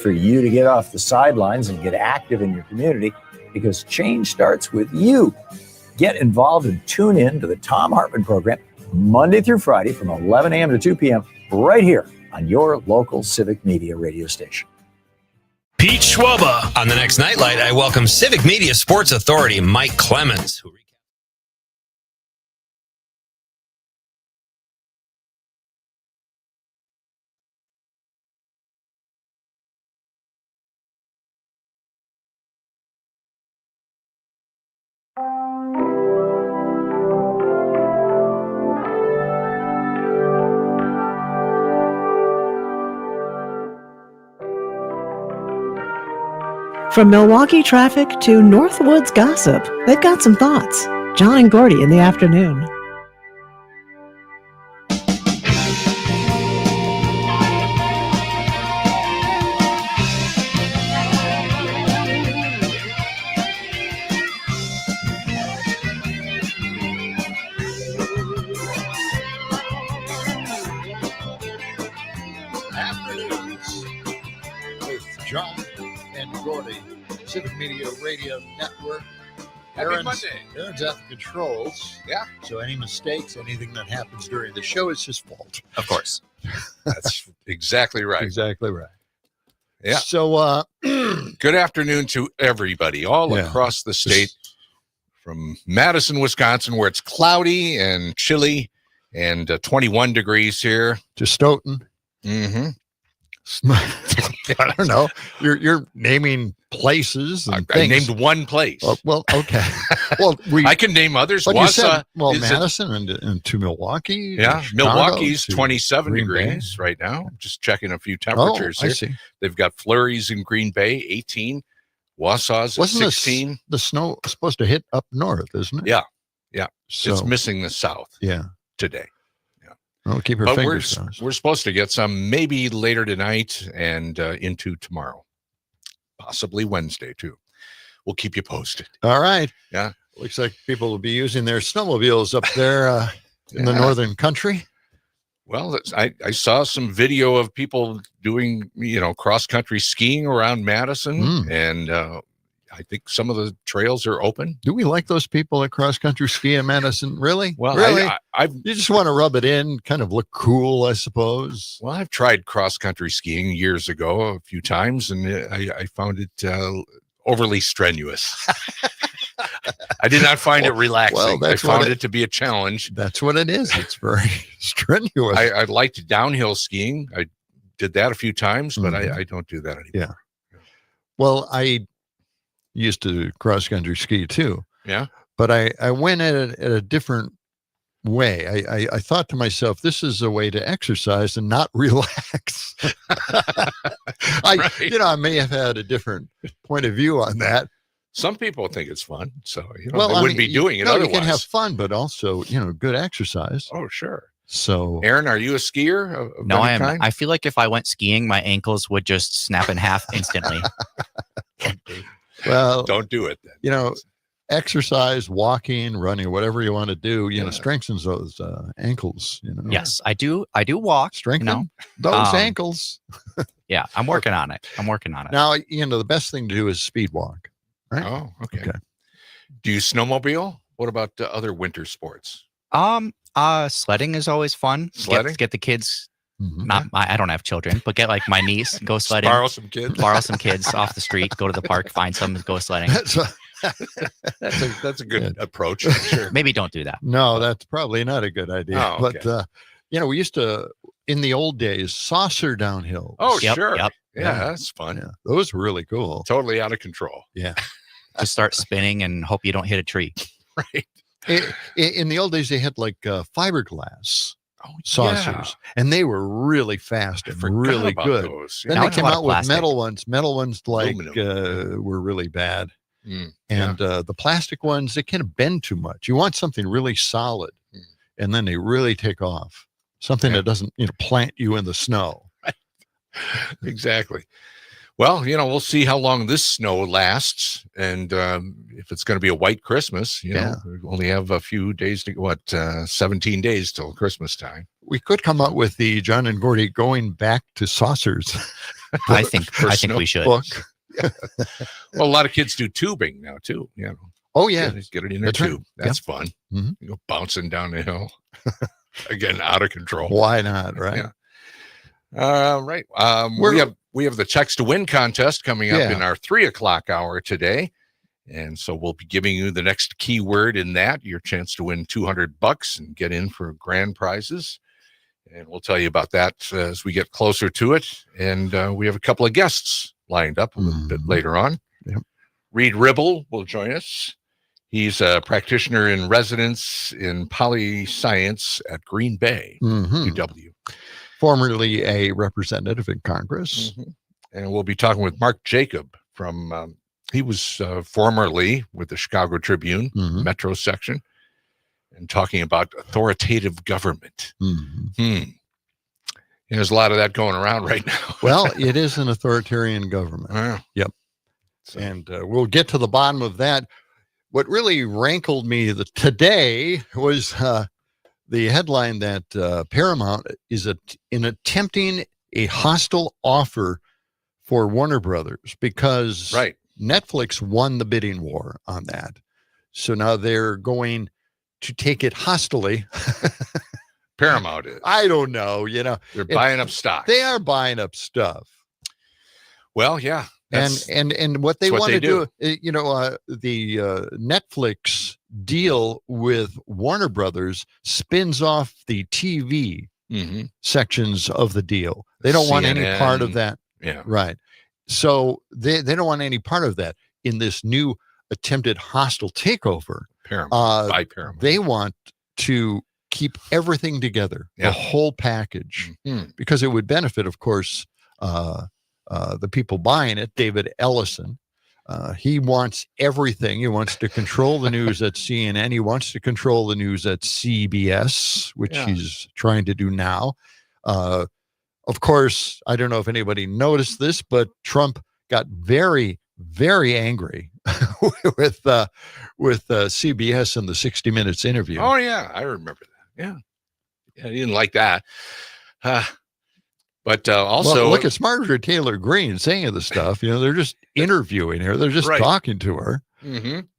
for you to get off the sidelines and get active in your community, because change starts with you. Get involved and tune in to the Thom Hartmann program Monday through Friday from 11 a.m. to 2 p.m. right here on your local Civic Media radio station. Pete Schwaba. On the next Nightlight, I welcome Civic Media Sports Authority Mike Clemens, who From Milwaukee traffic to Northwoods gossip, they've got some thoughts. John and Gordy in the afternoon. Afternoons with John and Gordy, Civic Media Radio Network. Happy Monday. Aaron's at the controls. Yeah. So any mistakes, anything that happens during the show is his fault. of course. That's exactly right. Exactly right. Yeah. So, Good afternoon to everybody all across the state, from Madison, Wisconsin, where it's cloudy and chilly and 21 degrees here. to Stoughton. Mm-hmm. I don't know. You're naming places. And I things. named one place. Well, okay. Well, I can name others. But you said, is Madison and to Milwaukee. Yeah, Chicago, Milwaukee's to 27 Green degrees Bay. right now. Just checking a few temperatures I here. see. They've got flurries in Green Bay, 18. Wausau's at Wasn't 16. the snow supposed to hit up north, isn't it? Yeah. Yeah. So, It's missing the south today. Well, keep her But fingers crossed. we're supposed to get some maybe later tonight and into tomorrow, possibly Wednesday too. We'll keep you posted. All right. Yeah. Looks like people will be using their snowmobiles up there in the northern country. Well, I saw some video of people doing, cross country skiing around Madison, and I think some of the trails are open. Do we like those people at cross country ski in Madison? Really? Well, really? You just want to rub it in, kind of look cool, I suppose. Well, I've tried cross country skiing years ago a few times, and I found it overly strenuous. I did not find it relaxing. Well, I found it to be a challenge. That's what it is. It's very strenuous. I liked downhill skiing. I did that a few times, but I don't do that anymore. Yeah. Well, I used to cross country ski too. Yeah. But I went at it at a different way. I thought to myself, this is a way to exercise and not relax. I may have had a different point of view on that. Some people think it's fun, so they wouldn't be doing it otherwise. You can have fun, but also good exercise. Oh, sure. So, Aaron, are you a skier? Of No, any I am. kind? I feel like if I went skiing, my ankles would just snap in half instantly. well, don't do it then. Exercise, walking, running, whatever you want to do, strengthens those ankles. Yes, I do. I do walk. Strengthen those ankles. Yeah, I'm working on it. Now, the best thing to do is speed walk. Right? Oh, okay. Do you snowmobile? What about other winter sports? Sledding is always fun. Sledding? Get the kids. I don't have children, but get like my niece, go sledding. Borrow some kids off the street, go to the park, find some, and go sledding. That's a good approach. Sure. Maybe don't do that. No, that's probably not a good idea. Oh, okay. But we used to, in the old days, saucer downhill. Oh, Yep, sure. yep. Yeah, that's fun. Yeah, those were really cool. Totally out of control. Yeah. Just start spinning and hope you don't hit a tree. Right. In the old days, they had like fiberglass saucers, and they were really fast and really good. Those. Then Now they it's a came lot of out with plastic. metal ones. Metal ones were really bad. And the plastic ones, they kind of bend too much. You want something really solid, and then they really take off. Something that doesn't plant you in the snow. Exactly. Well, we'll see how long this snow lasts, and if it's going to be a white Christmas. We only have a few days 17 days till Christmas time. We could come up with the John and Gordy going back to saucers. I think we should. Book. Well, a lot of kids do tubing now too. You know. Oh yeah, get it in their tube. Right. That's fun. Mm-hmm. You go bouncing down the hill. Again, out of control. Why not? Right. Yeah. Right. We have the text to win contest coming up in our 3:00 hour today. And so we'll be giving you the next keyword in that, your chance to win $200 and get in for grand prizes. And we'll tell you about that as we get closer to it. And we have a couple of guests lined up a little bit later on. Yep. Reed Ribble will join us. He's a practitioner in residence in poli-science at Green Bay, UW. Formerly a representative in Congress. And we'll be talking with Mark Jacob from... he was formerly with the Chicago Tribune Metro section and talking about authoritative government. There's a lot of that going around right now. Well, it is an authoritarian government. Yep. So. And we'll get to the bottom of that. What really rankled me today was the headline that Paramount is in attempting a hostile offer for Warner Brothers because Netflix won the bidding war on that. So now they're going to take it hostilely. Paramount is. I don't know. They're buying up stock. They are buying up stuff. Well, yeah. And what they want to do, the Netflix deal with Warner Brothers spins off the TV sections of the deal. They don't want any part of that. Yeah. Right. So they don't want any part of that in this new attempted hostile takeover. By Paramount. They want to keep everything together, the whole package, because it would benefit, of course, the people buying it. David Ellison, he wants everything. He wants to control the news at CNN. He wants to control the news at CBS, which he's trying to do now. Of course, I don't know if anybody noticed this, but Trump got very, very angry with CBS in the 60 Minutes interview. Oh, yeah. I remember that. Yeah. He didn't like that. But also... look, it's Margaret Taylor Greene saying the stuff. They're just interviewing her. They're just talking to her.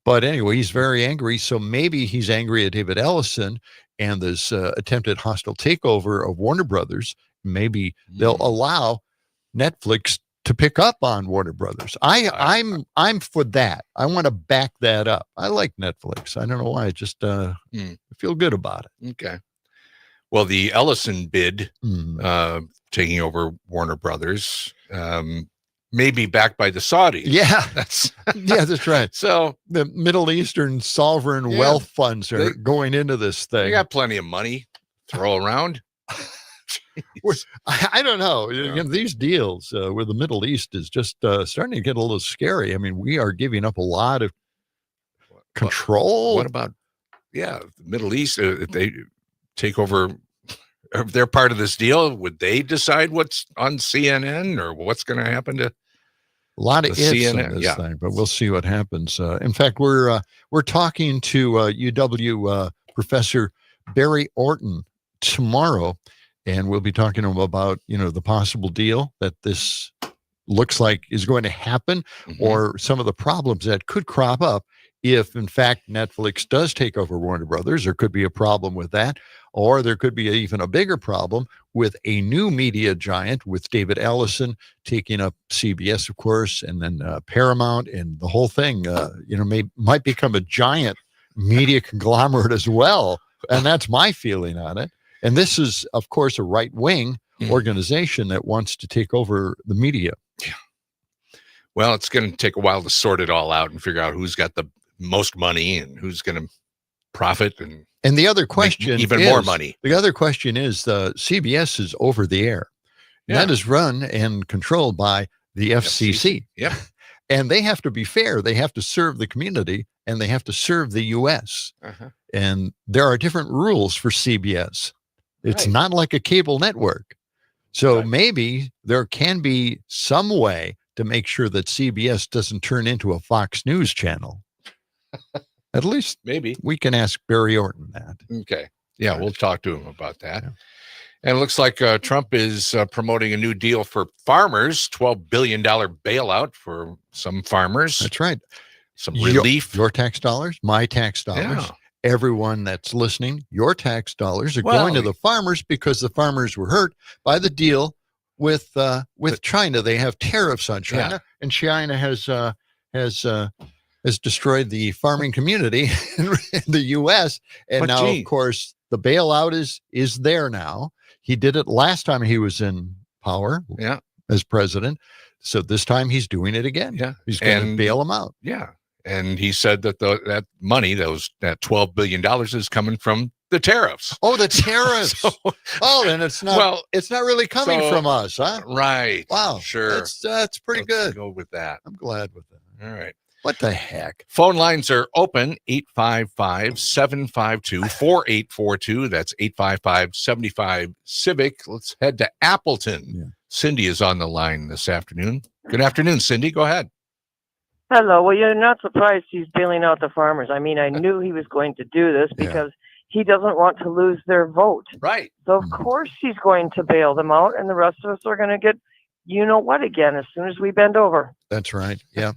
But anyway, he's very angry. So maybe he's angry at David Ellison and this attempted hostile takeover of Warner Brothers. Maybe they'll allow Netflix to pick up on Warner Brothers. I'm for that. I want to back that up. I like Netflix. I don't know why. I just feel good about it. Okay. Well, the Ellison bid taking over Warner Brothers may be backed by the Saudis. Yeah, that's right. So the Middle Eastern sovereign wealth funds are going into this thing. They got plenty of money to throw around. I don't know. These deals where the Middle East is just starting to get a little scary. I mean, we are giving up a lot of control. What about, the Middle East? If they take over, if they're part of this deal, would they decide what's on CNN or what's going to happen to a lot of CNN? In this thing? But we'll see what happens. In fact, we're talking to UW professor Barry Orton tomorrow. And we'll be talking to him about, the possible deal that this looks like is going to happen, or some of the problems that could crop up if, in fact, Netflix does take over Warner Brothers. There could be a problem with that, or there could be even a bigger problem with a new media giant, with David Ellison taking up CBS, of course, and then Paramount, and the whole thing, might become a giant media conglomerate as well. And that's my feeling on it. And this is, of course, a right-wing organization that wants to take over the media. Yeah. Well, it's going to take a while to sort it all out and figure out who's got the most money and who's going to profit and the other question even more money. The other question is CBS is over the air. Yeah. That is run and controlled by the FCC. Yeah. And they have to be fair. They have to serve the community and they have to serve the U.S. And there are different rules for CBS. It's not like a cable network. So maybe there can be some way to make sure that CBS doesn't turn into a Fox News channel. At least maybe we can ask Barry Orton that. Okay. Yeah, we'll talk to him about that. Yeah. And it looks like Trump is promoting a new deal for farmers, $12 billion bailout for some farmers. That's right. Some relief. Your tax dollars, my tax dollars, everyone that's listening, your tax dollars are going to the farmers because the farmers were hurt by the deal with China. They have tariffs on China, and China has destroyed the farming community in the U.S. And but now, of course, the bailout is there now. He did it last time he was in power as president. So this time he's doing it again. Yeah. He's going to bail them out. Yeah. And he said that that money, that $12 billion is coming from the tariffs. Oh, the tariffs. Then it's not. Well, it's not really coming from us, huh? Right. Wow. Sure. That's pretty good. Go with that. I'm glad with that. All right. What the heck? Phone lines are open, 855-752-4842. That's 855-75-CIVIC. Let's head to Appleton. Yeah. Cindy is on the line this afternoon. Good afternoon, Cindy. Go ahead. Hello. Well, you're not surprised he's bailing out the farmers. I mean, I knew he was going to do this because he doesn't want to lose their vote. Right. So, of course, he's going to bail them out, and the rest of us are going to get you-know-what again as soon as we bend over. That's right. Yeah.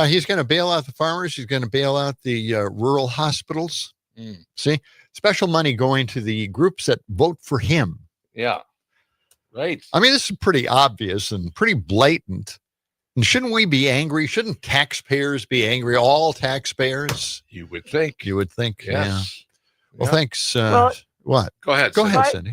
He's going to bail out the farmers. He's going to bail out the rural hospitals. See? Special money going to the groups that vote for him. Yeah. Right. I mean, this is pretty obvious and pretty blatant. And shouldn't we be angry? Shouldn't taxpayers be angry? All taxpayers? You would think. You would think. Yes. Yeah. Well, thanks. What? Go ahead. Go ahead, Cindy.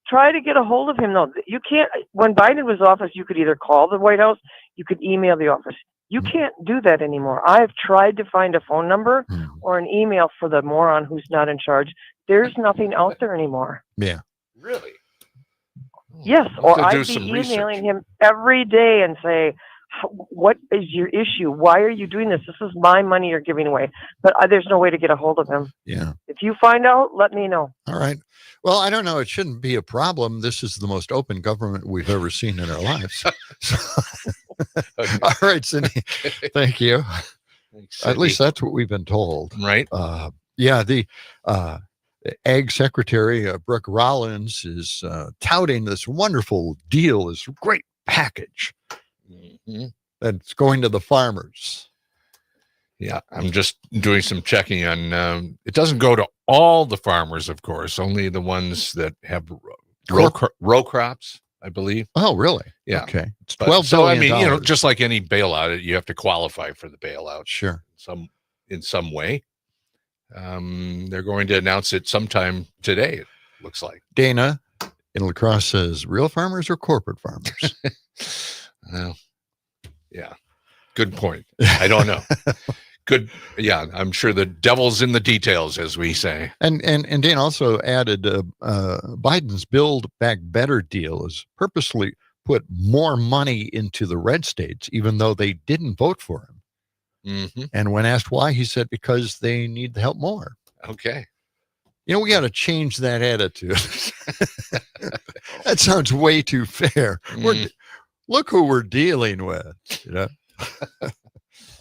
Try to get a hold of him, though. You can't. When Biden was in office, you could either call the White House, you could email the office. You can't do that anymore. I've tried to find a phone number or an email for the moron who's not in charge. There's nothing out there anymore. Yeah. Really? Yes. Or I'd be emailing him every day and say, what is your issue? Why are you doing this? This is my money you're giving away. But there's no way to get a hold of him. Yeah. If you find out, let me know. All right. Well, I don't know. It shouldn't be a problem. This is the most open government we've ever seen in our lives. Okay. All right, Cindy. Thank you. Thanks, Cindy. At least that's what we've been told. Right. The Ag Secretary Brooke Rollins is touting this wonderful deal, this great package that's going to the farmers. Yeah, I'm just doing some checking on. It doesn't go to all the farmers, of course, only the ones that have row crops, I believe. Oh, really? Yeah. Okay. It's $12 billion. So, I mean, just like any bailout, you have to qualify for the bailout. Sure. In some way. They're going to announce it sometime today, it looks like. Dana in La Crosse says, real farmers or corporate farmers? Well, yeah. Good point. I don't know. Good. Yeah, I'm sure the devil's in the details, as we say. And Dana also added Biden's Build Back Better deal is purposely put more money into the red states, even though they didn't vote for him. Mm-hmm. And when asked why, he said because they need the help more. Okay. You know, we got to change that attitude. That sounds way too fair. Look who we're dealing with. You know,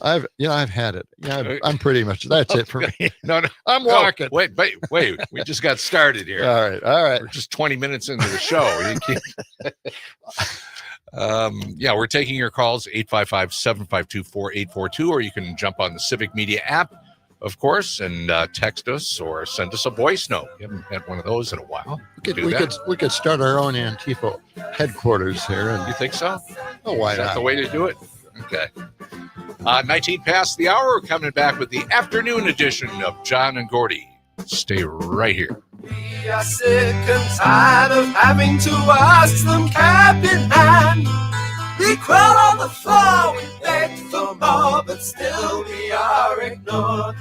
I've had it. Yeah, I'm pretty much. That's it for me. No, I'm walking. Wait. We just got started here. All right. We're just 20 minutes into the show. We're taking your calls, 855-752-4842, or you can jump on the Civic Media app, of course, and text us or send us a voice note. We haven't had one of those in a while. We could start our own Antifa headquarters here. And you think so? Oh, why not? Is that the way to do it? Okay. 19 past the hour. We're coming back with the afternoon edition of John and Gordy. Stay right here. We are sick and tired of having to ask them cap in hand. We crawl on the floor, we beg for more, but still we are ignored.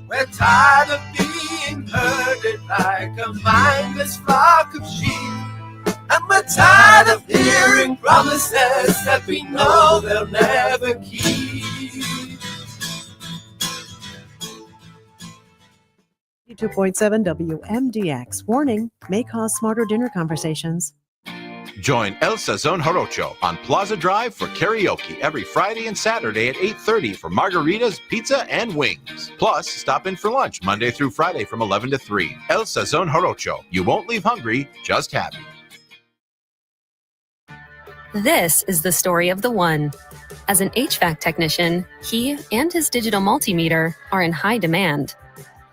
We're tired of being herded like a mindless flock of sheep. And we're tired of hearing promises that we know they'll never keep. 2.7 WMDX. Warning, may cause smarter dinner conversations. Join El Sazon Jarocho on Plaza Drive for karaoke every Friday and Saturday at 8:30 for margaritas, pizza, and wings. Plus, stop in for lunch Monday through Friday from 11 to 3. El Sazon Jarocho. You won't leave hungry, just happy. This is the story of the one. As an HVAC technician, he and his digital multimeter are in high demand.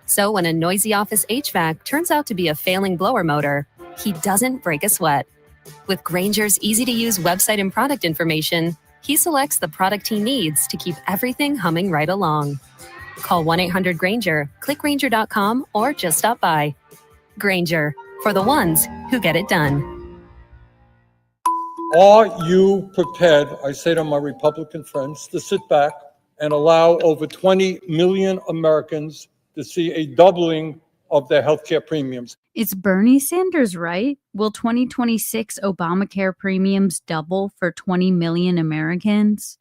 So when a noisy office HVAC turns out to be a failing blower motor, he doesn't break a sweat. With Grainger's easy-to-use website and product information, he selects the product he needs to keep everything humming right along. Call 1-800-GRAINGER, click Grainger.com, or just stop by. Grainger, for the ones who get it done. Are you prepared, I say to my Republican friends, to sit back and allow over 20 million Americans to see a doubling of their health care premiums? Is Bernie Sanders right? Will 2026 Obamacare premiums double for 20 million Americans?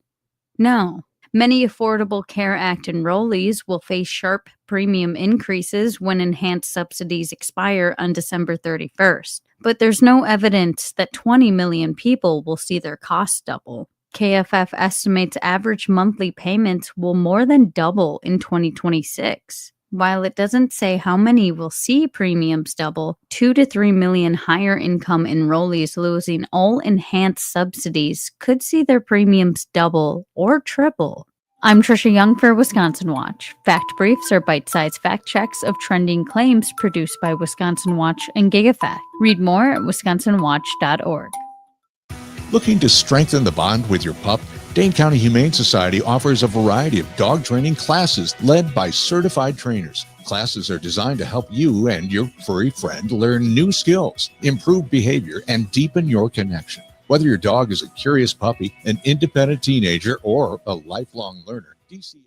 No. Many Affordable Care Act enrollees will face sharp premium increases when enhanced subsidies expire on December 31st. But there's no evidence that 20 million people will see their costs double. KFF estimates average monthly payments will more than double in 2026. While it doesn't say how many will see premiums double, 2 to 3 million higher income enrollees losing all enhanced subsidies could see their premiums double or triple. I'm Trisha Young for Wisconsin Watch. Fact briefs are bite-sized fact checks of trending claims produced by Wisconsin Watch and GigaFact. Read more at wisconsinwatch.org. Looking to strengthen the bond with your pup? Dane County Humane Society offers a variety of dog training classes led by certified trainers. Classes are designed to help you and your furry friend learn new skills, improve behavior, and deepen your connection. Whether your dog is a curious puppy, an independent teenager, or a lifelong learner, DCH.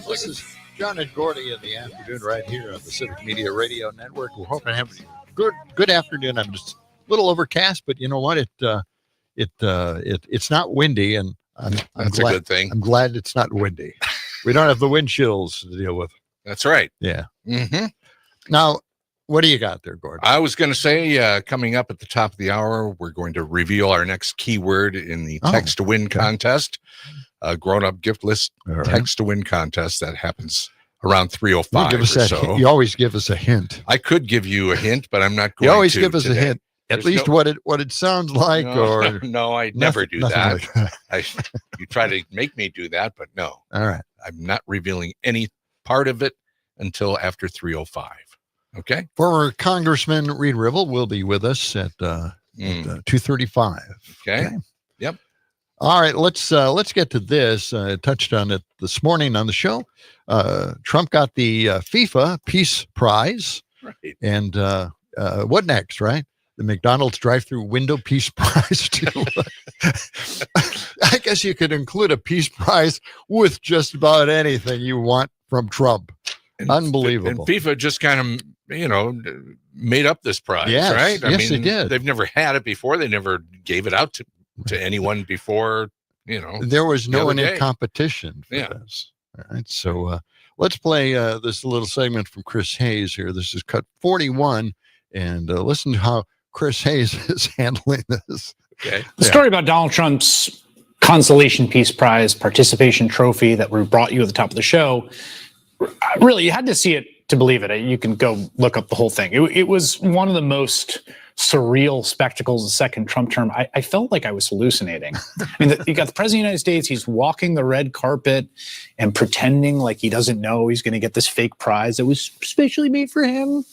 This is John and Gordy in the afternoon right here on the Civic Media Radio Network. We're hoping to have a good afternoon. I'm just a little overcast, but you know what? It's not windy, and That's a good thing. I'm glad it's not windy. We don't have the wind chills to deal with. That's right. Yeah. Mm-hmm. Now, what do you got there, Gordon? I was going to say, coming up at the top of the hour, we're going to reveal our next keyword in the text to win contest. Grown-up gift list text to win contest that happens around 3:05 or so. You always give us a hint. I could give you a hint, but I'm not going to. You always give us a hint. At least what it sounds like, or no, I never do that. Like You try to make me do that, but no. All right, I'm not revealing any part of it until after 3:05. Okay. Former Congressman Reed Ribble will be with us at 2:35. Okay. Yep. All right, let's get to this. I touched on it this morning on the show. Trump got the FIFA Peace Prize, right? And what next, right? The McDonald's drive-through window Peace Prize too. I guess you could include a Peace Prize with just about anything you want from Trump. Unbelievable. And FIFA just kind of, made up this prize, yes, right? Yes, they did. They've never had it before. They never gave it out to anyone before, There was no one in competition for Yeah. this. All right, so let's play this little segment from Chris Hayes here. This is cut 41, and listen to how Chris Hayes is handling this. Okay. The story about Donald Trump's Consolation Peace Prize participation trophy that we brought you at the top of the show, really, you had to see it to believe it. You can go look up the whole thing. It was one of the most surreal spectacles of the second Trump term. I felt like I was hallucinating. I mean, you got the president of the United States, he's walking the red carpet and pretending like he doesn't know he's going to get this fake prize that was specially made for him.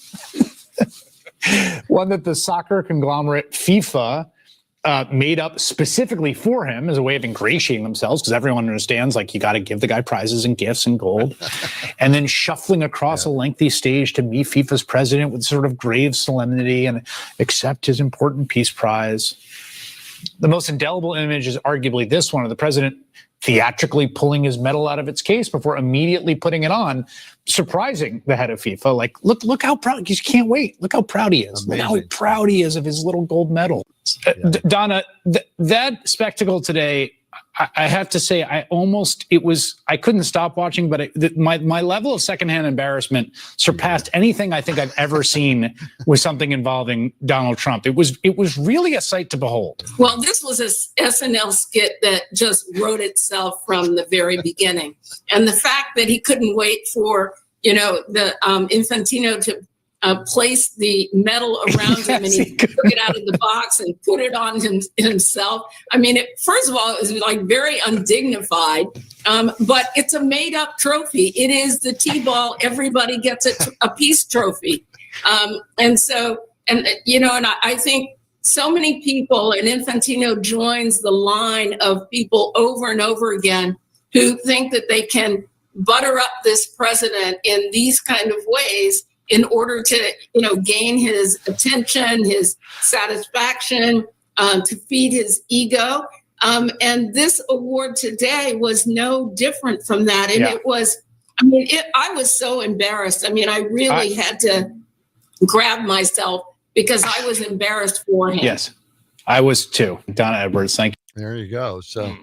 One that the soccer conglomerate FIFA made up specifically for him as a way of ingratiating themselves, because everyone understands, like, you got to give the guy prizes and gifts and gold, and then shuffling across a lengthy stage to meet FIFA's president with sort of grave solemnity and accept his important peace prize. The most indelible image is arguably this one of the president theatrically pulling his medal out of its case before immediately putting it on, surprising the head of FIFA. Like, look how proud, you can't wait. Look how proud he is. Look how proud he is of his little gold medal. Donna, that spectacle today, I have to say, I couldn't stop watching, but my level of secondhand embarrassment surpassed anything I think I've ever seen with something involving Donald Trump. It was really a sight to behold. Well, this was a SNL skit that just wrote itself from the very beginning. And the fact that he couldn't wait for, the Infantino to place the medal around him, and he took it out of the box and put it on himself. I mean, first of all, it was like very undignified, but it's a made up trophy. It is the T-ball. Everybody gets a peace trophy. And I think so many people, and Infantino joins the line of people over and over again who think that they can butter up this president in these kind of ways in order to, gain his attention, his satisfaction, to feed his ego. And this award today was no different from that. And it was, I was so embarrassed. I mean, I really had to grab myself because I was embarrassed for him. Yes, I was too. Donna Edwards, thank you. There you go. So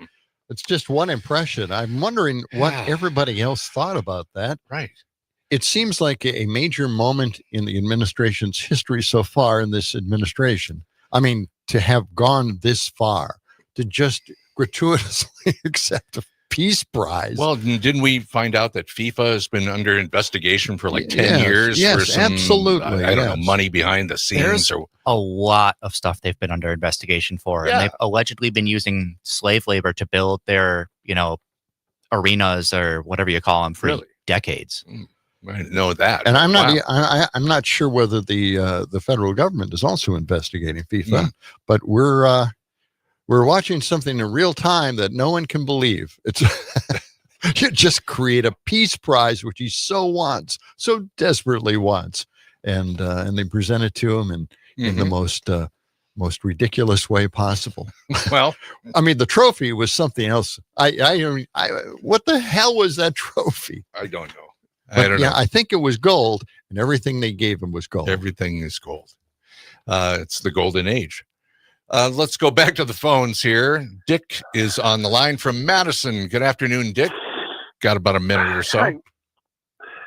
it's just one impression. I'm wondering what everybody else thought about that. Right. It seems like a major moment in the administration's history so far in this administration. I mean, to have gone this far, to just gratuitously accept a peace prize. Well, didn't we find out that FIFA has been under investigation for like 10 years? Yes, for some, absolutely. I don't know, money behind the scenes. There's a lot of stuff they've been under investigation for. And they've allegedly been using slave labor to build their, arenas or whatever you call them for decades. I didn't know that. And I'm I'm not sure whether the federal government is also investigating FIFA, but we're watching something in real time that no one can believe. It's you just create a peace prize, which he so desperately wants, and they present it to him in the most ridiculous way possible. Well, I mean, the trophy was something else. I what the hell was that trophy? I don't know. But I don't know. I think it was gold, and everything they gave him was gold. Everything is gold. It's the golden age. Let's go back to the phones here. Dick is on the line from Madison. Good afternoon, Dick. Got about a minute or so. Hi.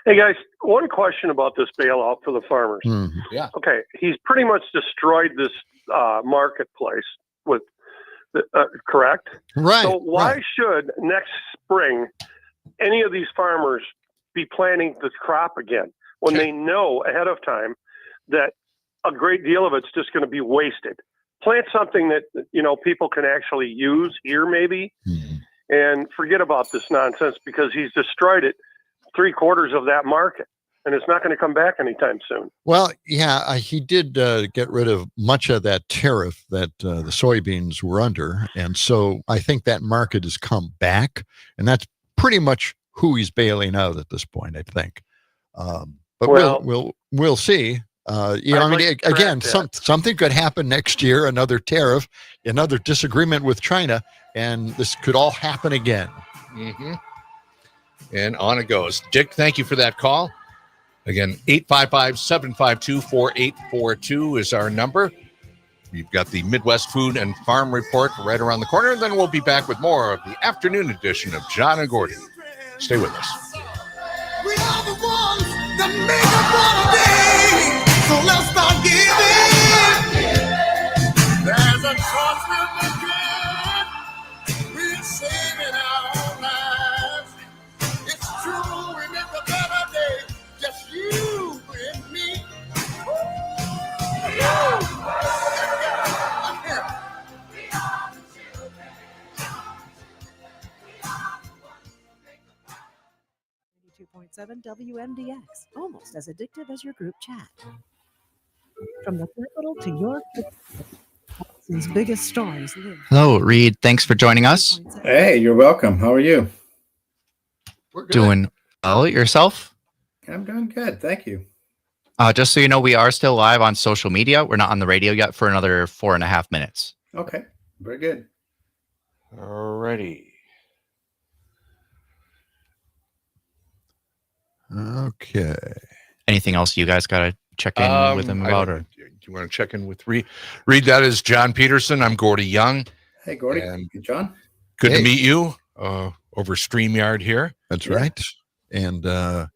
Hey, guys. One question about this bailout for the farmers. Mm-hmm. Yeah. Okay. He's pretty much destroyed this marketplace with, correct? Right. So why should next spring any of these farmers be planting this crop again when they know ahead of time that a great deal of it's just going to be wasted? Plant something that, people can actually use here maybe, and forget about this nonsense, because he's destroyed it 3/4 of that market, and it's not going to come back anytime soon. Well, yeah, he did get rid of much of that tariff that the soybeans were under. And so I think that market has come back, and that's pretty much who he's bailing out at this point, I think. But we'll see. Again, something could happen next year, another tariff, another disagreement with China, and this could all happen again. Mm-hmm. And on it goes. Dick, thank you for that call. Again, 855-752-4842 is our number. We've got the Midwest Food and Farm Report right around the corner, and then we'll be back with more of the afternoon edition of John and Gordy. Stay with us. We are the ones that make a better day. So let's start giving. There's a choice we're making. We're saving our lives. It's true, we make a better day. Just you and me. WMDX, almost as addictive as your group chat. From the capital to your Wisconsin's biggest stories live. Hello, Reed. Thanks for joining us. Hey, you're welcome. How are you? Doing well. Yourself? I'm doing good. Thank you. Just so you know, we are still live on social media. We're not on the radio yet for another 4.5 minutes. Okay. Very good. Alrighty. Okay. Anything else you guys got to check in with him about? Or Do you want to check in with Reed? Reed, that is John Peterson. I'm Gordy Young. Hey, Gordy. And John. Good to meet you over StreamYard here. That's right. And I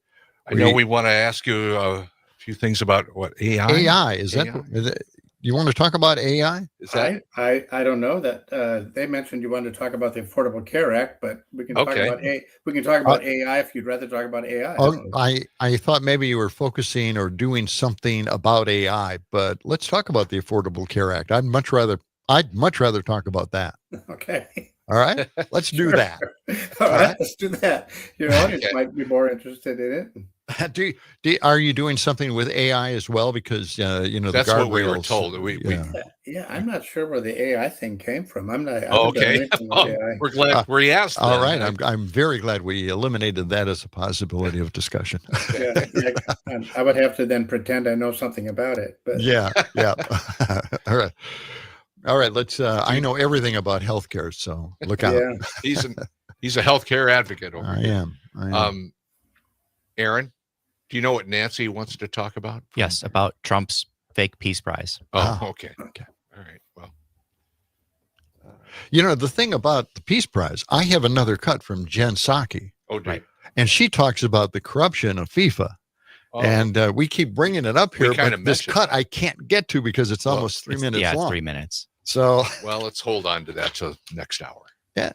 know we want to ask you a few things about what AI. AI is that you want to talk about AI? Is that I don't know that they mentioned you wanted to talk about the Affordable Care Act, but we can talk about AI if you'd rather talk about AI. I thought maybe you were focusing or doing something about AI, but let's talk about the Affordable Care Act. I'd much rather talk about that. Okay. All right, let's do that. All right, let's do that. Your audience might be more interested in it. Are you doing something with AI as well? Because that's the what we were guardrails- told. Yeah, I'm not sure where the AI thing came from. I'm not. Okay. We're glad we asked. All right, I'm very glad we eliminated that as a possibility of discussion. I would have to then pretend I know something about it. But yeah. All right. Let's. I know everything about healthcare, so look out. Yeah. He's a healthcare advocate over here. I am. Aaron, do you know what Nancy wants to talk about? Yes, about Trump's fake peace prize. Oh, okay. All right. Well, The thing about the Peace Prize, I have another cut from Jen Psaki. Oh, right. And she talks about the corruption of FIFA. And we keep bringing it up here, but this cut I can't get to because it's almost 3 minutes long. Yeah, 3 minutes. So, well, let's hold on to that till next hour. Yeah.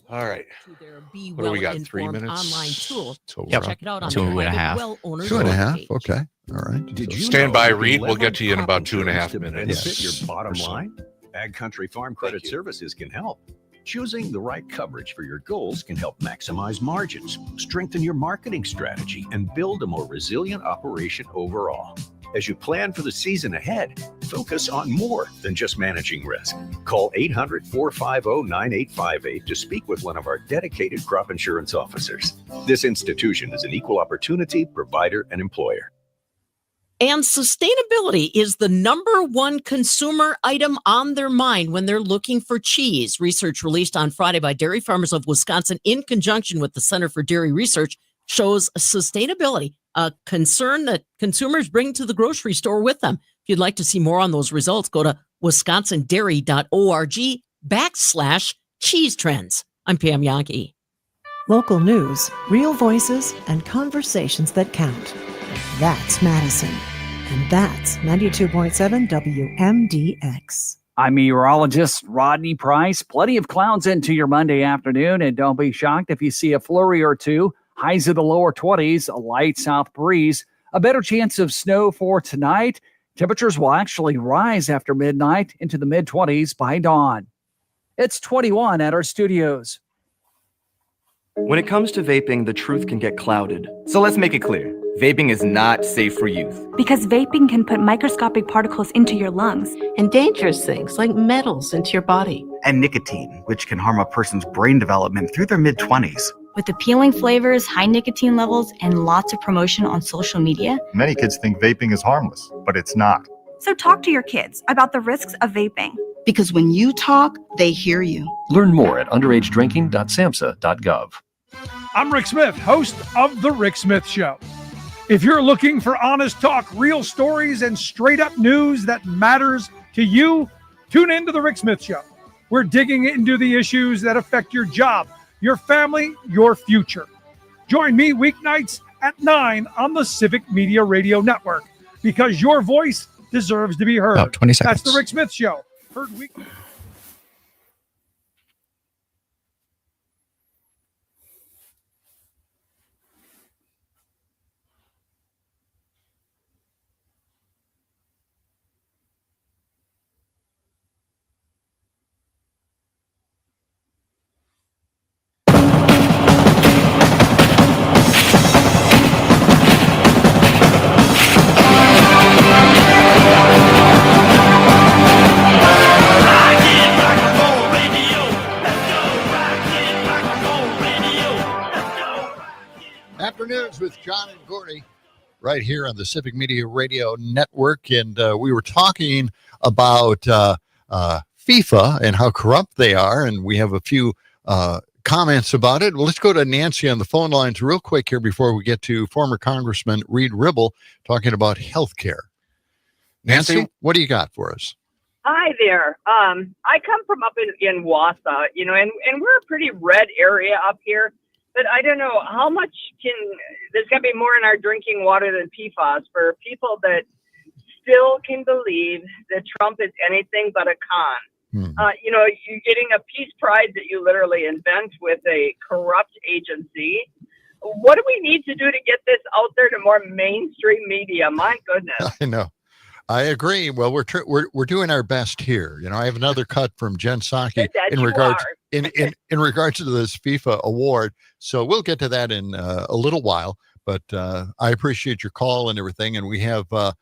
All right. What do we got? 3 minutes. Online tool. Check it out on 2.5. 2.5. Okay. All right. Did you stand by, Reed? We'll get to you in about 2.5 minutes. Benefit your bottom line? Ag Country Farm Credit Services can help. Choosing the right coverage for your goals can help maximize margins, strengthen your marketing strategy, and build a more resilient operation overall. As you plan for the season ahead, focus on more than just managing risk. Call 800-450-9858 to speak with one of our dedicated crop insurance officers. This institution is an equal opportunity provider and employer. And sustainability is the #1 consumer item on their mind when they're looking for cheese. Research released on Friday by Dairy Farmers of Wisconsin in conjunction with the Center for Dairy Research shows sustainability, a concern that consumers bring to the grocery store with them. If you'd like to see more on those results, go to wisconsindairy.org/cheese trends. I'm Pam Yankee. Local news, real voices, and conversations that count. That's Madison. And that's 92.7 WMDX. I'm meteorologist Rodney Price. Plenty of clouds into your Monday afternoon, and don't be shocked if you see a flurry or two. Highs of the lower 20s, a light south breeze. A better chance of snow for tonight. Temperatures will actually rise after midnight into the mid-20s by dawn. It's 21 at our studios. When it comes to vaping, the truth can get clouded. So let's make it clear. Vaping is not safe for youth. Because vaping can put microscopic particles into your lungs. And dangerous things like metals into your body. And nicotine, which can harm a person's brain development through their mid-20s. With appealing flavors, high nicotine levels, and lots of promotion on social media. Many kids think vaping is harmless, but it's not. So talk to your kids about the risks of vaping. Because when you talk, they hear you. Learn more at underagedrinking.samhsa.gov. I'm Rick Smith, host of The Rick Smith Show. If you're looking for honest talk, real stories, and straight-up news that matters to you, tune into The Rick Smith Show. We're digging into the issues that affect your job, your family, your future. Join me weeknights at 9 on the Civic Media Radio Network, because your voice deserves to be heard. About 20 seconds. That's The Rick Smith Show. Heard week. John and Gordy, right here on the Civic Media Radio Network. And we were talking about FIFA and how corrupt they are. And we have a few comments about it. Well, let's go to Nancy on the phone lines real quick here before we get to former Congressman Reed Ribble talking about health care. Nancy, what do you got for us? Hi there. I come from up in Wausau, you know, and we're a pretty red area up here. But I don't know how much there's got to be more in our drinking water than PFAS for people that still can believe that Trump is anything but a con. You know, you're getting a peace prize that you literally invent with a corrupt agency. What do we need to do to get this out there to more mainstream media? My goodness. I know. I agree. Well, we're doing our best here. You know, I have another cut from Jen Psaki in regards to this FIFA award. So we'll get to that in a little while. But I appreciate your call and everything. And we have a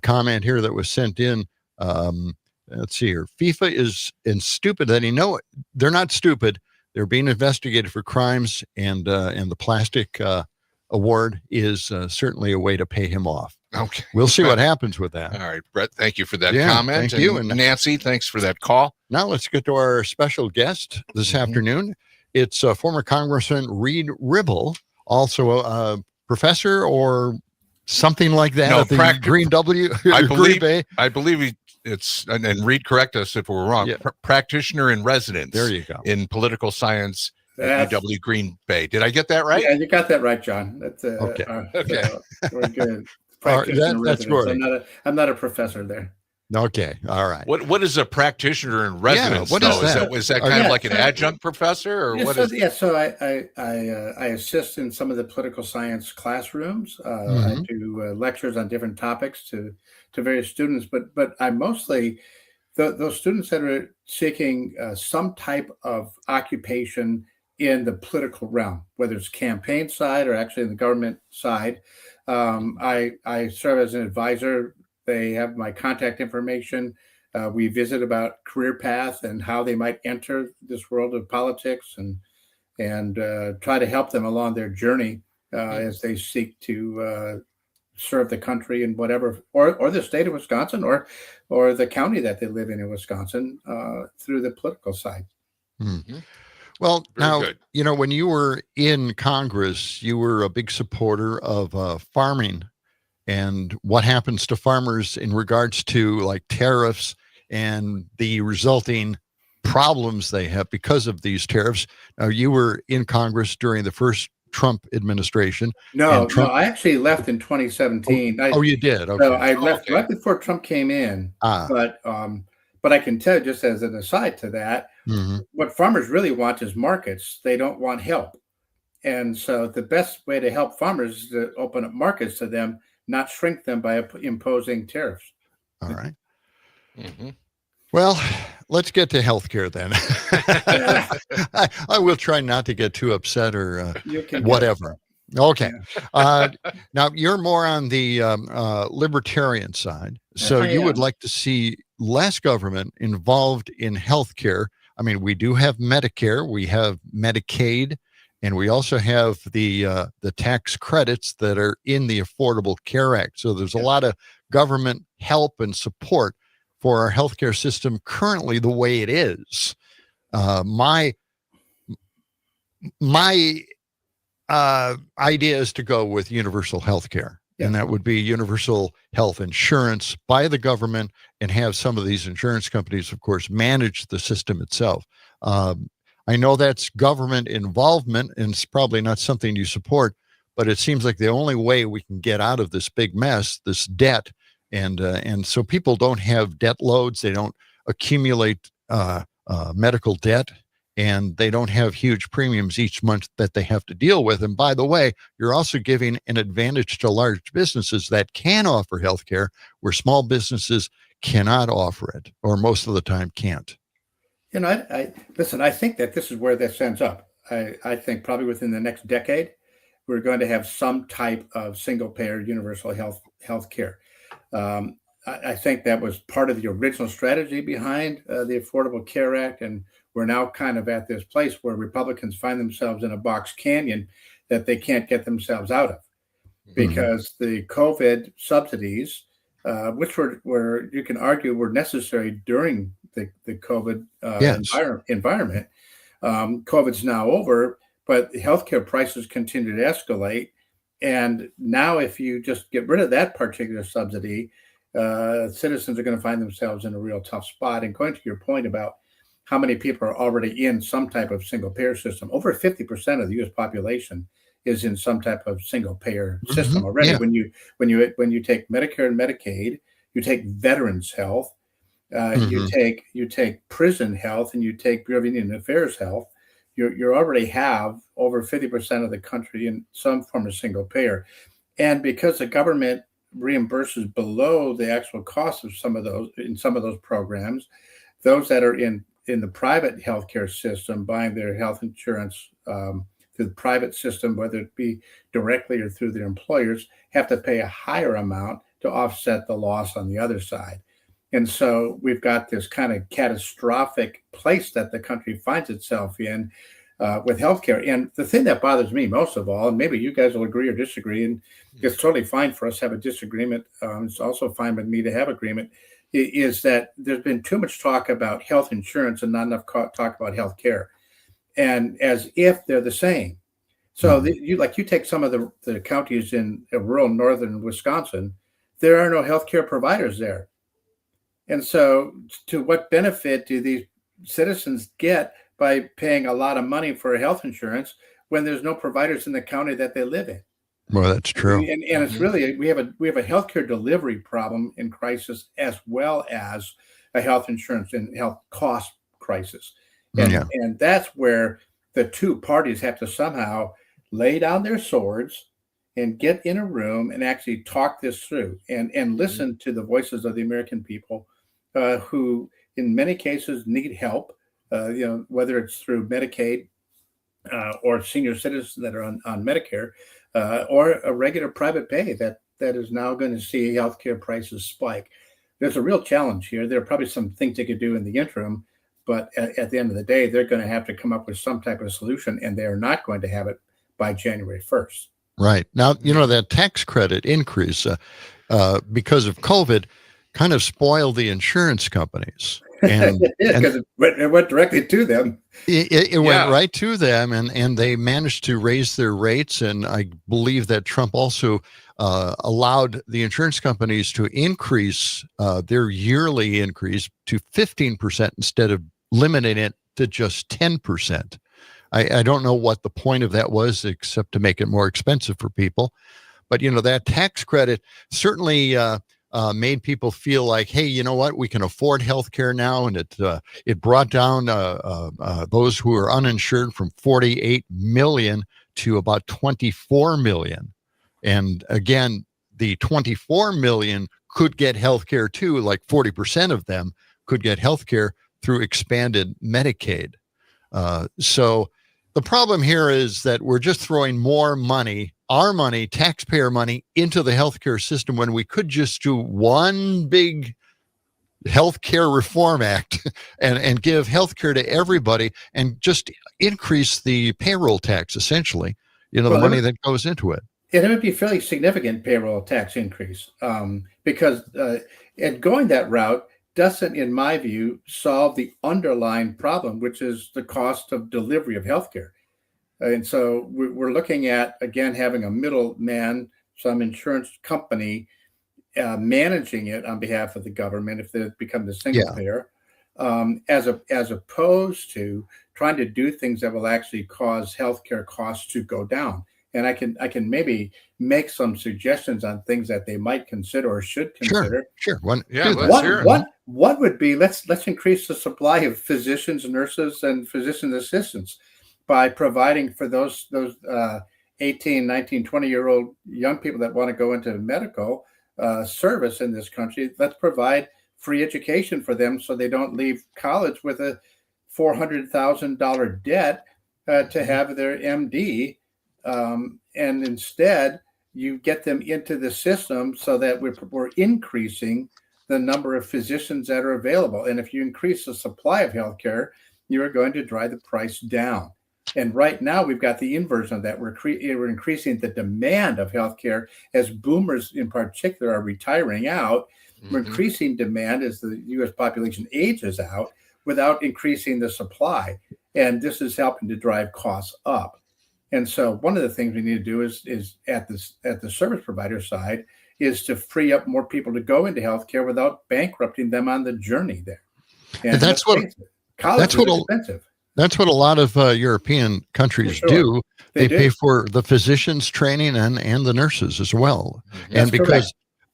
comment here that was sent in. Let's see here. FIFA is stupid. That they're not stupid. They're being investigated for crimes, and the plastic award is certainly a way to pay him off. Okay. We'll see what happens with that. All right, Brett, thank you for that Yeah, comment. thank you. And Nancy, thanks for that call. Now let's get to our special guest this afternoon. It's former Congressman Reed Ribble, also a professor or something like that at the Green W. I believe it's, and Reed, correct us if we're wrong, practitioner in residence. There you go. In political science at UW Green Bay. Did I get that right? Yeah, you got that right, John. That's okay. We're good. That's good. I'm not a professor there. Okay, all right. What is a practitioner in residence? What is that? Is that kind of like an adjunct professor, or what is? Yeah, so I assist in some of the political science classrooms. I do lectures on different topics to various students, but I mostly those students that are seeking some type of occupation in the political realm, whether it's campaign side or actually in the government side. I serve as an advisor. They have my contact information. We visit about career path and how they might enter this world of politics, and try to help them along their journey as they seek to serve the country in whatever, or the state of Wisconsin, or the county that they live in Wisconsin, through the political side. Mm-hmm. Well, now, you know, when you were in Congress, you were a big supporter of farming and what happens to farmers in regards to like tariffs and the resulting problems they have because of these tariffs. Now, you were in Congress during the first Trump administration. No, I actually left in 2017. You did? Okay. So I left right before Trump came in. But I can tell you, just as an aside to that, what farmers really want is markets. They don't want help. And so the best way to help farmers is to open up markets to them, not shrink them by imposing tariffs. All right. Well, let's get to healthcare then. I will try not to get too upset or whatever. Okay. Now, you're more on the libertarian side. So you would like to see less government involved in healthcare. I mean, we do have Medicare, we have Medicaid, and we also have the tax credits that are in the Affordable Care Act. So there's a lot of government help and support for our healthcare system currently the way it is. My idea is to go with universal health care, and that would be universal health insurance by the government, and have some of these insurance companies, of course, manage the system itself. I know that's government involvement, and it's probably not something you support, but it seems like the only way we can get out of this big mess, this debt, and so people don't have debt loads, they don't accumulate medical debt, and they don't have huge premiums each month that they have to deal with. And by the way, you're also giving an advantage to large businesses that can offer healthcare where small businesses cannot offer it, or most of the time can't. You know, I think that this is where this ends up. I think probably within the next decade, we're going to have some type of single-payer universal health care. I think that was part of the original strategy behind the Affordable Care Act, and we're now kind of at this place where Republicans find themselves in a box canyon that they can't get themselves out of. because the COVID subsidies, which were you can argue were necessary during the COVID environment. COVID's now over, but healthcare prices continue to escalate. And now if you just get rid of that particular subsidy, citizens are going to find themselves in a real tough spot. And going to your point about how many people are already in some type of single payer system, over 50% of the U.S. population is in some type of single payer system already. Yeah. When you take Medicare and Medicaid, you take Veterans Health, you take prison health, and you take Bureau of Indian Affairs health. You already have over 50% of the country in some form of single payer, and because the government reimburses below the actual cost of some of those programs, those that are in the private healthcare system buying their health insurance through the private system, whether it be directly or through their employers, have to pay a higher amount to offset the loss on the other side. And so we've got this kind of catastrophic place that the country finds itself in with healthcare. And the thing that bothers me most of all, and maybe you guys will agree or disagree, and it's totally fine for us to have a disagreement. It's also fine with me to have agreement, is that there's been too much talk about health insurance and not enough talk about healthcare, and as if they're the same. So you take some of the counties in rural northern Wisconsin, there are no healthcare providers there. And so to what benefit do these citizens get by paying a lot of money for health insurance when there's no providers in the county that they live in? Well, that's true. And it's really, we have a healthcare delivery problem in crisis, as well as a health insurance and health cost crisis. And that's where the two parties have to somehow lay down their swords and get in a room and actually talk this through and listen to the voices of the American people, who in many cases need help, whether it's through Medicaid or senior citizens that are on Medicare, or a regular private pay that is now going to see healthcare prices spike. There's a real challenge here. There are probably some things they could do in the interim, but at the end of the day, they're going to have to come up with some type of solution, and they are not going to have it by January 1st. Right. Now, that tax credit increase because of COVID kind of spoiled the insurance companies. And because it went directly to them. It went right to them, and they managed to raise their rates. And I believe that Trump also allowed the insurance companies to increase their yearly increase to 15% instead of limiting it to just 10%. I don't know what the point of that was, except to make it more expensive for people. But, that tax credit certainly made people feel like, hey, you know what, we can afford health care now. And it brought down those who are uninsured from 48 million to about 24 million. And again, the 24 million could get health care too, like 40% of them could get health care through expanded Medicaid. So the problem here is that we're just throwing more money, our money, taxpayer money, into the healthcare system when we could just do one big healthcare reform act and give healthcare to everybody and just increase the payroll tax, essentially, the money that goes into it. It would be a fairly significant payroll tax increase because and going that route doesn't, in my view, solve the underlying problem, which is the cost of delivery of healthcare. And so we're looking at, again, having a middleman, some insurance company managing it on behalf of the government if they become the single payer, as opposed to trying to do things that will actually cause healthcare costs to go down. And I can maybe make some suggestions on things that they might consider or should consider. Sure. One would be let's increase the supply of physicians, nurses, and physician assistants by providing for those 18, 19, 20-year-old young people that want to go into medical service in this country. Let's provide free education for them so they don't leave college with a $400,000 debt to have their MD. And instead, you get them into the system so that we're increasing the number of physicians that are available. And if you increase the supply of healthcare, you are going to drive the price down. And right now, we've got the inversion of that. We're increasing the demand of healthcare as boomers, in particular, are retiring out. We're increasing demand as the U.S. population ages out without increasing the supply. And this is helping to drive costs up. And so one of the things we need to do is at the service provider side is to free up more people to go into healthcare without bankrupting them on the journey there. And that's what college is expensive. That's what a lot of European countries do. They pay for the physicians' training and the nurses as well. And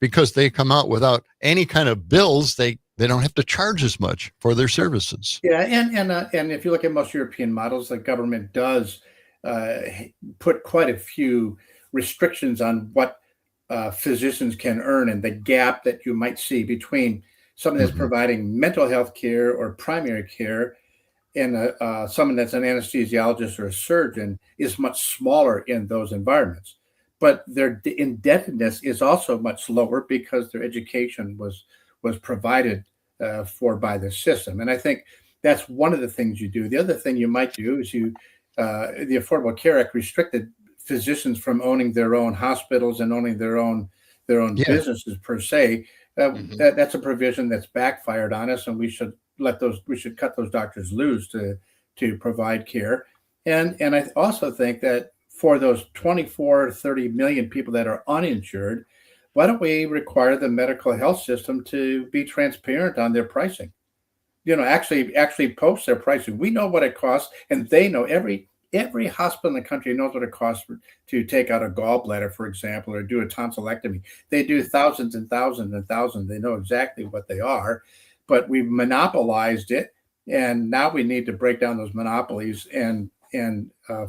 because they come out without any kind of bills, they don't have to charge as much for their services. Yeah, and if you look at most European models, the government does put quite a few restrictions on what physicians can earn, and the gap that you might see between someone that's providing mental health care or primary care and someone that's an anesthesiologist or a surgeon is much smaller in those environments. But their indebtedness is also much lower because their education was provided for by the system. And I think that's one of the things you do. The other thing you might do is the Affordable Care Act restricted physicians from owning their own hospitals and owning their own businesses per se. That's a provision that's backfired on us, and we should cut those doctors loose to provide care. And I also think that for those 30 million people that are uninsured, why don't we require the medical health system to be transparent on their pricing? Actually post their pricing. We know what it costs, and they know every hospital in the country knows what it costs to take out a gallbladder, for example, or do a tonsillectomy. They do thousands and thousands and thousands. They know exactly what they are, but we've monopolized it, and now we need to break down those monopolies and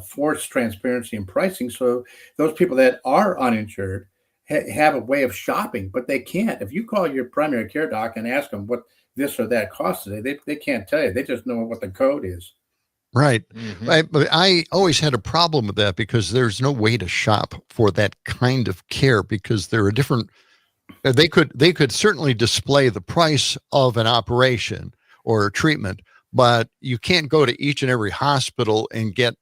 force transparency in pricing, so those people that are uninsured have a way of shopping, but they can't. If you call your primary care doc and ask them what this or that costs today, they can't tell you. They just know what the code is. Right. But I always had a problem with that because there's no way to shop for that kind of care because there are different. They could certainly display the price of an operation or a treatment, but you can't go to each and every hospital and get,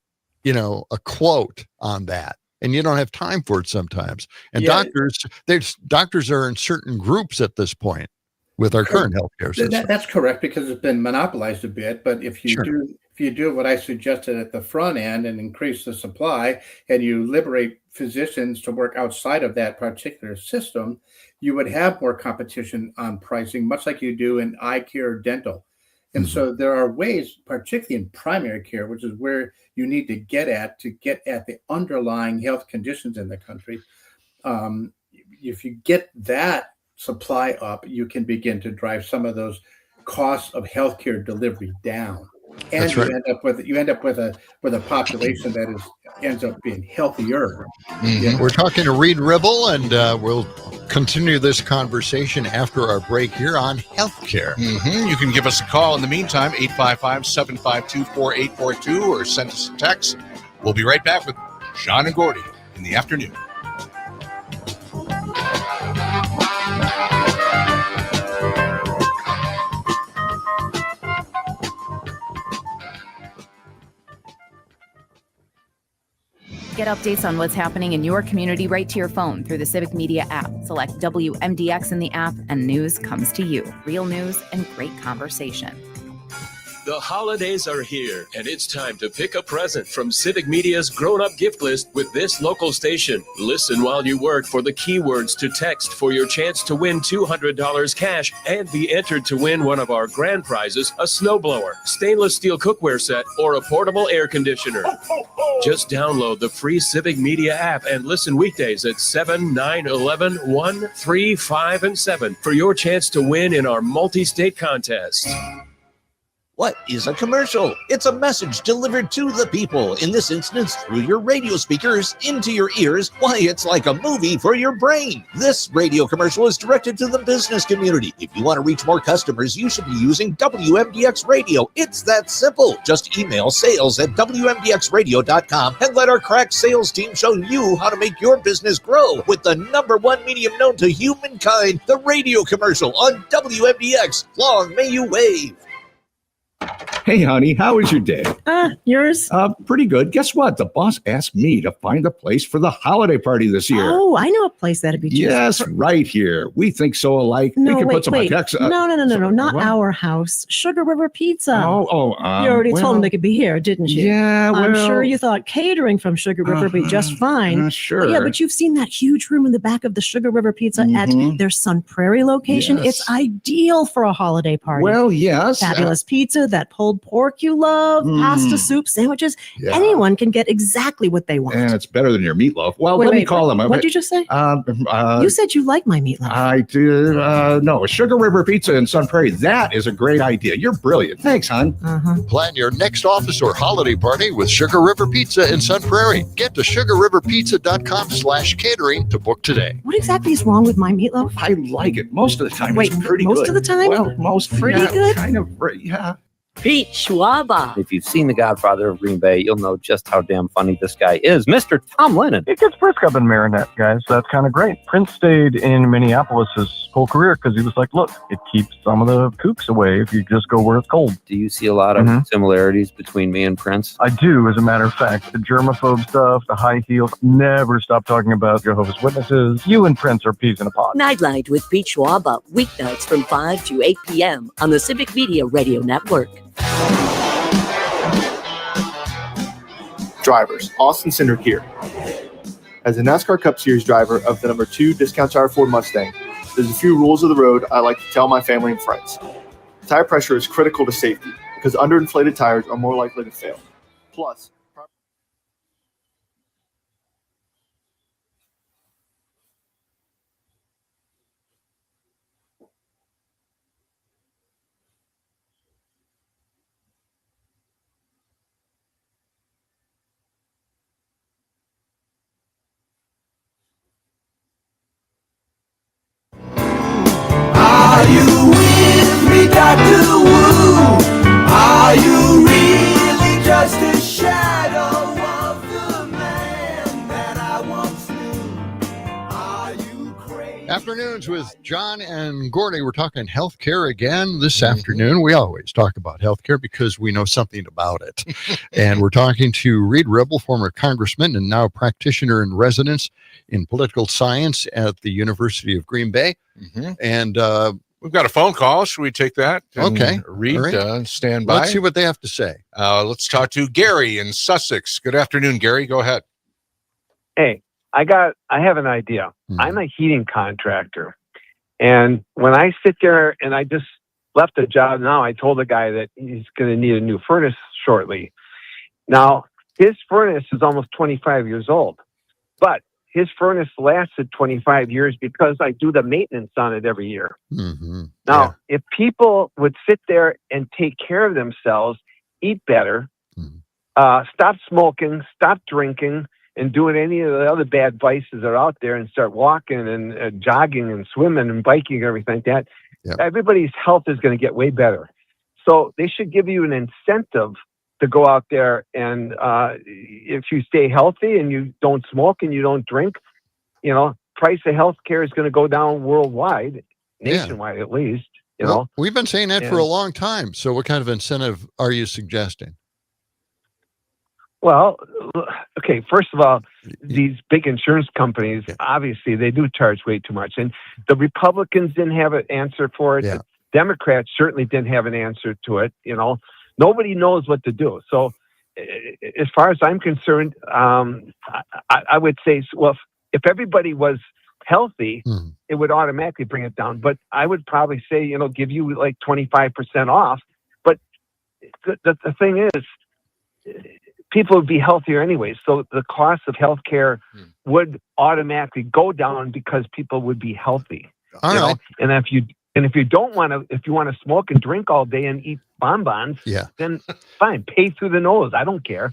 a quote on that. And you don't have time for it sometimes. And doctors are in certain groups at this point with our current healthcare system. That's correct, because it's been monopolized a bit. But if you do what I suggested at the front end and increase the supply, and you liberate physicians to work outside of that particular system, you would have more competition on pricing, much like you do in eye care or dental. And so there are ways, particularly in primary care, which is where you need to get at the underlying health conditions in the country. If you get that supply up, you can begin to drive some of those costs of healthcare delivery down. And you end up with a population that ends up being healthier. We're talking to Reed Ribble, and we'll continue this conversation after our break here on healthcare. You can give us a call in the meantime, 855-752-4842, or send us a text. We'll be right back with John and Gordy in the afternoon. Get updates on what's happening in your community right to your phone through the Civic Media app. Select WMDX in the app and news comes to you. Real news and great conversation. The holidays are here, and it's time to pick a present from Civic Media's grown-up gift list with this local station. Listen while you work for the keywords to text for your chance to win $200 cash and be entered to win one of our grand prizes, a snowblower, stainless steel cookware set, or a portable air conditioner. Just download the free Civic Media app and listen weekdays at 7, 9, 11, 1, 3, 5, and 7 for your chance to win in our multi-state contest. What is a commercial? It's a message delivered to the people, in this instance through your radio speakers into your ears. Why, it's like a movie for your brain. This radio commercial is directed to the business community. If you want to reach more customers, you should be using WMDX Radio. It's that simple. Just email sales@WMDXradio.com and let our crack sales team show you how to make your business grow with the #1 medium known to humankind, the radio commercial on WMDX. Long may you wave. Hey, honey, how was your day? Yours? Pretty good. Guess what? The boss asked me to find a place for the holiday party this year. Oh, I know a place that'd be just Yes, right here. We think so alike. No, we can wait, put some wait. Tex- No, not what? our house. Sugar River Pizza. You you already told them they could be here, didn't you? Yeah, I'm well- sure you thought catering from Sugar River would be just fine. Sure. Yeah, but you've seen that huge room in the back of the Sugar River Pizza at their Sun Prairie location. Yes. It's ideal for a holiday party. Well, yes. Fabulous pizza, that pulled pork you love, pasta, soup, sandwiches. Yeah. Anyone can get exactly what they want. And it's better than your meatloaf. Well, Wait, let me wait, call them. what did you just say? You said you like my meatloaf. I did. No, Sugar River Pizza in Sun Prairie. That is a great idea. You're brilliant. Thanks, hon. Plan your next office or holiday party with Sugar River Pizza in Sun Prairie. Get to sugarriverpizza.com/catering to book today. What exactly is wrong with my meatloaf? I like it. Most of the time, Wait, it's pretty most good. of the time? Well, most Pretty yeah, good? Kind of, yeah. Pete Schwaba. If you've seen The Godfather of Green Bay, you'll know just how damn funny this guy is. Mr. Tom Lennon. It gets brisk up in Marinette, guys. So that's kind of great. Prince stayed in Minneapolis his whole career because he was like, look, it keeps some of the kooks away if you just go where it's cold. Do you see a lot of similarities between me and Prince? I do, as a matter of fact. The germaphobe stuff, the high heels, never stop talking about Jehovah's Witnesses. You and Prince are peas in a pod. Nightlight with Pete Schwaba. Weeknights from 5 to 8 p.m. on the Civic Media Radio Network. Drivers, Austin Cindric here. As a NASCAR Cup Series driver of the number 2 Discount Tire Ford Mustang, there's a few rules of the road I like to tell my family and friends. Tire pressure is critical to safety because underinflated tires are more likely to fail. Plus, Are you with me, Dr. Wu? Are you really just a shadow of the man that I once knew? Are you crazy? Afternoons with John and Gordy. We're talking healthcare again this afternoon. We always talk about healthcare because we know something about it. And we're talking to Reed Ribble, former congressman and now practitioner in residence in political science at the University of Green Bay. And we've got a phone call. Should we take that? And Okay. Reed, All right. stand by. Let's see what they have to say. Let's talk to Gary in Sussex. Good afternoon, Gary. Go ahead. Hey, I have an idea. I'm a heating contractor. And when I sit there and I just left a job now, I told the guy that he's going to need a new furnace shortly. Now, his furnace is almost 25 years old, but his furnace lasted 25 years because I do the maintenance on it every year. Now, if people would sit there and take care of themselves, eat better, stop smoking, stop drinking, and doing any of the other bad vices that are out there and start walking and jogging and swimming and biking and everything like that, everybody's health is going to get way better. So they should give you an incentive to go out there and if you stay healthy and you don't smoke and you don't drink, price of health care is going to go down worldwide, nationwide at least. You know, we've been saying that for a long time. So what kind of incentive are you suggesting? Well, okay, first of all, these big insurance companies, obviously, they do charge way too much. And the Republicans didn't have an answer for it. The Democrats certainly didn't have an answer to it. Nobody knows what to do. So as far as I'm concerned, I would say, well, if everybody was healthy, it would automatically bring it down. But I would probably say, give you like 25% off. But the thing is, people would be healthier anyway. So the cost of healthcare would automatically go down because people would be healthy. All right. And if you don't want to, if you want to smoke and drink all day and eat bonbons, then fine, pay through the nose. I don't care.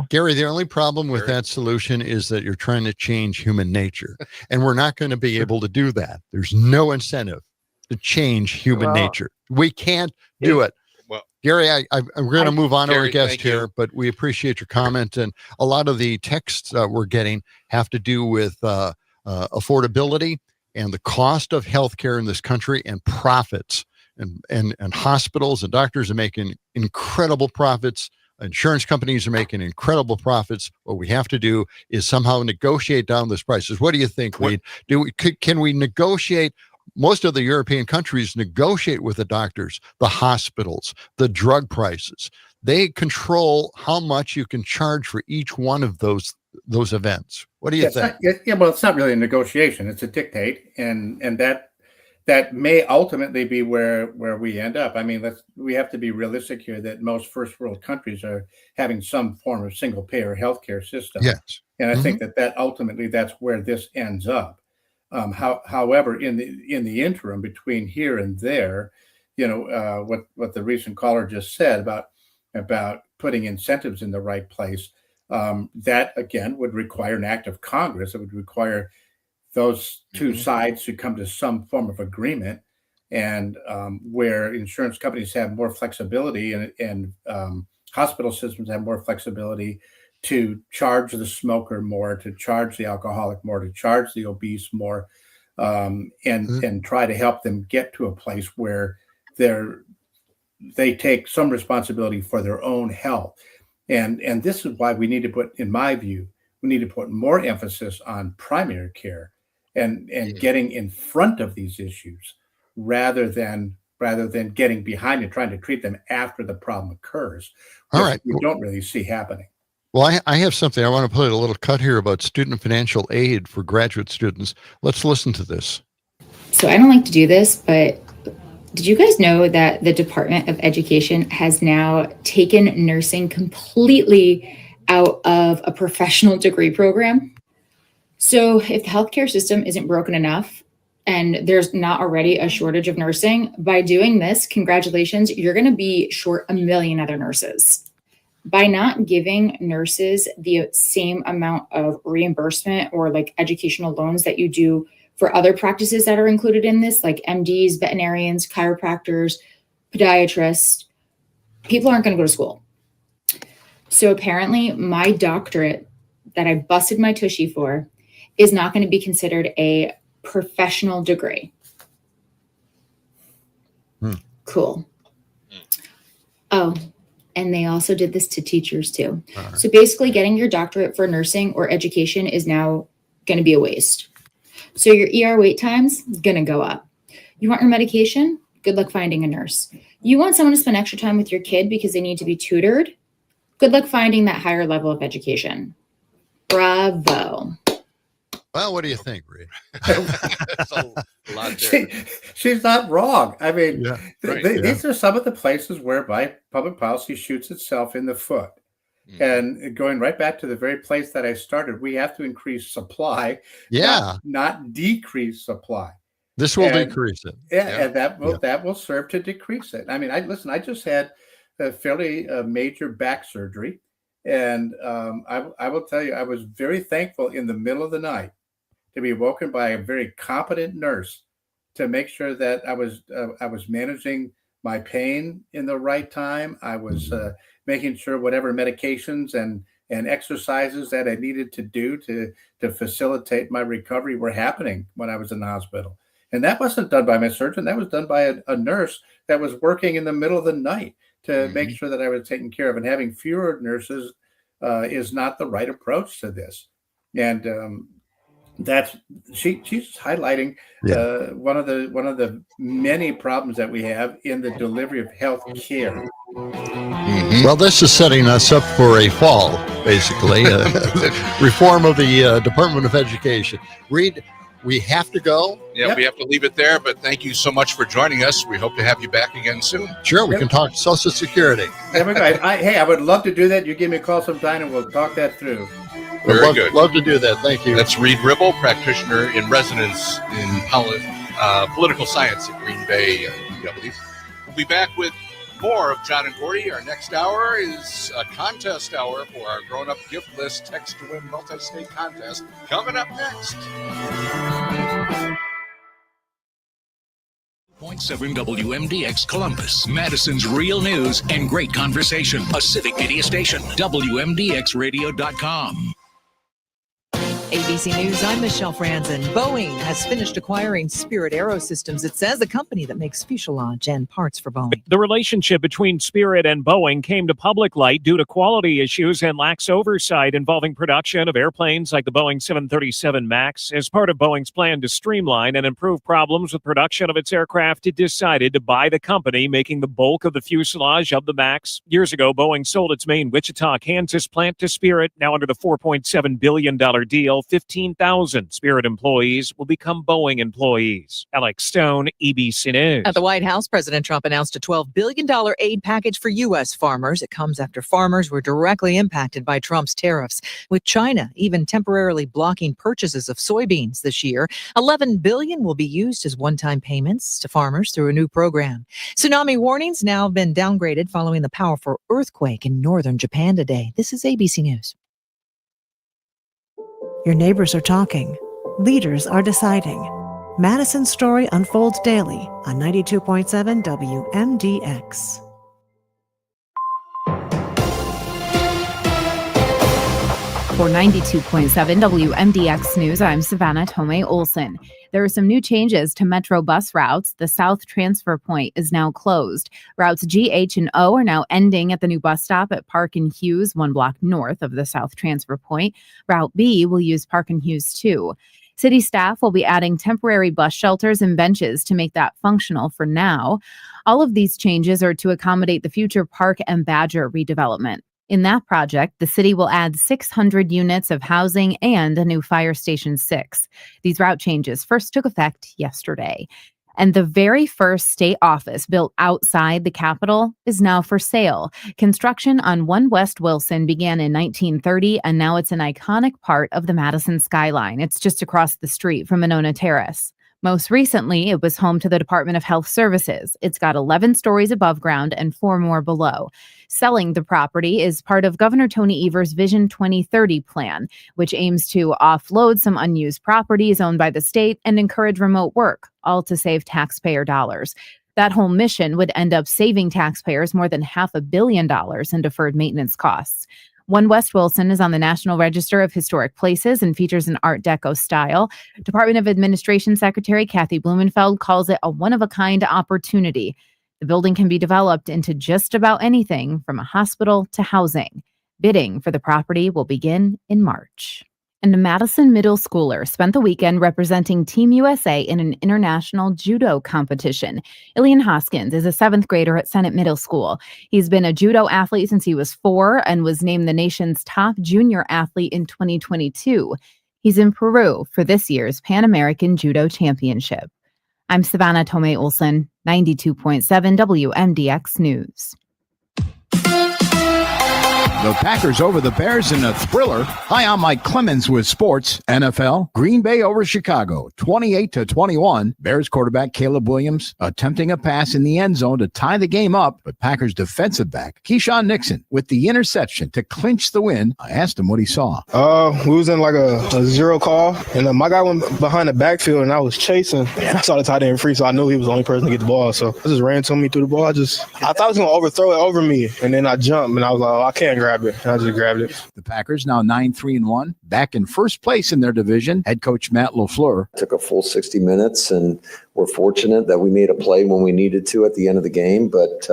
Gary, the only problem with that solution is that you're trying to change human nature, and we're not going to be able to do that. There's no incentive to change human nature. We can't do it. Well, Gary, we're going to move on to our Gary, guest thank here, you. but we appreciate your comment. And a lot of the texts we're getting have to do with affordability and the cost of healthcare in this country and profits. and hospitals and doctors are making incredible profits. Insurance companies are making incredible profits. What we have to do is somehow negotiate down those prices. What do you think, Reed? Can we negotiate? Most of the European countries negotiate with the doctors, the hospitals, the drug prices. They control how much you can charge for each one of those events. What do you think? Well, it's not really a negotiation; it's a dictate, and that may ultimately be where we end up. I mean, we have to be realistic here that most first world countries are having some form of single payer healthcare system. Yes, and I think that ultimately that's where this ends up. However, in the interim between here and there, what the recent caller just said about putting incentives in the right place, that again would require an act of Congress. It would require those two sides to come to some form of agreement, and where insurance companies have more flexibility and hospital systems have more flexibility to charge the smoker more, to charge the alcoholic more, to charge the obese more, and try to help them get to a place where they take some responsibility for their own health. And this is why we need to put, in my view, we need to put more emphasis on primary care and getting in front of these issues rather than getting behind and trying to treat them after the problem occurs. All right. We don't really see happening. Well, I have something. I want to put a little cut here about student financial aid for graduate students. Let's listen to this. So I don't like to do this, but did you guys know that the Department of Education has now taken nursing completely out of a professional degree program? So if the healthcare system isn't broken enough and there's not already a shortage of nursing, by doing this, congratulations, you're going to be short 1 million other nurses. By not giving nurses the same amount of reimbursement or like educational loans that you do for other practices that are included in this, like MDs, veterinarians, chiropractors, podiatrists, people aren't going to go to school. So apparently my doctorate that I busted my tushy for is not going to be considered a professional degree. Cool. Oh, and they also did this to teachers too. So basically getting your doctorate for nursing or education is now going to be a waste. So your ER wait time's going to go up. You want your medication? Good luck finding a nurse. You want someone to spend extra time with your kid because they need to be tutored? Good luck finding that higher level of education. Bravo. Well, what do you think, Reed? That's a lot there. She's not wrong. I mean, Right. these are some of the places whereby public policy shoots itself in the foot. And going right back to the very place that I started, we have to increase supply, not decrease supply. This will decrease it. And that will serve to decrease it. I mean, I just had a fairly major back surgery, and I will tell you, I was very thankful in the middle of the night to be woken by a very competent nurse to make sure that I was managing my pain in the right time. I was making sure whatever medications and exercises that I needed to do to facilitate my recovery were happening when I was in the hospital. And that wasn't done by my surgeon. That was done by a nurse that was working in the middle of the night to make sure that I was taken care of. And having fewer nurses is not the right approach to this. And she's highlighting one of the many problems that we have in the delivery of health care. Well, this is setting us up for a fall, basically, reform of the Department of Education. Reed, we have to go. Yeah, we have to leave it there, but thank you so much for joining us. We hope to have you back again soon. Sure, we can talk Social Security. I would love to do that. You give me a call sometime and we'll talk that through. Very good. Love to do that. Thank you. That's Reed Ribble, practitioner in residence in political science at Green Bay UW. We'll be back with more of John and Gordy. Our next hour is a contest hour for our grown-up gift list text to win multi-state contest. Coming up next. 0.7 WMDX Columbus, Madison's real news and great conversation. A Civic Media station. WMDXradio.com. ABC News, I'm Michelle Franzen. Boeing has finished acquiring Spirit Aerosystems. It says the company that makes fuselage and parts for Boeing. The relationship between Spirit and Boeing came to public light due to quality issues and lax oversight involving production of airplanes like the Boeing 737 MAX. As part of Boeing's plan to streamline and improve problems with production of its aircraft, it decided to buy the company making the bulk of the fuselage of the MAX. Years ago, Boeing sold its main Wichita, Kansas plant to Spirit. Now under the $4.7 billion deal, 15,000 Spirit employees will become Boeing employees. Alex Stone, ABC News. At the White House, President Trump announced a $12 billion aid package for U.S. farmers. It comes after farmers were directly impacted by Trump's tariffs, with China even temporarily blocking purchases of soybeans this year. $11 billion will be used as one-time payments to farmers through a new program. Tsunami warnings now have been downgraded following the powerful earthquake in northern Japan today. This is ABC News. Your neighbors are talking. Leaders are deciding. Madison's story unfolds daily on 92.7 WMDX. For 92.7 WMDX News, I'm Savannah Tomei Olson. There are some new changes to Metro bus routes. The South Transfer Point is now closed. Routes G, H, and O are now ending at the new bus stop at Park and Hughes, 1 block north of the South Transfer Point. Route B will use Park and Hughes too. City staff will be adding temporary bus shelters and benches to make that functional for now. All of these changes are to accommodate the future Park and Badger redevelopment. In that project, the city will add 600 units of housing and a new Fire Station 6. These route changes first took effect yesterday. And the very first state office built outside the Capitol is now for sale. Construction on 1 West Wilson began in 1930, and now it's an iconic part of the Madison skyline. It's just across the street from Monona Terrace. Most recently, it was home to the Department of Health Services. It's got 11 stories above ground and 4 more below. Selling the property is part of Governor Tony Evers' Vision 2030 plan, which aims to offload some unused properties owned by the state and encourage remote work, all to save taxpayer dollars. That whole mission would end up saving taxpayers more than $500 million in deferred maintenance costs. 1 West Wilson is on the National Register of Historic Places and features an Art Deco style. Department of Administration Secretary Kathy Blumenfeld calls it a one-of-a-kind opportunity. The building can be developed into just about anything from a hospital to housing. Bidding for the property will begin in March. And a Madison middle schooler spent the weekend representing Team USA in an international judo competition. Ilian Hoskins is a 7th grader at Senate Middle School. He's been a judo athlete since he was 4 and was named the nation's top junior athlete in 2022. He's in Peru for this year's Pan American Judo Championship. I'm Savannah Tomei Olson, 92.7 WMDX News. The Packers over the Bears in a thriller. Hi, I'm Mike Clemens with sports. NFL, Green Bay over Chicago, 28-21. Bears quarterback Caleb Williams attempting a pass in the end zone to tie the game up, but Packers defensive back Keyshawn Nixon with the interception to clinch the win. I asked him what he saw. We was in like a zero call, and my guy went behind the backfield, and I was chasing. And I saw the tight end free, so I knew he was the only person to get the ball. So I just ran to me through the ball. I thought he was going to overthrow it over me, and then I jumped, and I was like, oh, I can't grab it. And I just grabbed it. The Packers now 9-3-1, back in first place in their division. Head coach Matt LaFleur. Took a full 60 minutes, and we're fortunate that we made a play when we needed to at the end of the game. But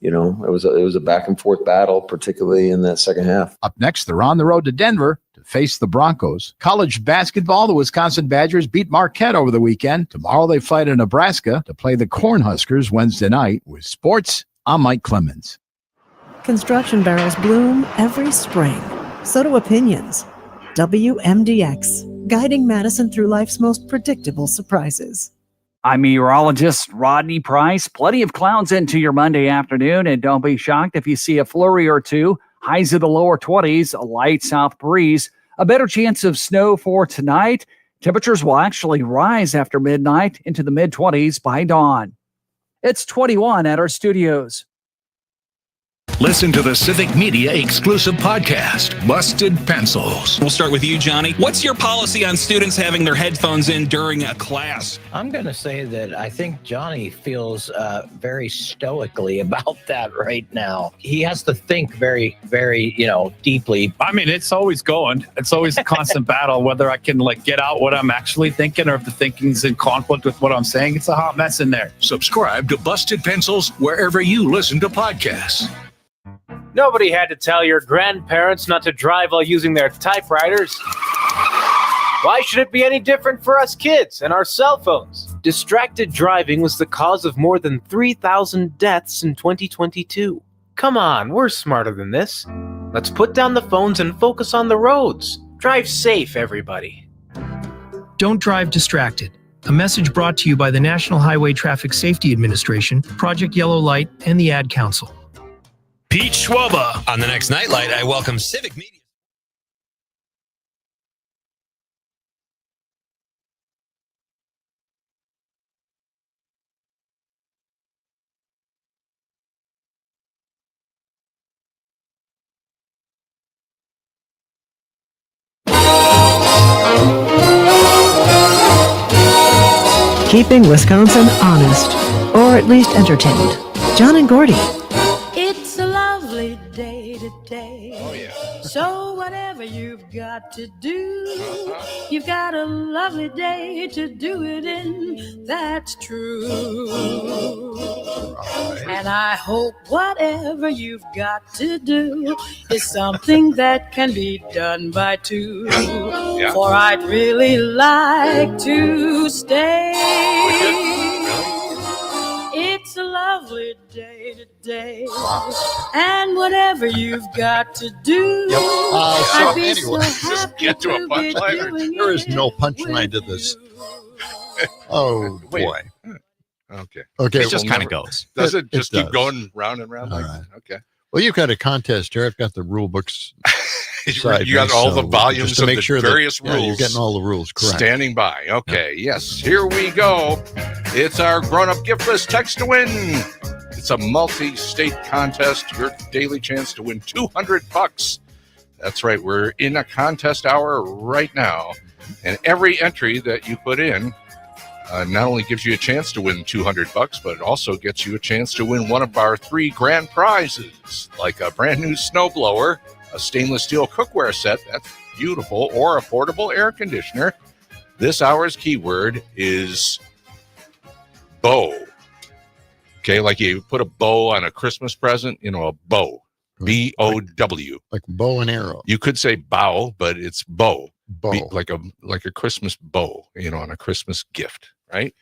it was a back and forth battle, particularly in that second half. Up next, they're on the road to Denver to face the Broncos. College basketball, the Wisconsin Badgers beat Marquette over the weekend. Tomorrow they fly to Nebraska to play the Cornhuskers Wednesday night. With sports, I'm Mike Clemens. Construction barrels bloom every spring. So do opinions. WMDX, guiding Madison through life's most predictable surprises. I'm meteorologist Rodney Price. Plenty of clouds into your Monday afternoon, and don't be shocked if you see a flurry or two. Highs of the lower 20s, a light south breeze. A better chance of snow for tonight. Temperatures will actually rise after midnight into the mid-20s by dawn. It's 21 at our studios. Listen to the Civic Media exclusive podcast, Busted Pencils. We'll start with you, Johnny. What's your policy on students having their headphones in during a class? I'm going to say that I think Johnny feels very stoically about that right now. He has to think very, very, deeply. I mean, it's always going. It's always a constant battle, whether I can get out what I'm actually thinking or if the thinking's in conflict with what I'm saying. It's a hot mess in there. Subscribe to Busted Pencils wherever you listen to podcasts. Nobody had to tell your grandparents not to drive while using their typewriters. Why should it be any different for us kids and our cell phones? Distracted driving was the cause of more than 3,000 deaths in 2022. Come on, we're smarter than this. Let's put down the phones and focus on the roads. Drive safe, everybody. Don't drive distracted. A message brought to you by the National Highway Traffic Safety Administration, Project Yellow Light, and the Ad Council. Pete Schwaba. On the next Nightlight, I welcome Civic Media. Keeping Wisconsin honest, or at least entertained. John and Gordy. It's a lovely day today. Oh, yeah. So whatever you've got to do, you've got a lovely day to do it in. That's true. And I hope whatever you've got to do is something that can be done by two. Yeah. For I'd really like to stay. It's a lovely day today, and whatever you've got to do, I'd be so happy Get to a punchline. There is no punchline to this. Oh, boy. Okay. Okay. It just kind of goes. Does it just keep going round and round? All Like right. Okay. Well, you've got a contest here. I've got the rule books. You got all the volumes just to of make the sure various that, rules. you're getting all the rules correct. Standing by. Okay. Yes. Here we go. It's our grown-up gift list text to win. It's a multi-state contest. Your daily chance to win $200. That's right. We're in a contest hour right now, and every entry that you put in not only gives you a chance to win $200, but it also gets you a chance to win one of our 3 grand prizes, like a brand new snowblower, a stainless steel cookware set, that's beautiful, or a portable air conditioner. This hour's keyword is bow. Okay, like you put a bow on a Christmas present, a bow. B-O-W. Like bow and arrow. You could say bow, but it's bow. Bow. Like a Christmas bow, on a Christmas gift, right?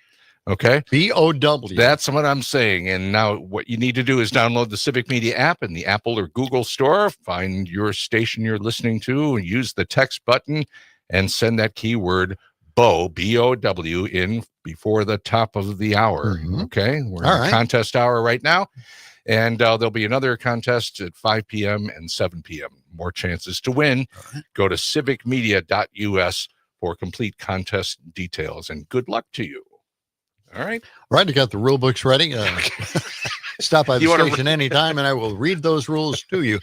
Okay. B-O-W. That's what I'm saying. And now what you need to do is download the Civic Media app in the Apple or Google store, find your station you're listening to, and use the text button and send that keyword BOW, B-O-W, in before the top of the hour. Mhm. Okay. We're All in right. contest hour right now. And there'll be another contest at 5 p.m. and 7 p.m. More chances to win. Go to civicmedia.us for complete contest details. And good luck to you. All right. All right, I got the rule books ready. Stop by the You wanna station anytime, and I will read those rules to you.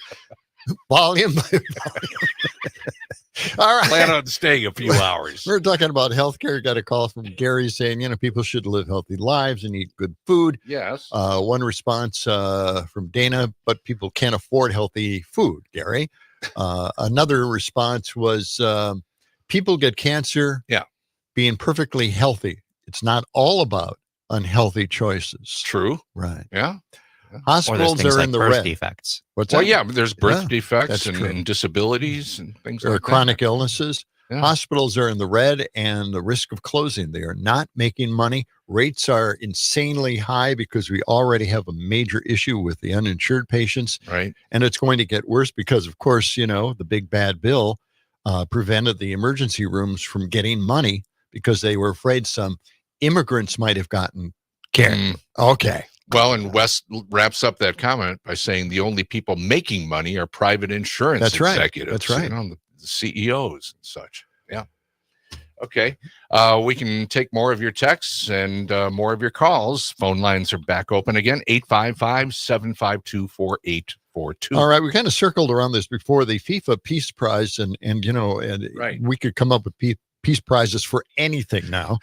Volume by volume. All right. Plan on staying a few hours. We're talking about healthcare. Got a call from Gary saying, people should live healthy lives and eat good food. Yes. One response from Dana, but people can't afford healthy food, Gary. Another response was people get cancer being perfectly healthy. It's not all about unhealthy choices. True. Right. Yeah. Hospitals are in the red. Defects. What's Well, that? yeah, there's birth defects that's true. and disabilities and things There are like that. chronic illnesses. Yeah. Hospitals are in the red and the risk of closing. They are not making money. Rates are insanely high because we already have a major issue with the uninsured patients. Right. And it's going to get worse because, of course, the big bad bill prevented the emergency rooms from getting money because they were afraid some immigrants might have gotten care. Okay. Well, and Wes wraps up that comment by saying the only people making money are private insurance That's right. executives. That's right. The CEOs and such. Yeah. Okay. We can take more of your texts and more of your calls. Phone lines are back open again. 855-752-4840. 4-2. All right, we kind of circled around this before, the FIFA Peace Prize, and Right. we could come up with peace prizes for anything now.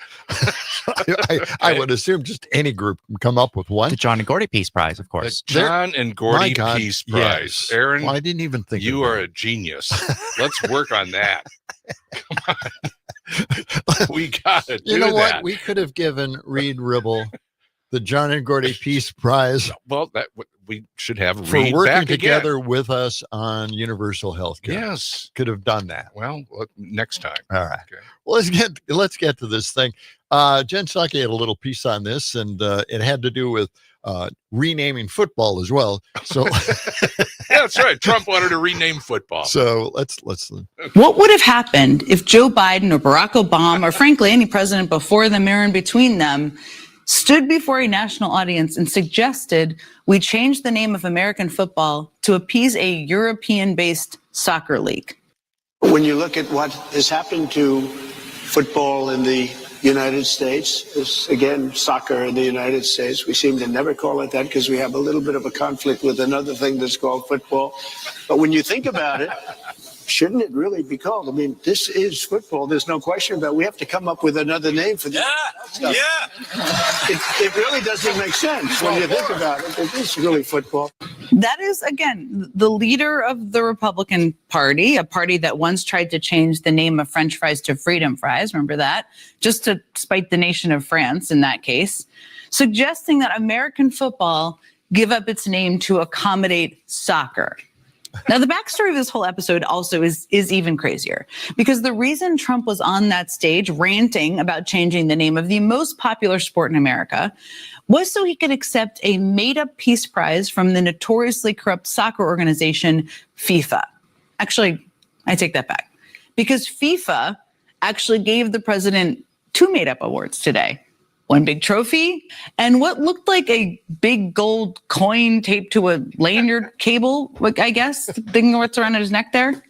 I would assume just any group can come up with one. The John and Gordy Peace Prize, of course. The John and Gordy Peace Prize. Yes. Aaron, well, I didn't even think you of are that. a genius. Let's work on that. Come on. We got to do You know that. what? We could have given Reed Ribble the John and Gordy Peace Prize Well, we should have for Reed working back together again. with us on universal health care. Yes. Could have done that. Well, next time. All right. Okay. Well, let's get to this thing. Jen Psaki had a little piece on this, and it had to do with renaming football as well. So Yeah, that's right. Trump wanted to rename football. So let's What would have happened if Joe Biden or Barack Obama, or frankly any president before them or in between them, stood before a national audience and suggested we change the name of American football to appease a European-based soccer league? When you look at what has happened to football in the United States, is again soccer in the United States, we seem to never call it that because we have a little bit of a conflict with another thing that's called football. But when you think about it, shouldn't it really be called? I mean, this is football. There's no question about it. We have to come up with another name for this. Yeah. It really doesn't make sense when you think about it. It is really football. That is, again, the leader of the Republican Party, a party that once tried to change the name of French fries to freedom fries, remember that? Just to spite the nation of France in that case, suggesting that American football give up its name to accommodate soccer. Now, the backstory of this whole episode also is even crazier, because the reason Trump was on that stage ranting about changing the name of the most popular sport in America was so he could accept a made-up peace prize from the notoriously corrupt soccer organization FIFA. Actually, I take that back, because FIFA actually gave the president 2 made-up awards today. One big trophy and what looked like a big gold coin taped to a lanyard cable, I guess, the thing what's around his neck there. It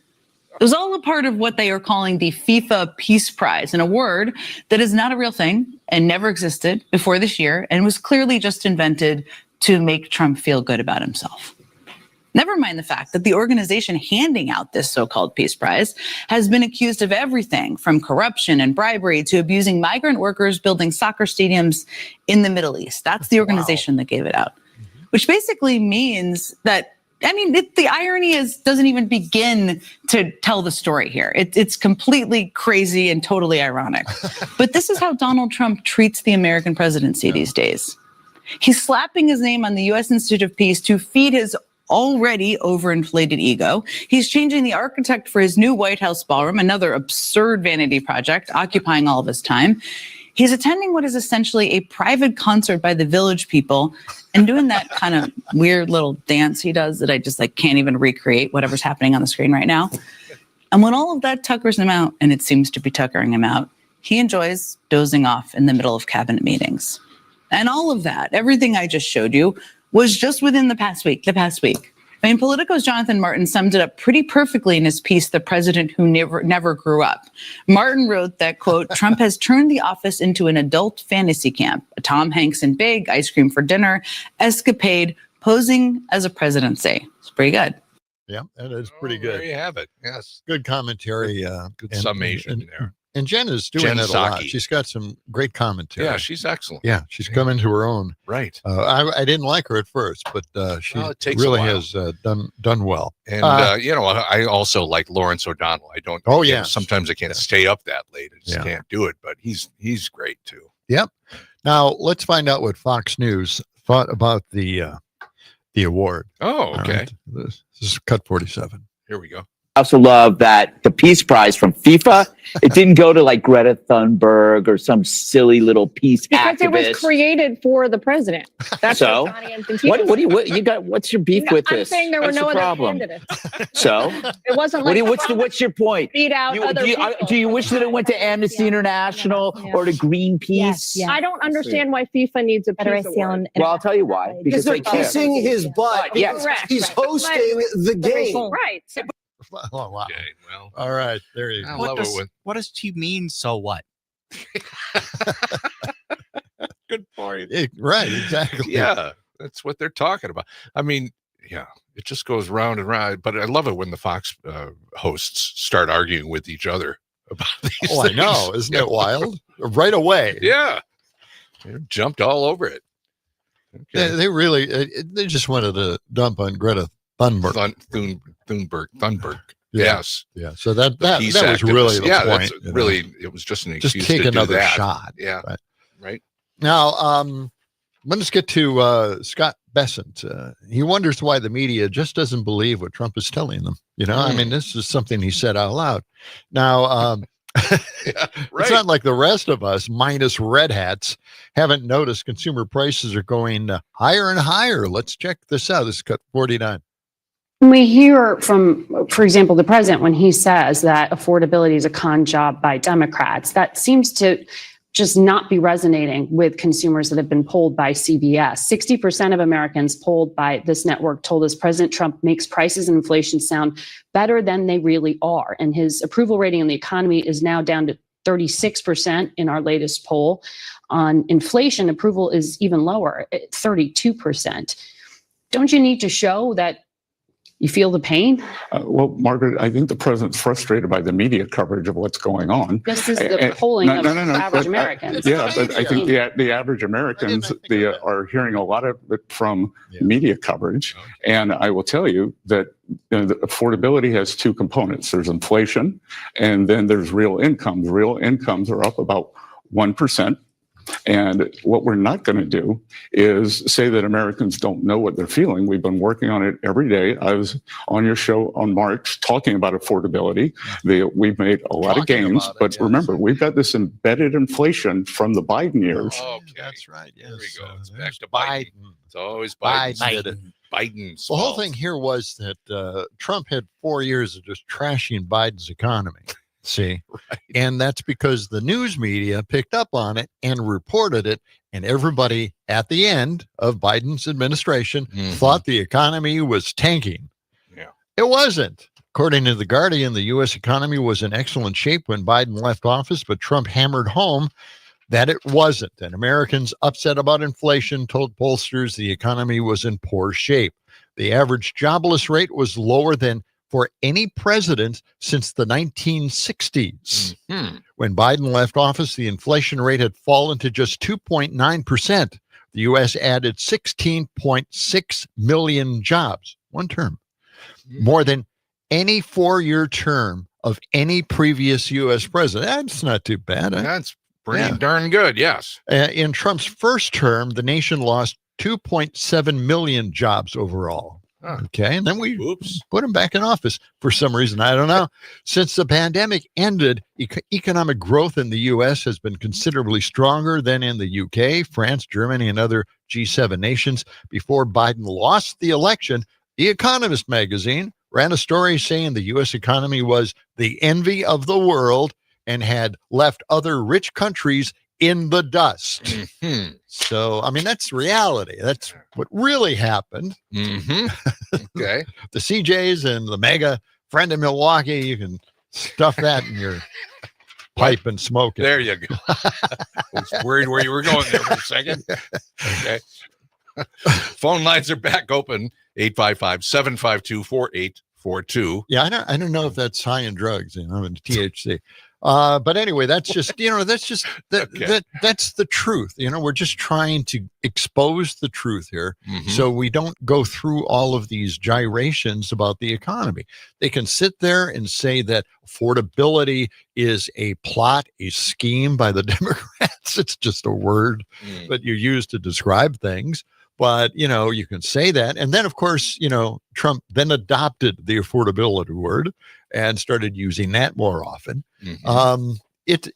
was all a part of what they are calling the FIFA Peace Prize, an award that is not a real thing and never existed before this year and was clearly just invented to make Trump feel good about himself. Never mind the fact that the organization handing out this so-called Peace Prize has been accused of everything from corruption and bribery to abusing migrant workers building soccer stadiums in the Middle East. That's the organization that gave it out, which basically means that, I mean, the irony doesn't even begin to tell the story here. It's completely crazy and totally ironic. But this is how Donald Trump treats the American presidency these days. He's slapping his name on the U.S. Institute of Peace to feed his already overinflated ego. He's changing the architect for his new White House ballroom, another absurd vanity project occupying all of his time. He's attending what is essentially a private concert by the Village People and doing that kind of weird little dance he does that I just can't even recreate whatever's happening on the screen right now. And when all of that tuckers him out, and it seems to be tuckering him out, he enjoys dozing off in the middle of cabinet meetings. And all of that, everything I just showed you, was just within the past week. I mean, Politico's Jonathan Martin summed it up pretty perfectly in his piece, The President Who Never Grew Up. Martin wrote that, quote, Trump has turned the office into an adult fantasy camp, a Tom Hanks in Big, ice cream for dinner, escapade, posing as a presidency. It's pretty good. Yeah, that is pretty good. There you have it. Yes. Good commentary. Good summation there. And Jen is doing Jen that a lot. Psaki. She's got some great commentary. Yeah, she's excellent. Yeah, she's come into her own. Right. I didn't like her at first, but she Well, it takes really a while. has done well. And, I also like Lawrence O'Donnell. I don't. Oh, you know, yeah. Sometimes I can't stay up that late. I just can't do it. But he's great, too. Yep. Now, let's find out what Fox News thought about the award. Oh, okay. All right. This is cut 47. Here we go. I also love that the Peace Prize from FIFA, it didn't go to like Greta Thunberg or some silly little peace Because activist. it was created for the president. That's So, what Johnny Infantino what you got? What's your beef No, with I'm this? saying there were What's no the other problem? candidates. So, It wasn't like what's your point? beat out other people. Do you wish that it went to Amnesty International or to Greenpeace? I don't understand why FIFA needs a peace award. Well, I'll tell you why. Because they they're care. kissing his butt. Yes. He's hosting the game. Right. Oh, wow. Okay, well. All right. There you go. What does she mean, so what? Good point. Right, exactly. Yeah, that's what they're talking about. I mean, Yeah, it just goes round and round. But I love it when the Fox hosts start arguing with each other about these things. I know. Isn't it wild? Right away. Yeah. They jumped all over it. Okay. They really, they just wanted to dump on Greta Thunberg. Thunberg. Yeah. Yes. Yeah. So that was really the point. Really, it was just an excuse take to do another that. shot. Yeah. Right. Now, let's get to Scott Bessent. He wonders why the media just doesn't believe what Trump is telling them. I mean, this is something he said out loud. Now, it's not like the rest of us, minus red hats, haven't noticed consumer prices are going higher and higher. Let's check this out. This is cut 49. We hear from, for example, the president when he says that affordability is a con job by Democrats. That seems to just not be resonating with consumers that have been polled by CBS. 60% of Americans polled by this network told us President Trump makes prices and inflation sound better than they really are. And his approval rating on the economy is now down to 36% in our latest poll. On inflation, approval is even lower at 32%. Don't you need to show that you feel the pain? Well, Margaret, I think the president's frustrated by the media coverage of what's going on. This is the polling of average Americans. But I think the average Americans are hearing a lot of it from media coverage. And I will tell you that the affordability has two components. There's inflation, and then there's real incomes. Real incomes are up about 1%. And what we're not going to do is say that Americans don't know what they're feeling. We've been working on it every day. I was on your show on March talking about affordability. We've made a lot of gains, but remember, we've got this embedded inflation from the Biden years. Okay. That's right. Yes. There we go. It's back to Biden. It's always Biden. Biden's the whole thing here was that Trump had 4 years of just trashing Biden's economy. See, and that's because the news media picked up on it and reported it, and everybody at the end of Biden's administration thought the economy was tanking. Yeah, it wasn't. According to The Guardian, the U.S. economy was in excellent shape when Biden left office, but Trump hammered home that it wasn't. And Americans upset about inflation told pollsters the economy was in poor shape. The average jobless rate was lower than for any president since the 1960s. When Biden left office, the inflation rate had fallen to just 2.9%. The U.S. added 16.6 million jobs, one term, more than any 4-year term of any previous U.S. president. That's not too bad. That's pretty darn good, yes. In Trump's first term, the nation lost 2.7 million jobs overall. Okay, and then we put him back in office for some reason. I don't know. Since the pandemic ended, economic growth in the U.S. has been considerably stronger than in the U.K., France, Germany, and other G7 nations. Before Biden lost the election, The Economist magazine ran a story saying the U.S. economy was the envy of the world and had left other rich countries in the dust. So, I mean, that's reality. That's what really happened. Okay. The CJs and the mega friend in Milwaukee, you can stuff that in your pipe and smoke it. There you go. I was worried where you were going there for a second. Okay. Phone lines are back open. 855-752-4842. Yeah, I don't know if that's high in drugs, and THC. But anyway, that's just, that's the truth. We're just trying to expose the truth here so we don't go through all of these gyrations about the economy. They can sit there and say that affordability is a plot, a scheme by the Democrats. It's just a word that you use to describe things. But, you can say that. And then, of course, Trump then adopted the affordability word and started using that more often. It's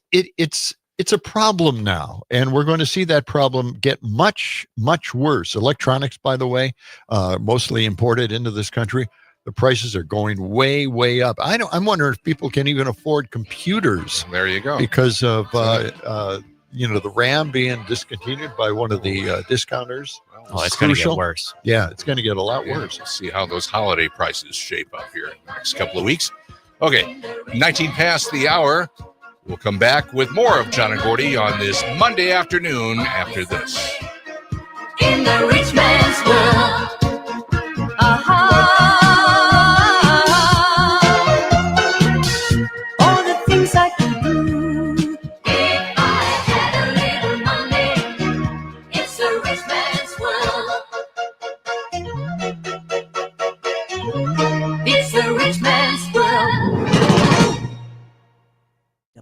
a problem now, and we're going to see that problem get much, much worse. Electronics, by the way, mostly imported into this country. The prices are going way, way up. I'm wondering if people can even afford computers. There you go. Because of the RAM being discontinued by one of the discounters. It's going to get worse. Yeah, it's going to get a lot worse. We'll see how those holiday prices shape up here in the next couple of weeks. Okay, 19 past the hour. We'll come back with more of John and Gordy on this Monday afternoon after this. In the rich man's world, a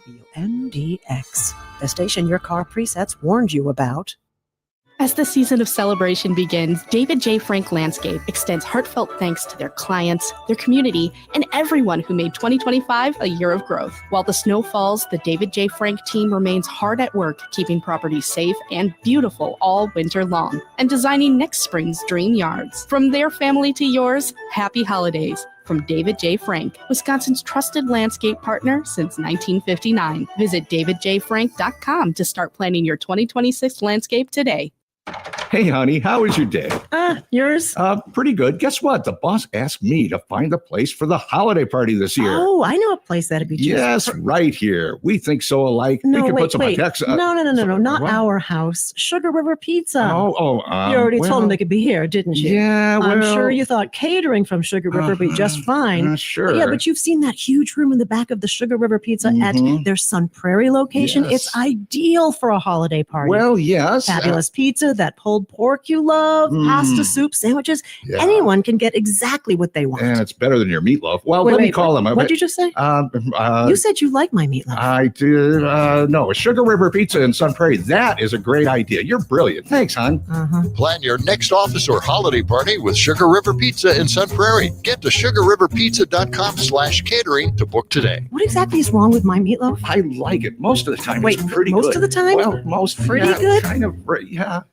WMDX, the station your car presets warned you about. As the season of celebration begins, David J. Frank Landscape extends heartfelt thanks to their clients, their community, and everyone who made 2025 a year of growth. While the snow falls, the David J. Frank team remains hard at work keeping properties safe and beautiful all winter long and designing next spring's dream yards. From their family to yours, happy holidays. From David J. Frank, Wisconsin's trusted landscape partner since 1959. Visit davidjfrank.com to start planning your 2026 landscape today. Hey, honey, how was your day? Yours? Pretty good. Guess what? The boss asked me to find a place for the holiday party this year. Oh, I know a place that'd be just Yes, right here. We think so alike. We No, can wait, put some wait. text. No, not what? our house. Sugar River Pizza. You You already told them they could be here, didn't you? Yeah, I'm well- sure you thought catering from Sugar River would be just fine. Sure. Yeah, but you've seen that huge room in the back of the Sugar River Pizza at their Sun Prairie location. Yes. It's ideal for a holiday party. Well, yes. Fabulous pizza, that pulled pork you love, pasta, soup, sandwiches. Yeah. Anyone can get exactly what they want. And it's better than your meatloaf. Well, Wait, let me wait, call them. What'd you just say? You said you like my meatloaf. I did. No, Sugar River Pizza in Sun Prairie. That is a great idea. You're brilliant. Thanks, hon. Plan your next office or holiday party with Sugar River Pizza in Sun Prairie. Get to sugarriverpizza.com/catering to book today. What exactly is wrong with my meatloaf? I like it. Most of the time, Wait, it's pretty most good. of the time? Well, most Pretty yeah, good? Kind of, yeah.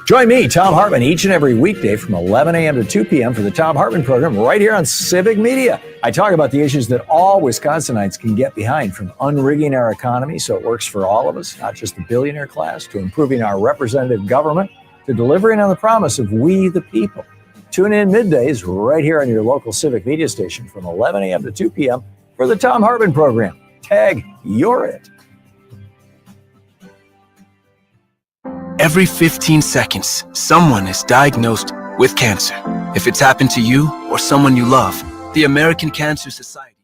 Join me, Tom Hartman, each and every weekday from 11 a.m. to 2 p.m. for the Tom Hartman program right here on Civic Media. I talk about the issues that all Wisconsinites can get behind, from unrigging our economy so it works for all of us, not just the billionaire class, to improving our representative government, to delivering on the promise of we the people. Tune in middays right here on your local Civic Media station from 11 a.m. to 2 p.m. for the Tom Hartman program. Tag, you're it. Every 15 seconds, someone is diagnosed with cancer. If it's happened to you or someone you love, the American Cancer Society.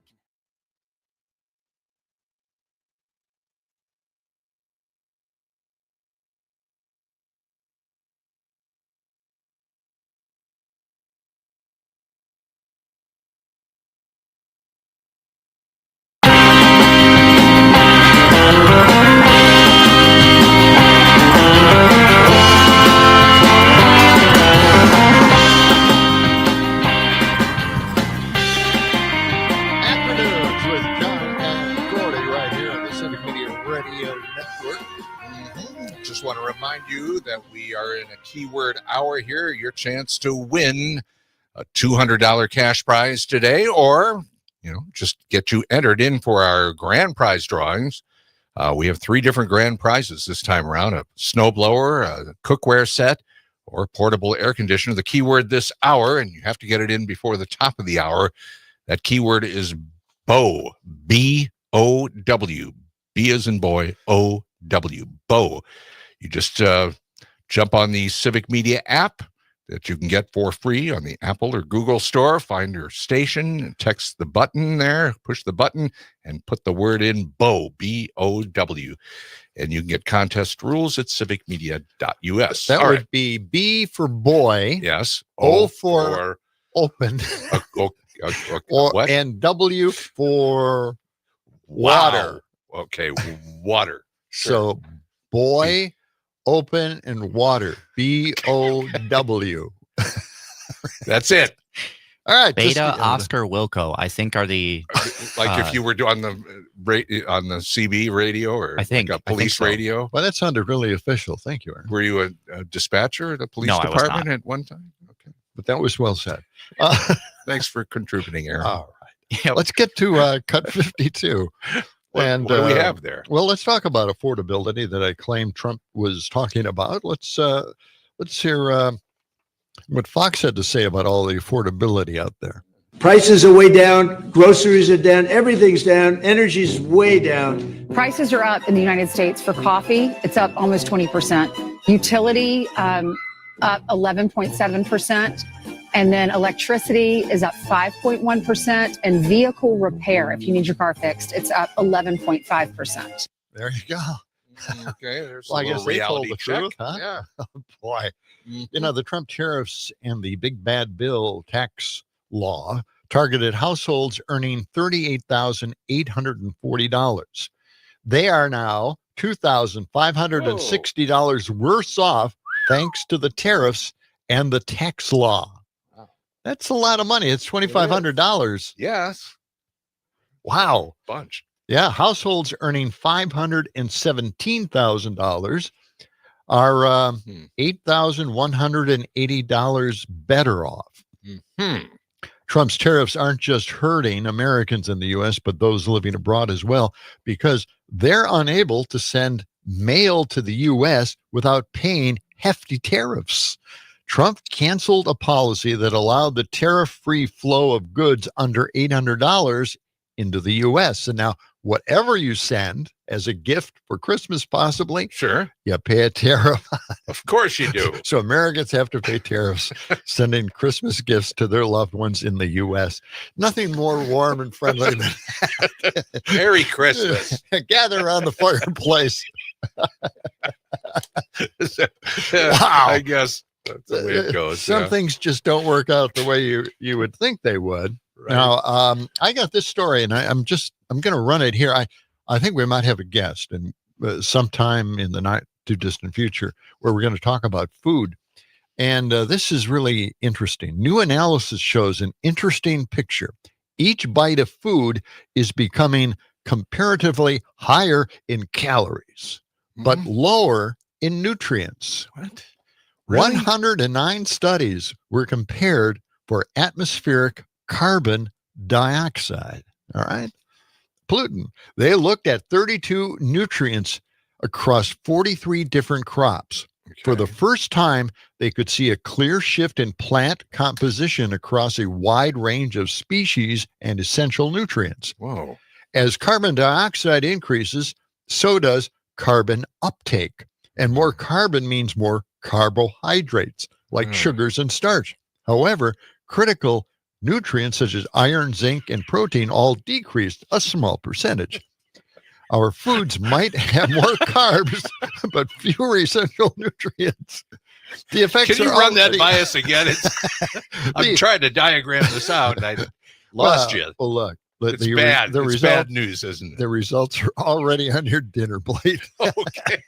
Afternoons with John and Gordy right here on the Civic Media Radio Network. Just want to remind you that we are in a keyword hour here. Your chance to win a $200 cash prize today, or, just get you entered in for our grand prize drawings. We have 3 different grand prizes this time around: a snowblower, a cookware set, or portable air conditioner. The keyword this hour, and you have to get it in before the top of the hour, that keyword is BOW, B-O-W, B as in boy, O-W, BOW. You just jump on the Civic Media app that you can get for free on the Apple or Google store. Find your station, text the button there, push the button, and put the word in BOW, B-O-W. And you can get contest rules at civicmedia.us. That All would right. be B for boy. Yes. O for open. What? And W for water. Wow. Okay, water. So boy, open, and water. B-O-W. That's it. All right. Beta, Oscar, Wilco, I think are the Like if you were on the CB radio, or I think like a police so. radio. Well, that sounded really official. Thank you, Aaron. Were you a dispatcher at a police No, I was department not. at one time? Okay. But that was well said. Thanks for contributing, Aaron. All right. Let's get to Cut 52. What do we have there? Well, let's talk about affordability that I claim Trump was talking about. Let's hear what Fox had to say about all the affordability out there. Prices are way down. Groceries are down. Everything's down. Energy's way down. Prices are up in the United States for coffee. It's up almost 20%. Utility up 11.7%. And then electricity is up 5.1%. And vehicle repair, if you need your car fixed, it's up 11.5%. There you go. Okay, there's Well, I a guess little they told reality the check. truth, huh? Yeah. Oh, boy. You know, the Trump tariffs and the big bad bill tax law targeted households earning $38,840. They are now $2,560 worse off thanks to the tariffs and the tax law. That's a lot of money. It's $2,500. Yes. Wow. Bunch. Yeah. Households earning $517,000 are $8,180 better off. Mm-hmm. Trump's tariffs aren't just hurting Americans in the U.S., but those living abroad as well, because they're unable to send mail to the U.S. without paying hefty tariffs. Trump canceled a policy that allowed the tariff-free flow of goods under $800 into the U.S. And now whatever you send as a gift for Christmas, possibly, sure, you pay a tariff. Of course you do. So Americans have to pay tariffs sending Christmas gifts to their loved ones in the U.S. Nothing more warm and friendly than that. Merry Christmas. Gather around the fireplace. Wow. I guess that's the way it goes. Some things just don't work out the way you would think they would. Right. Now, I got this story, and I'm going to run it here. I think we might have a guest, and sometime in the not too distant future, where we're going to talk about food. And this is really interesting. New analysis shows an interesting picture. Each bite of food is becoming comparatively higher in calories, but lower in nutrients. What? Really? 109 studies were compared for atmospheric carbon dioxide. All right. Pollutant. They looked at 32 nutrients across 43 different crops. Okay. For the first time, they could see a clear shift in plant composition across a wide range of species and essential nutrients. Whoa. As carbon dioxide increases, so does carbon uptake. And more carbon means more carbohydrates, like sugars and starch. However, critical nutrients such as iron, zinc, and protein all decreased a small percentage. Our foods might have more carbs, but fewer essential nutrients. The effects Can you are run already... that by us again? I'm trying to diagram this out, and I lost you. Well, look. It's bad. It's bad news, isn't it? The results are already on your dinner plate. Okay.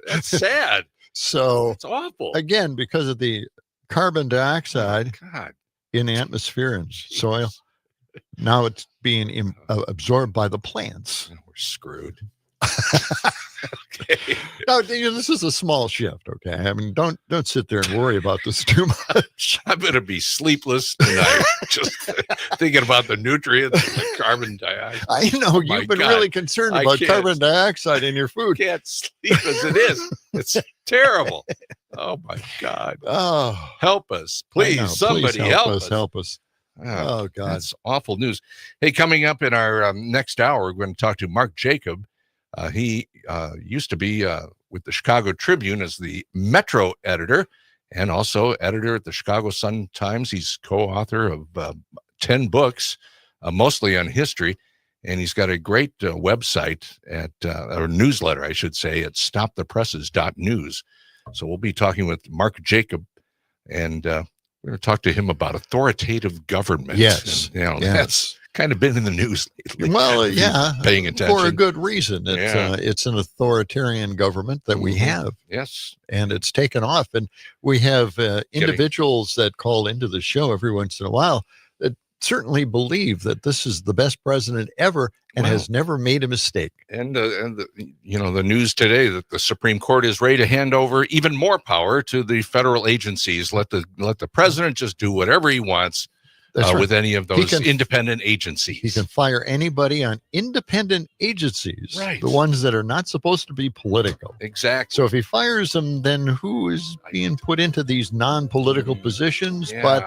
That's sad. So it's awful. Again, because of the carbon dioxide in the atmosphere and soil, now it's being absorbed by the plants. We're screwed. Okay. Now, this is a small shift. Okay. I mean, don't sit there and worry about this too much. I'm going to be sleepless tonight just thinking about the nutrients and the carbon dioxide. I know you've been really concerned about carbon dioxide in your food. I can't sleep as it is. It's terrible. Oh my God. Oh, help us, please. Somebody help us. Help us. Oh God, that's awful news. Hey, coming up in our next hour, we're going to talk to Mark Jacob. He used to be with the Chicago Tribune as the Metro editor and also editor at the Chicago Sun-Times. He's co-author of 10 books, mostly on history. And he's got a great website or newsletter, I should say, at stopthepresses.news. So we'll be talking with Mark Jacob, and we're going to talk to him about authoritative government. Yes. And, that's kind of been in the news lately. Well, yeah, paying attention for a good reason. It's an authoritarian government that we have. Yes, and it's taken off. And we have individuals that call into the show every once in a while that certainly believe that this is the best president ever and has never made a mistake. And the news today that the Supreme Court is ready to hand over even more power to the federal agencies. Let the president just do whatever he wants. With any of those independent agencies. He can fire anybody on independent agencies, right? The ones that are not supposed to be political. Exactly. So if he fires them, then who is being put into these non-political positions but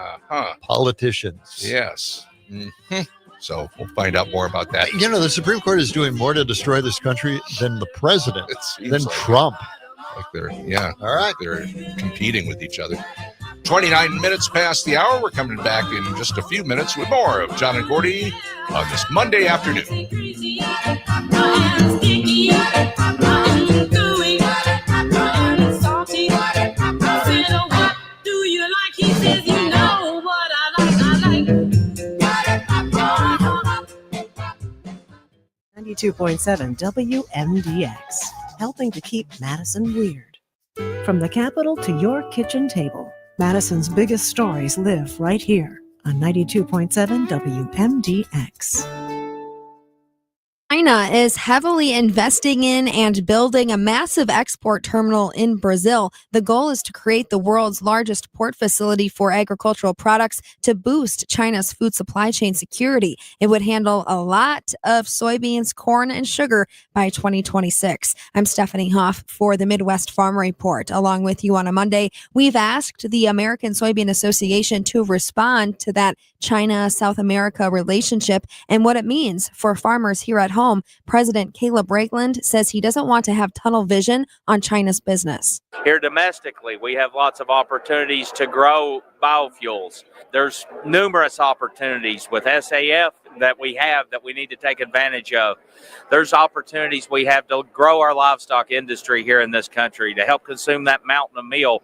politicians? Yes. Mm-hmm. So we'll find out more about that. You know, the Supreme Court is doing more to destroy this country than the president, than Trump. Like they're competing with each other. 29 minutes past the hour. We're coming back in just a few minutes with more of John and Gordy on this Monday afternoon. What do you like? He says, you know what I like. 92.7 WMDX, helping to keep Madison weird. From the Capitol to your kitchen table, Madison's biggest stories live right here on 92.7 WMDX. China is heavily investing in and building a massive export terminal in Brazil. The goal is to create the world's largest port facility for agricultural products to boost China's food supply chain security. It would handle a lot of soybeans, corn, and sugar by 2026. I'm Stephanie Hoff for the Midwest Farm Report. Along with you on a Monday, we've asked the American Soybean Association to respond to that China-South America relationship and what it means for farmers here at home. President Caleb Ragland says he doesn't want to have tunnel vision on China's business. Here domestically, we have lots of opportunities to grow biofuels. There's numerous opportunities with SAF that we have that we need to take advantage of. There's opportunities we have to grow our livestock industry here in this country to help consume that mountain of meal.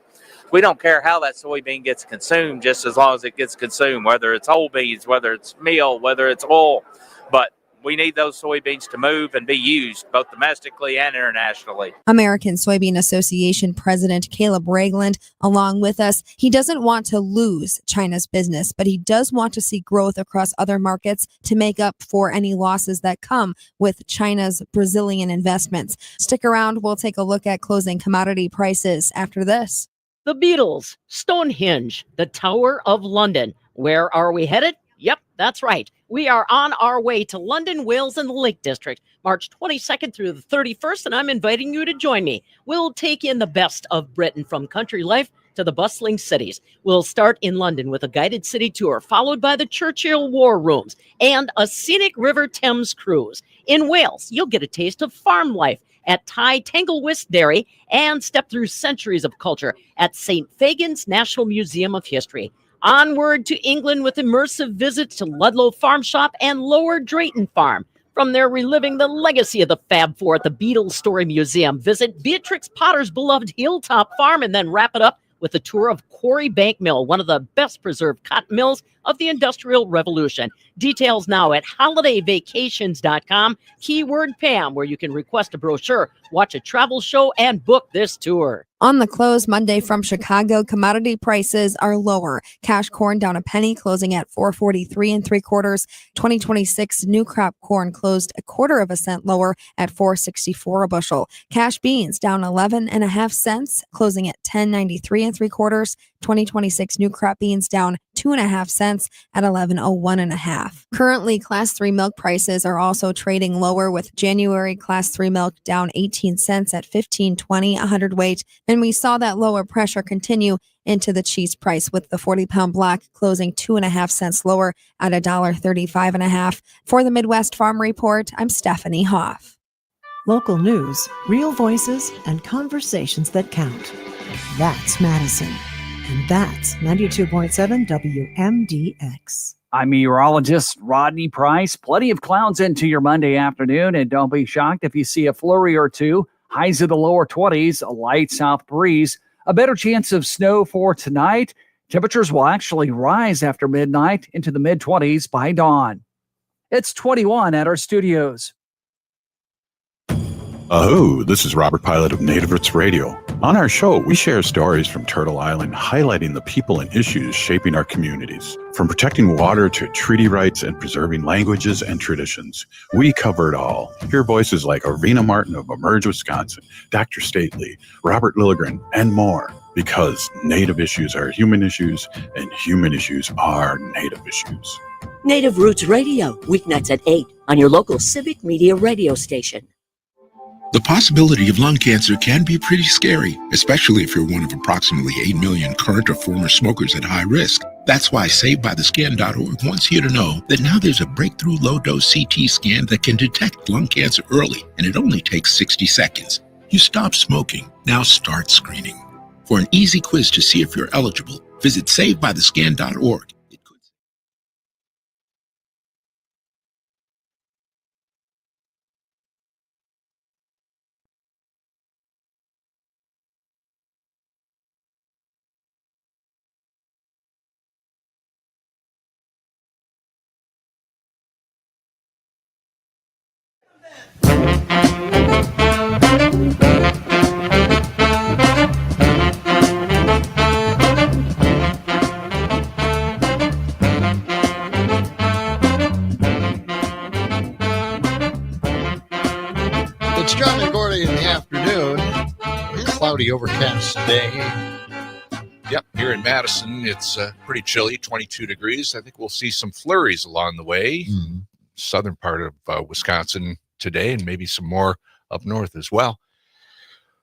We don't care how that soybean gets consumed, just as long as it gets consumed, whether it's whole beans, whether it's meal, whether it's oil. But we need those soybeans to move and be used both domestically and internationally. American Soybean Association President Caleb Ragland, along with us, he doesn't want to lose China's business, but he does want to see growth across other markets to make up for any losses that come with China's Brazilian investments. Stick around. We'll take a look at closing commodity prices after this. The Beatles, Stonehenge, the Tower of London. Where are we headed? Yep, that's right. We are on our way to London, Wales, and the Lake District, March 22nd through the 31st, and I'm inviting you to join me. We'll take in the best of Britain, from country life to the bustling cities. We'll start in London with a guided city tour, followed by the Churchill War Rooms and a scenic River Thames cruise. In Wales, you'll get a taste of farm life at Thai Tanglewist Dairy and step through centuries of culture at St. Fagan's National Museum of History. Onward to England with immersive visits to Ludlow Farm Shop and Lower Drayton Farm. From there, reliving the legacy of the Fab Four at the Beatles Story Museum. Visit Beatrix Potter's beloved Hilltop Farm and then wrap it up with a tour of Quarry Bank Mill, one of the best preserved cotton mills of the Industrial Revolution. Details now at holidayvacations.com, keyword Pam, where you can request a brochure, watch a travel show, and book this tour. On the close Monday from Chicago, commodity prices are lower. Cash corn down a penny, closing at $4.43 3/4. 2026 new crop corn closed 1/4 cent lower at $4.64 a bushel. Cash beans down 11.5 cents, closing at $10.93 3/4. 2026 new crop beans down 2.5 cents at $11.01 1/2. Currently, Class 3 milk prices are also trading lower, with January Class 3 milk down 18 cents at $15.20 a hundredweight. And we saw that lower pressure continue into the cheese price, with the 40-pound block closing 2.5 cents lower at $1.35 1/2. For the Midwest Farm Report, I'm Stephanie Hoff. Local news, real voices, and conversations that count. That's Madison. And that's 92.7 WMDX. I'm meteorologist Rodney Price. Plenty of clouds into your Monday afternoon, and don't be shocked if you see a flurry or two. Highs of the lower 20s, a light south breeze, a better chance of snow for tonight. Temperatures will actually rise after midnight into the mid-20s by dawn. It's 21 at our studios. Oh, this is Robert Pilot of Native Roots Radio. On our show, we share stories from Turtle Island, highlighting the people and issues shaping our communities. From protecting water to treaty rights and preserving languages and traditions, we cover it all. Hear voices like Arvina Martin of Emerge, Wisconsin, Dr. Stately, Robert Lilligren, and more. Because Native issues are human issues, and human issues are Native issues. Native Roots Radio, weeknights at 8 on your local Civic Media radio station. The possibility of lung cancer can be pretty scary, especially if you're one of approximately 8 million current or former smokers at high risk. That's why SaveByTheScan.org wants you to know that now there's a breakthrough low-dose CT scan that can detect lung cancer early, and it only takes 60 seconds. You stop smoking, now start screening. For an easy quiz to see if you're eligible, visit SaveByTheScan.org. It's John and Gordy in the afternoon. Cloudy, overcast day. Yep, here in Madison, it's pretty chilly, 22 degrees. I think we'll see some flurries along the way. Southern part of Wisconsin today, and maybe some more up north as well.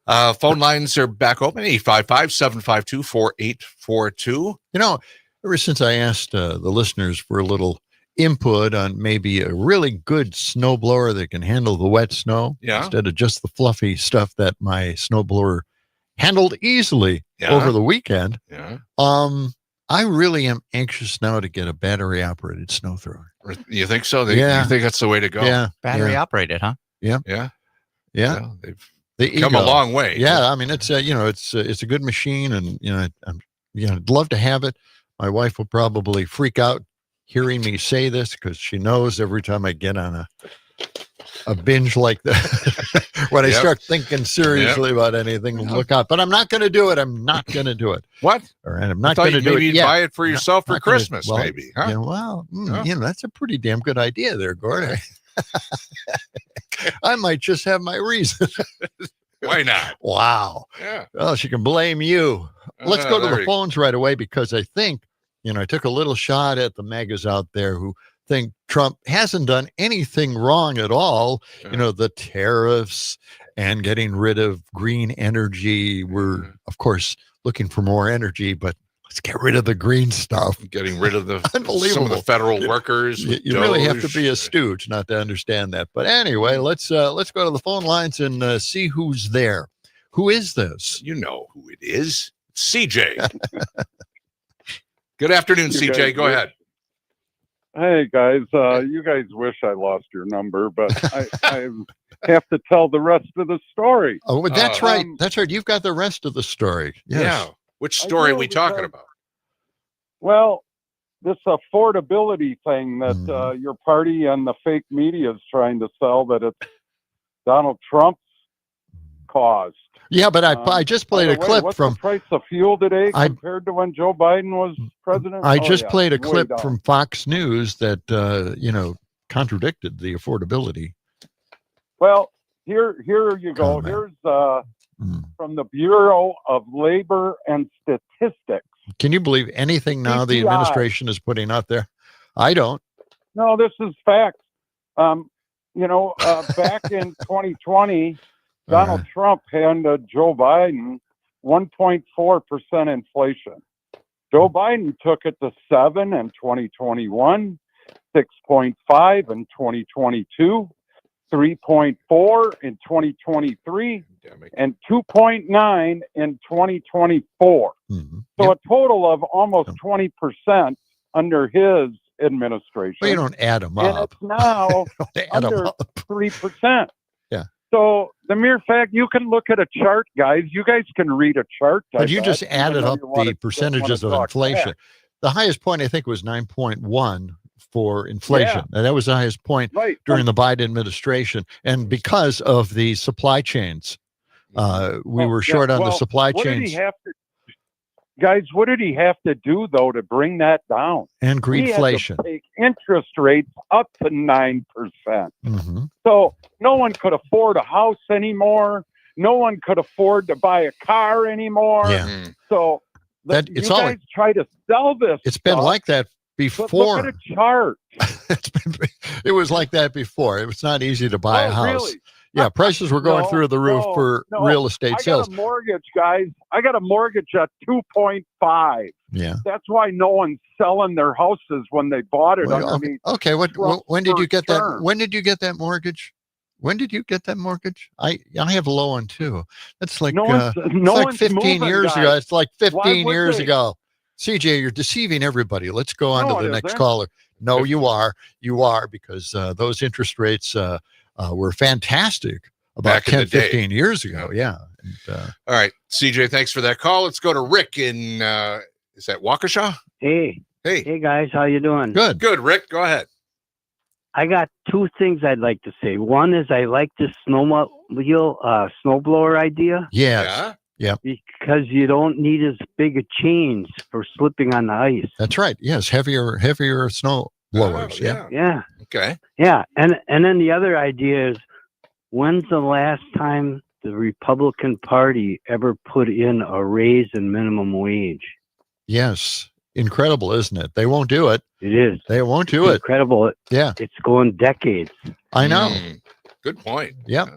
Phone lines are back open, 855-752-4842. You know, ever since I asked the listeners for a little input on maybe a really good snowblower that can handle the wet snow instead of just the fluffy stuff that my snowblower handled easily over the weekend. I really am anxious now to get a battery operated snow thrower. You think so? You think that's the way to go? Yeah. Battery operated, huh? Yeah. Yeah. Yeah. They've come a long way. Yeah. I mean, it's it's a good machine, and I'd love to have it. My wife will probably freak out hearing me say this because she knows every time I get on a binge like that, when I start thinking seriously about anything, look out. But I'm not going to do it. I'm not going to do it. What? All right. I'm not going to do it. Maybe buy it for yourself for Christmas, well, maybe. Huh? That's a pretty damn good idea there, Gordon. I might just have my reason. Why not? Wow. Yeah. Well, she can blame you. Let's go to the phones right away, because I think, I took a little shot at the megas out there who think Trump hasn't done anything wrong at all. The tariffs and getting rid of green energy. We're, of course, looking for more energy, but let's get rid of the green stuff. Getting rid of some Unbelievable. of the federal workers. You really have to be a stooge not to understand that. But anyway, let's go to the phone lines and see who's there. Who is this? You know who it is. CJ. Good afternoon, CJ. Go ahead. Hey, guys. You guys wish I lost your number, but I have to tell the rest of the story. Oh, that's right. That's right. You've got the rest of the story. Yes. Yeah. Which story are we talking about? Well, this affordability thing that your party and the fake media is trying to sell, that it's Donald Trump's caused. Yeah, but I just played a clip what's from the price of fuel today compared to when Joe Biden was president. I just played a clip from Fox News that contradicted the affordability. Well, here you go. Here's from the Bureau of Labor and Statistics. Can you believe anything now the administration is putting out there? I don't. No, this is facts. Back in 2020, Donald Trump handed Joe Biden 1.4% inflation. Joe Biden took it to 7% in 2021, 6.5% in 2022, 3.4% in 2023, and 2.9% in 2024. So a total of almost 20% under his administration. Well, you don't add them and up. it's now under 3%. Yeah. So the mere fact, you can look at a chart, guys. You guys can read a chart. But you just added up the percentages of inflation. The highest point, I think, was 9.1 for inflation. And that was the highest point during the Biden administration. And because of the supply chains, we were short on the supply chains. Guys, what did he have to do, though, to bring that down? And greedflation. He had to take interest rates up to 9%. So no one could afford a house anymore. No one could afford to buy a car anymore. So you guys try to sell this. It's been like that before. Look at a chart. It was like that before. It was not easy to buy a house. Really? Yeah, prices were going through the roof for real estate sales. I got a mortgage, guys. I got a mortgage at 2.5. Yeah. That's why no one's selling their houses when they bought it. Okay. When did you get that? When did you get that mortgage? When did you get that mortgage? I have a low one too. That's like like 15 years ago. It's like 15 years ago. CJ, you're deceiving everybody. Let's go on to the next caller. No, you are. You are, because those interest rates were fantastic about 10, 15 years ago. Yeah. And, all right, CJ, thanks for that call. Let's go to Rick in, is that Waukesha? Hey, guys, how you doing? Good. Rick, go ahead. I got two things I'd like to say. One is I like this snowblower idea. Yes. Yeah. Because you don't need as big a chains for slipping on the ice. That's right. Yes, heavier snow blowers. Yeah. Yeah. Okay. Yeah. And then the other idea is, when's the last time the Republican Party ever put in a raise in minimum wage? Yes. Incredible, isn't it? They won't do it. It is. They won't do it. Incredible. Yeah. It's going decades. I know. Good point. Yep.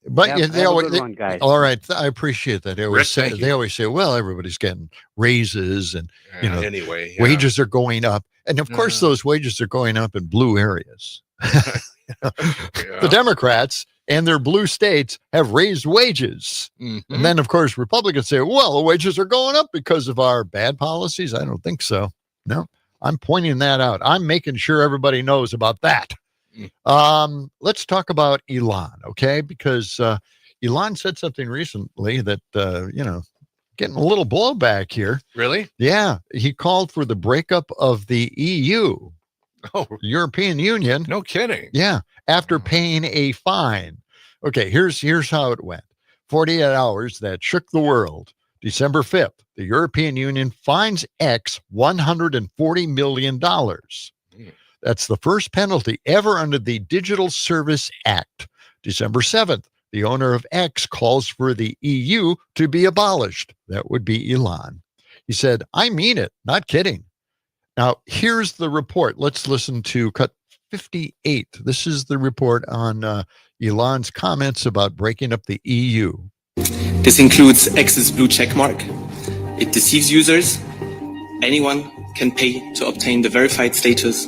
But Yeah, they have a always, good one, guys. all right. I appreciate that. Rick, thank you. They always say, well, everybody's getting raises and, Anyway, yeah. wages are going up. And of course, those wages are going up in blue areas. The Democrats and their blue states have raised wages. Mm-hmm. And then, of course, Republicans say, well, the wages are going up because of our bad policies. I don't think so. No, I'm pointing that out. I'm making sure everybody knows about that. Let's talk about Elon, okay? Because Elon said something recently that, getting a little blowback here. Really? Yeah. He called for the breakup of the EU. Oh, European Union. No kidding. Yeah. After paying a fine. Okay, here's how it went. 48 hours that shook the world. December 5th, the European Union fines X $140 million. That's the first penalty ever under the Digital Service Act. December 7th, the owner of X calls for the EU to be abolished. That would be Elon. He said, I mean it, not kidding. Now, here's the report. Let's listen to cut 58. This is the report on Elon's comments about breaking up the EU. This includes X's blue check mark. It deceives users. Anyone can pay to obtain the verified status,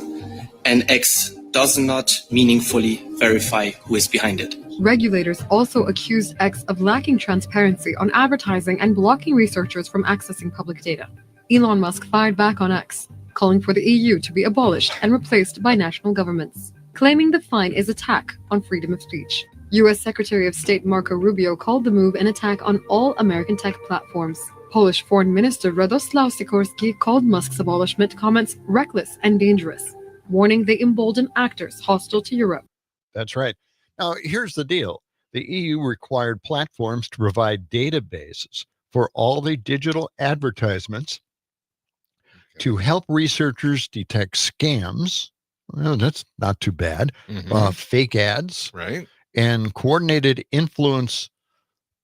and X does not meaningfully verify who is behind it. Regulators also accused X of lacking transparency on advertising and blocking researchers from accessing public data. Elon Musk fired back on X, calling for the EU to be abolished and replaced by national governments, claiming the fine is attack on freedom of speech. U.S. Secretary of State Marco Rubio called the move an attack on all American tech platforms. Polish Foreign Minister Radosław Sikorski called Musk's abolishment comments reckless and dangerous, warning they embolden actors hostile to Europe. That's right. Now, here's the deal. The EU required platforms to provide databases for all the digital advertisements to help researchers detect scams. Well, that's not too bad. Fake ads. Right. And coordinated influence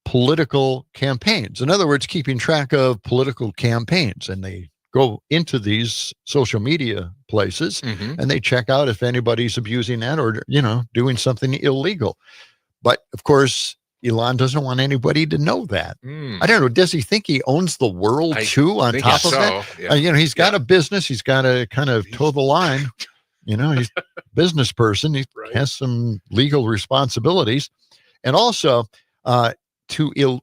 political campaigns. In other words, keeping track of political campaigns. And they go into these social media places and they check out if anybody's abusing that or, doing something illegal. But of course, Elon doesn't want anybody to know that. I don't know. Does he think he owns the world too on top of that? Yeah. He's got a business. He's got to kind of toe the line. He's a business person. He has some legal responsibilities. And also to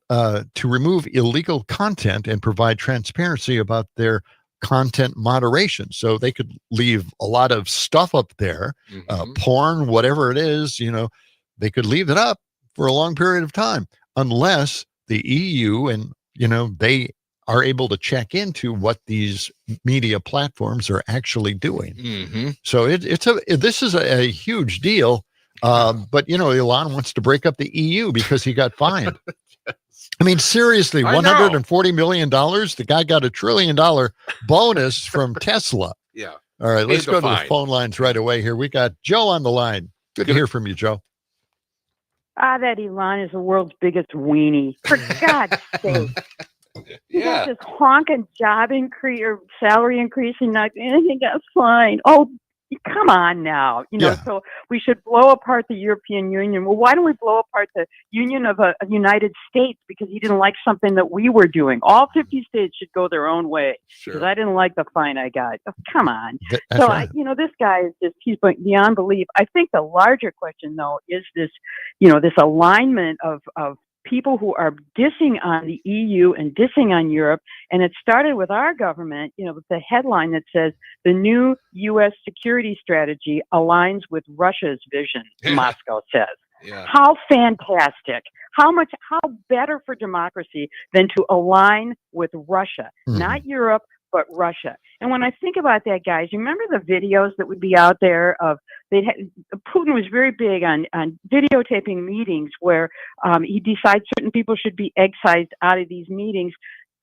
remove illegal content and provide transparency about their content moderation. So they could leave a lot of stuff up there, porn, whatever it is, they could leave it up for a long period of time, unless the EU and, they are able to check into what these media platforms are actually doing. So this is a huge deal. But, Elon wants to break up the EU because he got fined. I mean, seriously, $140 million. The guy got $1 trillion bonus from Tesla. Yeah. All right, let's go to the phone lines right away here. We got Joe on the line. Good to hear from you, Joe. That Elon is the world's biggest weenie. For God's sake. You got this honking job increase or salary increase and not anything got fine. Oh, come on now. So we should blow apart the European Union. Well, why don't we blow apart the Union of a United States? Because he didn't like something that we were doing. All 50 states should go their own way. Because I didn't like the fine I got. Oh, come on. So, this guy is he's beyond belief. I think the larger question, though, is this, this alignment of people who are dissing on the EU and dissing on Europe. And it started with our government, with the headline that says the new U.S. security strategy aligns with Russia's vision, Moscow says. Yeah. How fantastic. How better for democracy than to align with Russia, not Europe, but Russia. And when I think about that, guys, you remember the videos that would be out there of Putin was very big on videotaping meetings where he decides certain people should be excised out of these meetings.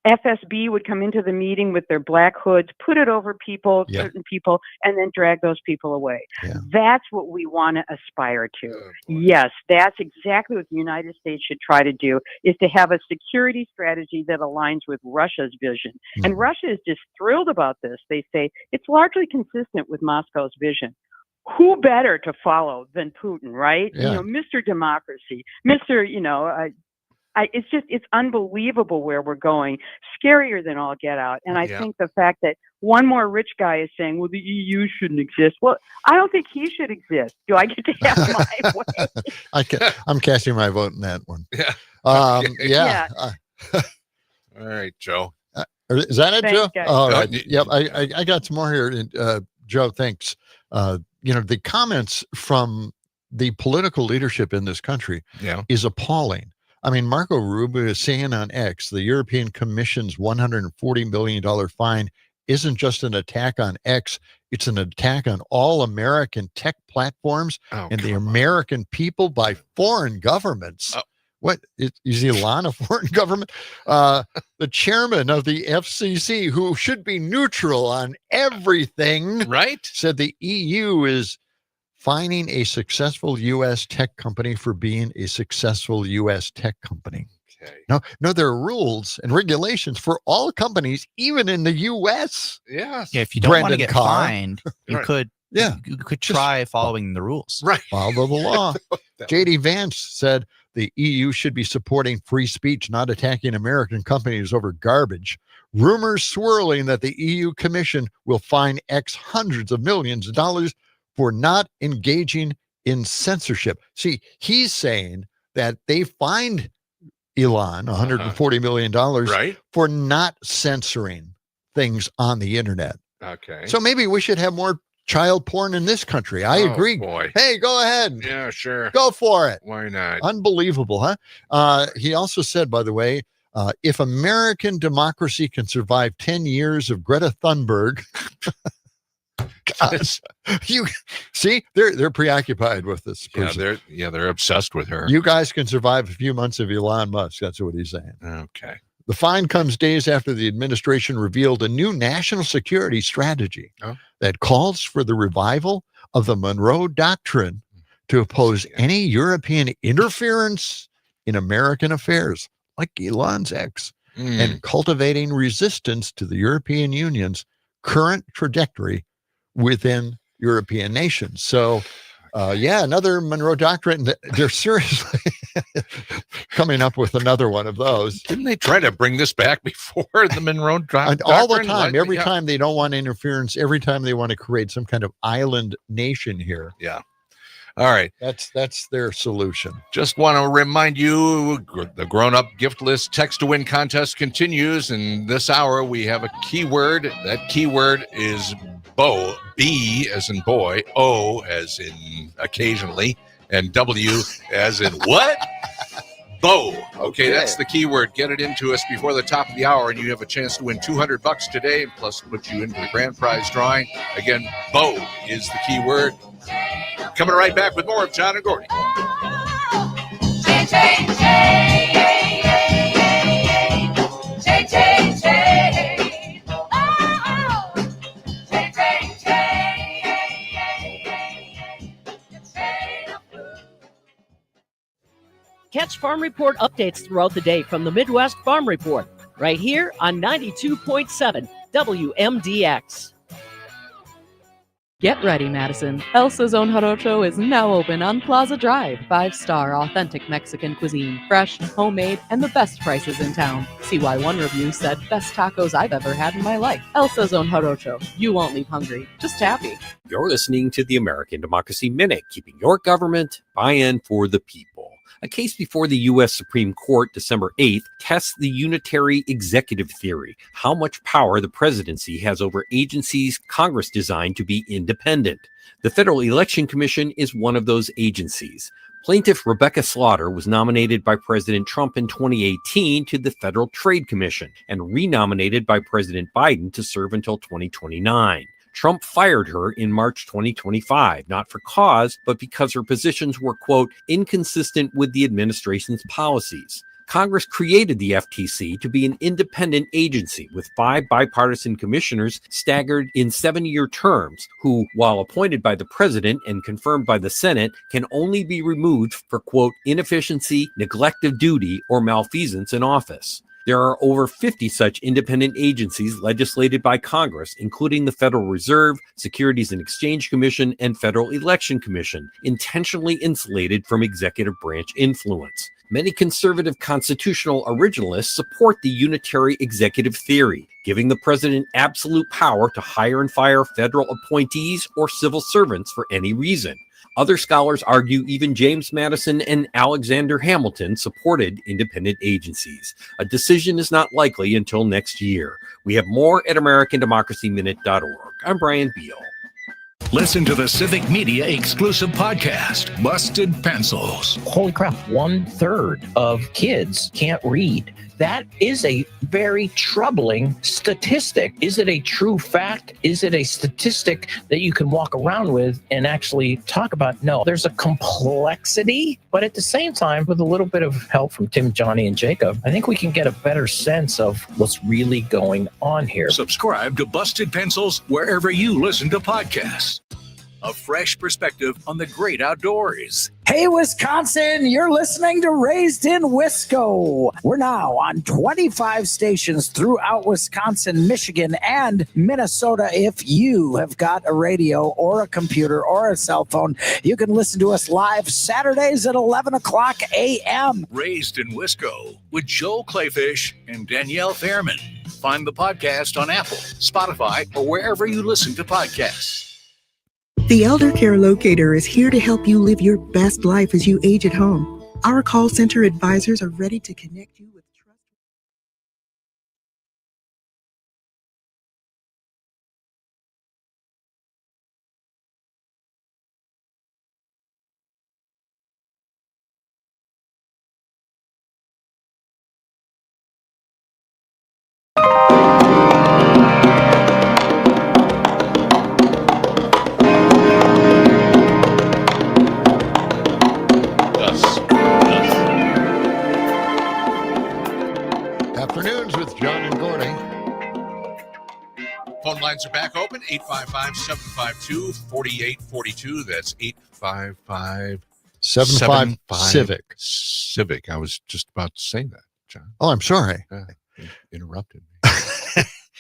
FSB would come into the meeting with their black hoods, put it over people, certain people, and then drag those people away. That's what we want to aspire to. Yes, that's exactly what the United States should try to do, is to have a security strategy that aligns with Russia's vision. And Russia is just thrilled about this. They say it's largely consistent with Moscow's vision. Who better to follow than Putin, right? Mr. Democracy, Mr. It's unbelievable where we're going, scarier than all get out. And I think the fact that one more rich guy is saying, well, the EU shouldn't exist. Well, I don't think he should exist. Do I get to have my way? I'm casting my vote in that one. All right, Joe. Is that it, Thanks, Joe? guys. All right. Yep. I got some more here. Joe, thanks. The comments from the political leadership in this country is appalling. I mean, Marco Rubio is saying on X, the European Commission's $140 million fine isn't just an attack on X, it's an attack on all American tech platforms and the American people by foreign governments. What is Elon a foreign government? The chairman of the FCC, who should be neutral on everything, said the EU is fining a successful U.S. tech company for being a successful U.S. tech company. No, there are rules and regulations for all companies, even in the U.S. Yeah, if you don't want to get fined, you could. Yeah, you could try following the rules. Follow the law. J.D. Vance said the EU should be supporting free speech, not attacking American companies over garbage. Rumors swirling that the EU Commission will fine X hundreds of millions of dollars for not engaging in censorship. See, he's saying that they fined Elon $140 million for not censoring things on the internet. Okay. So maybe we should have more child porn in this country. I agree. Boy. Hey, go ahead. Yeah, sure. Go for it. Why not? Unbelievable, huh? He also said, by the way, if American democracy can survive 10 years of Greta Thunberg, God, you see, they're preoccupied with this person. They're obsessed with her. You guys can survive a few months of Elon Musk. That's what he's saying. Okay. The fine comes days after the administration revealed a new national security strategy that calls for the revival of the Monroe Doctrine to oppose any European interference in American affairs, like Elon's X, and cultivating resistance to the European Union's current trajectory within European nations. So, another Monroe Doctrine. They're seriously coming up with another one of those. Didn't they try to bring this back before the Monroe Doctrine? All the time. Every time they don't want interference. Every time they want to create some kind of island nation here. Yeah. All right. That's their solution. Just want to remind you, the grown-up gift list text to win contest continues. And this hour we have a keyword. That keyword is Bo, B as in boy, O as in occasionally, and W as in what? Bo. Okay, that's the keyword. Get it into us before the top of the hour, and you have a chance to win $200 today, plus put you into the grand prize drawing. Again, Bo is the keyword. Coming right back with more of John and Gordy. Catch Farm Report updates throughout the day from the Midwest Farm Report, right here on 92.7 WMDX. Get ready, Madison. El Sazon Jarocho is now open on Plaza Drive. 5-star authentic Mexican cuisine, fresh, homemade, and the best prices in town. See why one review said, best tacos I've ever had in my life. El Sazon Jarocho. You won't leave hungry, just happy. You're listening to the American Democracy Minute, keeping your government by-in for the people. A case before the U.S. Supreme Court December 8th tests the unitary executive theory, how much power the presidency has over agencies Congress designed to be independent. The Federal Election Commission is one of those agencies. Plaintiff Rebecca Slaughter was nominated by President Trump in 2018 to the Federal Trade Commission and renominated by President Biden to serve until 2029. Trump fired her in March 2025, not for cause, but because her positions were, quote, inconsistent with the administration's policies. Congress created the FTC to be an independent agency with 5 bipartisan commissioners staggered in 7-year terms who, while appointed by the president and confirmed by the Senate, can only be removed for, quote, inefficiency, neglect of duty, or malfeasance in office. There are over 50 such independent agencies legislated by Congress, including the Federal Reserve, Securities and Exchange Commission, and Federal Election Commission, intentionally insulated from executive branch influence. Many conservative constitutional originalists support the unitary executive theory, giving the president absolute power to hire and fire federal appointees or civil servants for any reason. Other scholars argue even James Madison and Alexander Hamilton supported independent agencies. A decision is not likely until next year. We have more at AmericanDemocracyMinute.org. I'm Brian Beal. Listen to the Civic Media exclusive podcast, Busted Pencils. Holy crap, 1/3 of kids can't read. That is a very troubling statistic. Is it a true fact? Is it a statistic that you can walk around with and actually talk about? No, there's a complexity, but at the same time, with a little bit of help from Tim, Johnny, and Jacob, I think we can get a better sense of what's really going on here. Subscribe to Busted Pencils wherever you listen to podcasts. A fresh perspective on the great outdoors. Hey, Wisconsin, you're listening to Raised in Wisco. We're now on 25 stations throughout Wisconsin, Michigan, and Minnesota. If you have got a radio or a computer or a cell phone, you can listen to us live Saturdays at 11 o'clock a.m. Raised in Wisco with Joe Clayfish and Danielle Fairman. Find the podcast on Apple, Spotify, or wherever you listen to podcasts. The Elder Care Locator is here to help you live your best life as you age at home. Our call center advisors are ready to connect you with Afternoons with John and Gordy. Phone lines are back open, 855-752-4842. That's 855-75 Civic. Civic. I was just about to say that, John. Oh, I'm sorry. Interrupted me.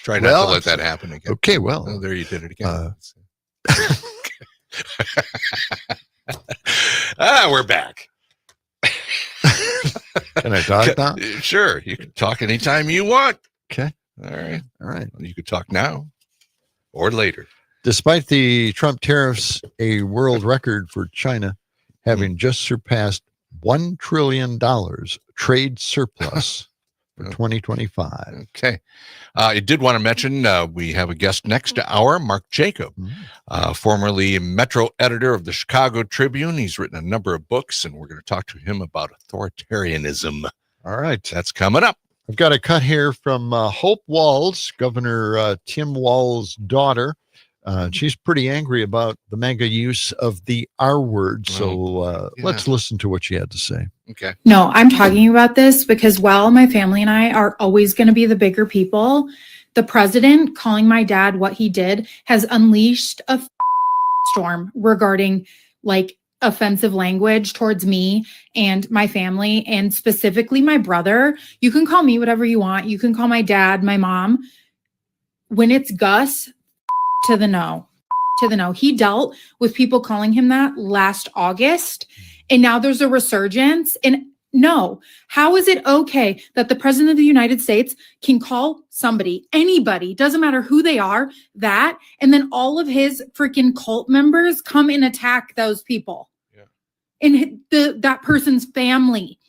Try not to let that happen again. Okay, well. Oh, there you did it again. We're back. Can I talk now? Sure. You can talk anytime you want. Okay. All right. All right. You could talk now or later. Despite the Trump tariffs, a world record for China having just surpassed $1 trillion trade surplus for 2025. Okay. I did want to mention we have a guest next hour, Mark Jacob, formerly Metro editor of the Chicago Tribune. He's written a number of books, and we're going to talk to him about authoritarianism. All right. That's coming up. I've got a cut here from Hope Walz, Governor Tim Walz's daughter. She's pretty angry about the mega use of the R word. So let's listen to what she had to say. Okay. No, I'm talking about this because while my family and I are always going to be the bigger people, the president calling my dad what he did has unleashed a storm regarding like offensive language towards me and my family, and specifically my brother. You can call me whatever you want. You can call my dad, my mom. When it's Gus, to the no. He dealt with people calling him that last August, and now there's a resurgence. And no, how is it okay that the president of the United States can call somebody, anybody, doesn't matter who they are, that, and then all of his freaking cult members come and attack those people and that person's family?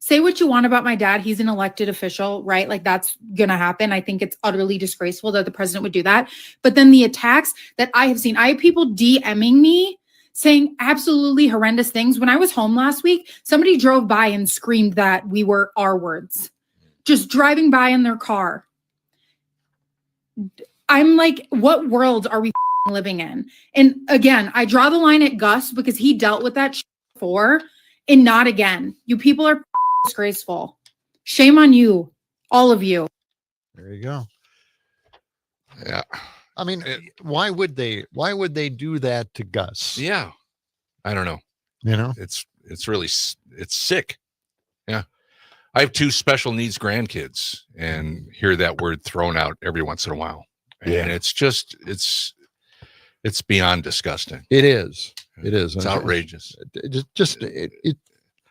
Say what you want about my dad. He's an elected official, right? Like that's going to happen. I think it's utterly disgraceful that the president would do that. But then the attacks that I have seen, I have people DMing me saying absolutely horrendous things. When I was home last week, somebody drove by and screamed that we were R words, just driving by in their car. I'm like, what world are we living in. And again, I draw the line at Gus because he dealt with that before, and not again. You people are disgraceful. Shame on you, all of you. There you go. Yeah. I mean, why would they do that to Gus? Yeah. I don't know. You know, it's really, it's sick. Yeah. I have 2 special needs grandkids and hear that word thrown out every once in a while. And it's just, it's beyond disgusting. It is. It's outrageous. It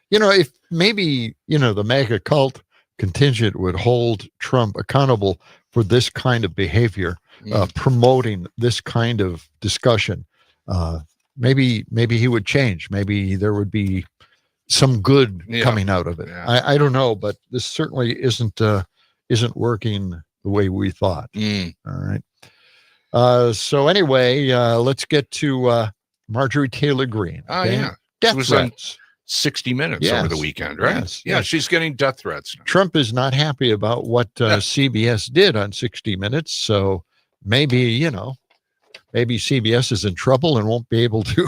you know, if maybe, you know, the MAGA cult contingent would hold Trump accountable for this kind of behavior, promoting this kind of discussion, maybe he would change. Maybe there would be some good coming out of it. Yeah. I don't know, but this certainly isn't working the way we thought. All right. So anyway, let's get to Marjorie Taylor Greene. Okay? Yeah. Death she was threats. on 60 Minutes over the weekend, right? Yes, yeah, she's getting death threats. Trump is not happy about what CBS did on 60 Minutes. So maybe, you know, maybe CBS is in trouble and won't be able to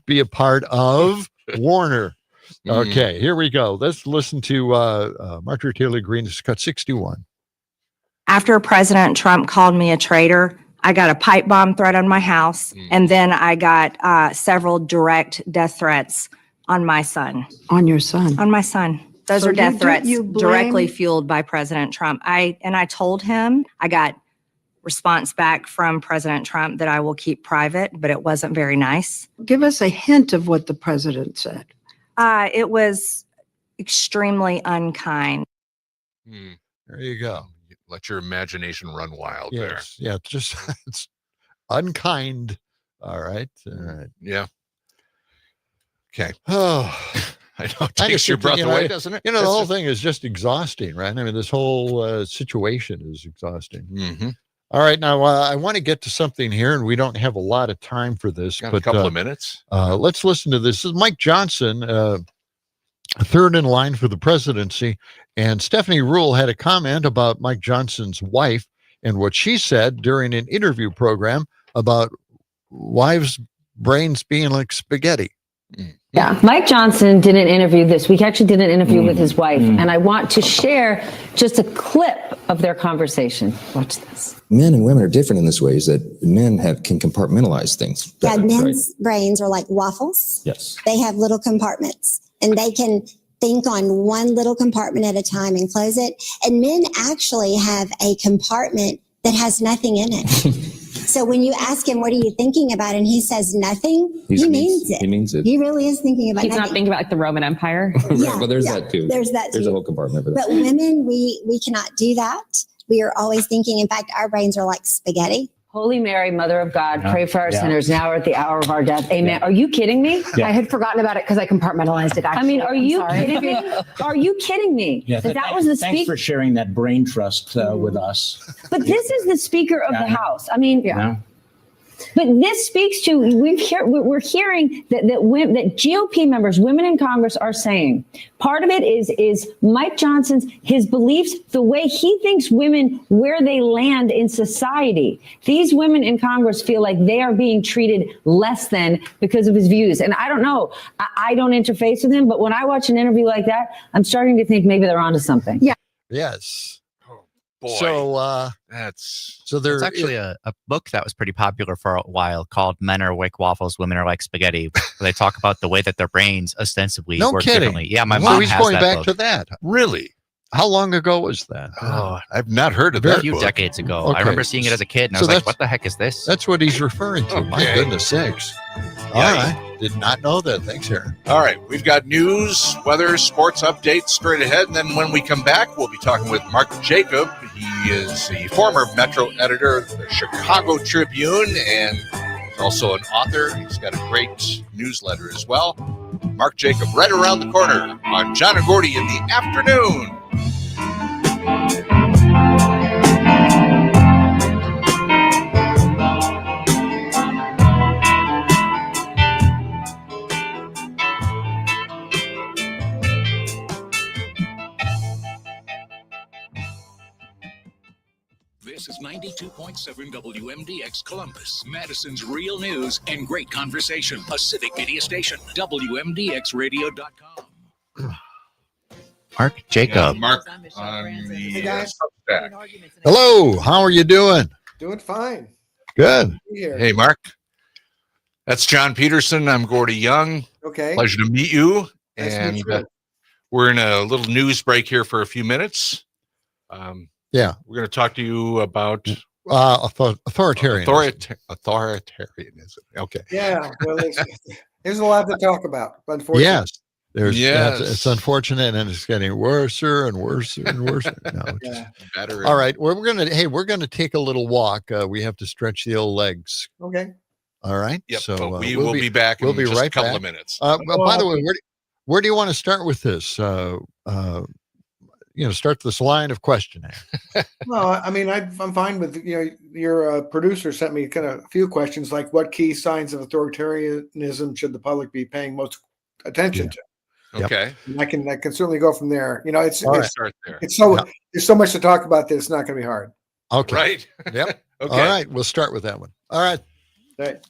be a part of Warner. Okay, here we go. Let's listen to Marjorie Taylor Greene. This is cut 61. After President Trump called me a traitor, I got a pipe bomb threat on my house, and then I got several direct death threats on my son. On your son? On my son. Those So are death threats you blame- directly fueled by President Trump. I told him, I got response back from President Trump that I will keep private, but it wasn't very nice. Give us a hint of what the president said. It was extremely unkind. There you go. Let your imagination run wild Yes. Yeah, it's unkind. All right. Yeah. Okay. Oh, I know. It takes your breath away, doesn't it? You know, the whole thing is just exhausting, right? I mean, this whole situation is exhausting. Mm-hmm. All right. Now, I want to get to something here, and we don't have a lot of time for this. Got but a couple of minutes. Let's listen to this. This is Mike Johnson, third in line for the presidency. And Stephanie Ruhle had a comment about Mike Johnson's wife and what she said during an interview program about wives' brains being like spaghetti. Yeah, Mike Johnson did an interview this week, actually did an interview with his wife, and I want to share just a clip of their conversation. Watch this. Men and women are different in this way, is that men can compartmentalize things better, men's brains are like waffles. Yes. They have little compartments, and they can think on one little compartment at a time and close it. And men actually have a compartment that has nothing in it. So when you ask him, what are you thinking about? And he says nothing, he means it. He means it. He really is thinking about He's nothing. not thinking about like the Roman Empire. Well, there's that too. There's that There's too. a whole compartment for that. But women, we cannot do that. We are always thinking. In fact, our brains are like spaghetti. Holy Mary, Mother of God, Yeah. pray for our Yeah. sinners now or at the hour of our death. Amen. Are you kidding me? Yeah. I had forgotten about it because I compartmentalized it. I mean, are you kidding me? Are you kidding me? Yeah, that was the thanks speaker. for sharing that brain trust with us. But this is the Speaker of the House. I mean, Yeah. But this speaks to we're hearing that GOP members, women in Congress, are saying part of it is Mike Johnson's his beliefs, the way he thinks women where they land in society. These women in Congress feel like they are being treated less than because of his views. And I don't know. I don't interface with him, but when I watch an interview like that, I'm starting to think maybe they're onto something. Yeah. Yes. Boy, So There's actually a book that was pretty popular for a while called Men Are Like Waffles, Women Are Like Spaghetti, where they talk about the way that their brains ostensibly No work kidding. differently. Yeah, my So mom he's has going that back book. to that. Really? How long ago was that? Oh, I've not heard of a that few book. decades ago. Okay. I remember seeing it as a kid, and I So was like, that's- what the heck is this? That's what he's referring to. My Okay. goodness sakes. All right. Did not know that. Thanks, Aaron. All right, we've got news, weather, sports updates straight ahead. And then when we come back, we'll be talking with Mark Jacob. He is the former Metro editor of the Chicago Tribune and also an author. He's got a great newsletter as well. Mark Jacob right around the corner on John and Gordy in the afternoon. This is 92.9 92.7 WMDX Columbus, Madison's real news and great conversation. A Civic Media station. WMDXradio.com. Mark Jacob. Mark on the Hey, guys. Substack. Hello, how are you doing? Doing fine. Good. Here. Hey, Mark. That's John Peterson. I'm Gordy Young. Okay. Pleasure to meet you. Nice to And meet you. we're in a little news break here for a few minutes. Yeah. We're going to talk to you about authoritarianism. Authoritarianism. Okay. Yeah. Well, there's a lot to talk about, unfortunately. Yes. Yes. It's unfortunate, and it's getting worse and worse and worse. No, Yeah. Better. all right. Well, we're gonna take a little walk. We have to stretch the old legs. Okay. All right. Yep. So but we will be back in just a couple of minutes. By the way, where do you want to start with this? Start this line of questioning. Well, I mean, I'm fine with, your producer sent me kind of a few questions like what key signs of authoritarianism should the public be paying most attention to? Okay. And I can certainly go from there. It's Start there. there's so much to talk about that it's not going to be hard. Okay. Right. Yep. Okay. All right. We'll start with that one. All right. Right.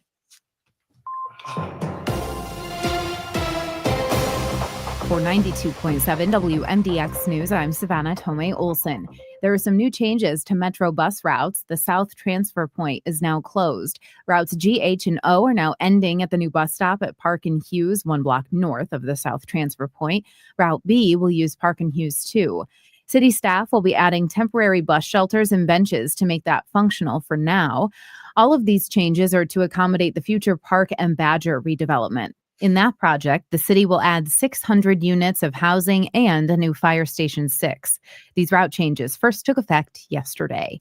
For 92.7 WMDX News, I'm Savannah Tomei Olson. There are some new changes to Metro bus routes. The South Transfer Point is now closed. Routes G, H, and O are now ending at the new bus stop at Park and Hughes, 1 block north of the South Transfer Point. Route B will use Park and Hughes too. City staff will be adding temporary bus shelters and benches to make that functional for now. All of these changes are to accommodate the future Park and Badger redevelopment. In that project, the city will add 600 units of housing and a new Fire Station 6. These route changes first took effect yesterday.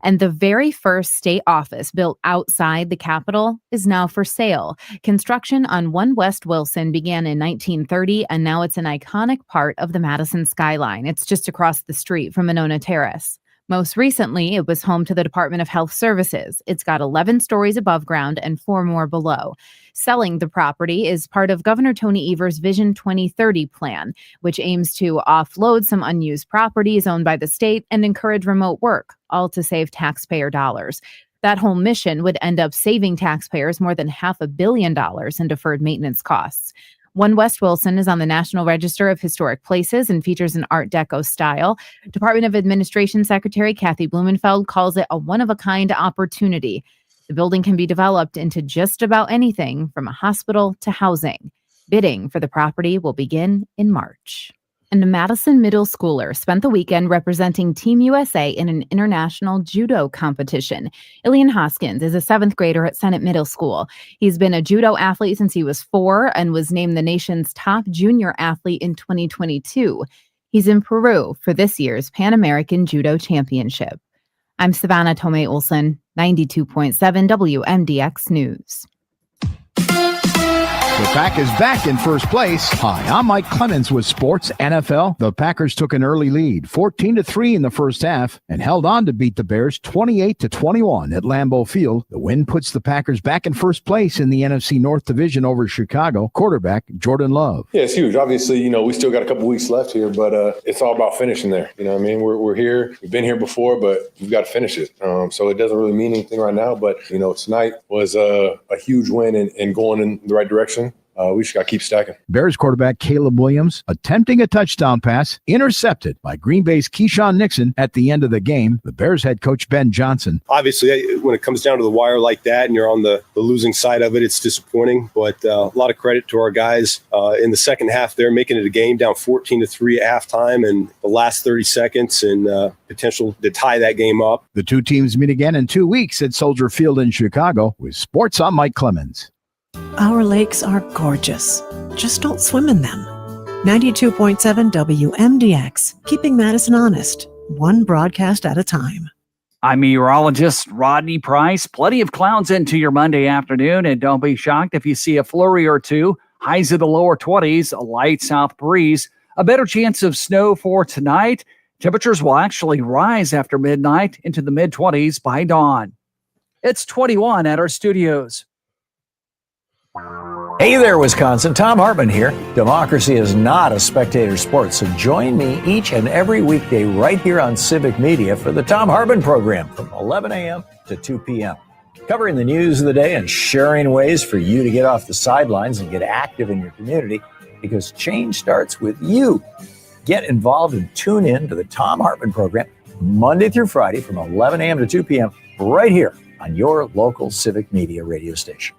And the very first state office built outside the Capitol is now for sale. Construction on 1 West Wilson began in 1930, and now it's an iconic part of the Madison skyline. It's just across the street from Monona Terrace. Most recently, it was home to the Department of Health Services. It's got 11 stories above ground and 4 more below. Selling the property is part of Governor Tony Evers' Vision 2030 plan, which aims to offload some unused properties owned by the state and encourage remote work, all to save taxpayer dollars. That whole mission would end up saving taxpayers more than $500 million in deferred maintenance costs. 1 West Wilson is on the National Register of Historic Places and features an Art Deco style. Department of Administration Secretary Kathy Blumenfeld calls it a one-of-a-kind opportunity. The building can be developed into just about anything from a hospital to housing. Bidding for the property will begin in March. And a Madison middle schooler spent the weekend representing Team USA in an international judo competition. Ilian Hoskins is a 7th grader at Senate Middle School. He's been a judo athlete since he was 4 and was named the nation's top junior athlete in 2022. He's in Peru for this year's Pan American Judo Championship. I'm Savannah Tomei Olson, 92.7 WMDX News. The Packers back in first place. Hi, I'm Mike Clemens with Sports NFL. The Packers took an early lead, 14-3 in the first half, and held on to beat the Bears 28-21 at Lambeau Field. The win puts the Packers back in first place in the NFC North Division over Chicago. Quarterback Jordan Love. Yeah, it's huge. Obviously, we still got a couple weeks left here, but it's all about finishing there. You know what I mean? We're here. We've been here before, but we've got to finish it. So it doesn't really mean anything right now, but, tonight was a huge win and going in the right direction. We just got to keep stacking. Bears quarterback Caleb Williams attempting a touchdown pass, intercepted by Green Bay's Keyshawn Nixon at the end of the game. The Bears head coach Ben Johnson. Obviously, when it comes down to the wire like that and you're on the losing side of it, it's disappointing. But a lot of credit to our guys in the second half. They're making it a game down 14-3 at halftime and the last 30 seconds and potential to tie that game up. The two teams meet again in 2 weeks at Soldier Field in Chicago. With sports, I'm Mike Clemens. Our lakes are gorgeous. Just don't swim in them. 92.7 WMDX, keeping Madison honest, one broadcast at a time. I'm meteorologist Rodney Price. Plenty of clouds into your Monday afternoon, and don't be shocked if you see a flurry or two. Highs of the lower 20s, a light south breeze. A better chance of snow for tonight. Temperatures will actually rise after midnight into the mid-20s by dawn. It's 21 at our studios. Hey there, Wisconsin. Tom Hartman here. Democracy is not a spectator sport, so join me each and every weekday right here on Civic Media for the Tom Hartman program from 11 a.m. to 2 p.m. Covering the news of the day and sharing ways for you to get off the sidelines and get active in your community, because change starts with you. Get involved and tune in to the Tom Hartman program Monday through Friday from 11 a.m. to 2 p.m. right here on your local Civic Media radio station.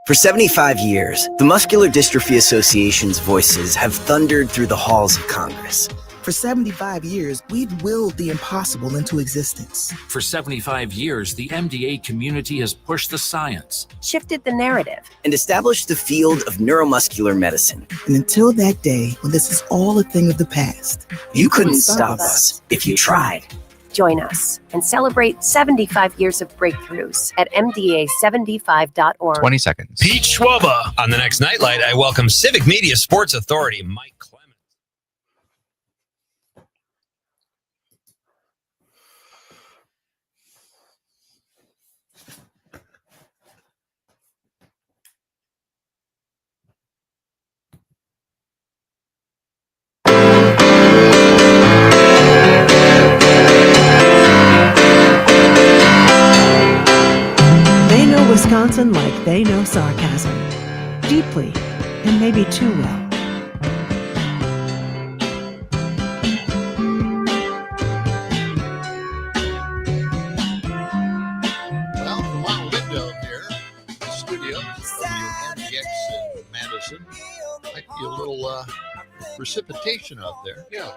For 75 years, the Muscular Dystrophy Association's voices have thundered through the halls of Congress. For 75 years, we've willed the impossible into existence. For 75 years, the MDA community has pushed the science, Shifted the narrative, and established the field of neuromuscular medicine. And until that day, when this is all a thing of the past, You couldn't stop us if you tried. Join us and celebrate 75 years of breakthroughs at MDA75.org. 20 seconds. Pete Schwaba. On the next Nightlight, I welcome Civic Media Sports Authority Mike Clemens. They know Wisconsin like they know sarcasm. Deeply, and maybe too well. Well, the long window here, the studio, WMDX in Madison. Might be a little precipitation out there. Yeah.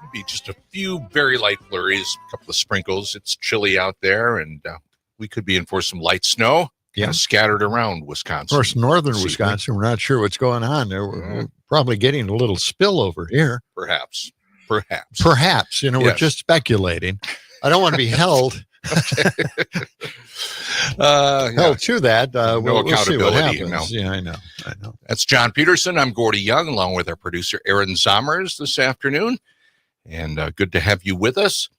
Maybe just a few very light flurries, a couple of sprinkles. It's chilly out there, and we could be in for some light snow. Yeah. Scattered around Wisconsin. Of course, northern Wisconsin, we're not sure what's going on there. We're probably getting a little spill over here. Perhaps. Perhaps, we're Yes. just speculating. I don't want to be held held to that. No We'll see what accountability. happens. No. Yeah, I know. That's John Peterson. I'm Gordy Young, along with our producer, Aaron Zommers, this afternoon. And good to have you with us.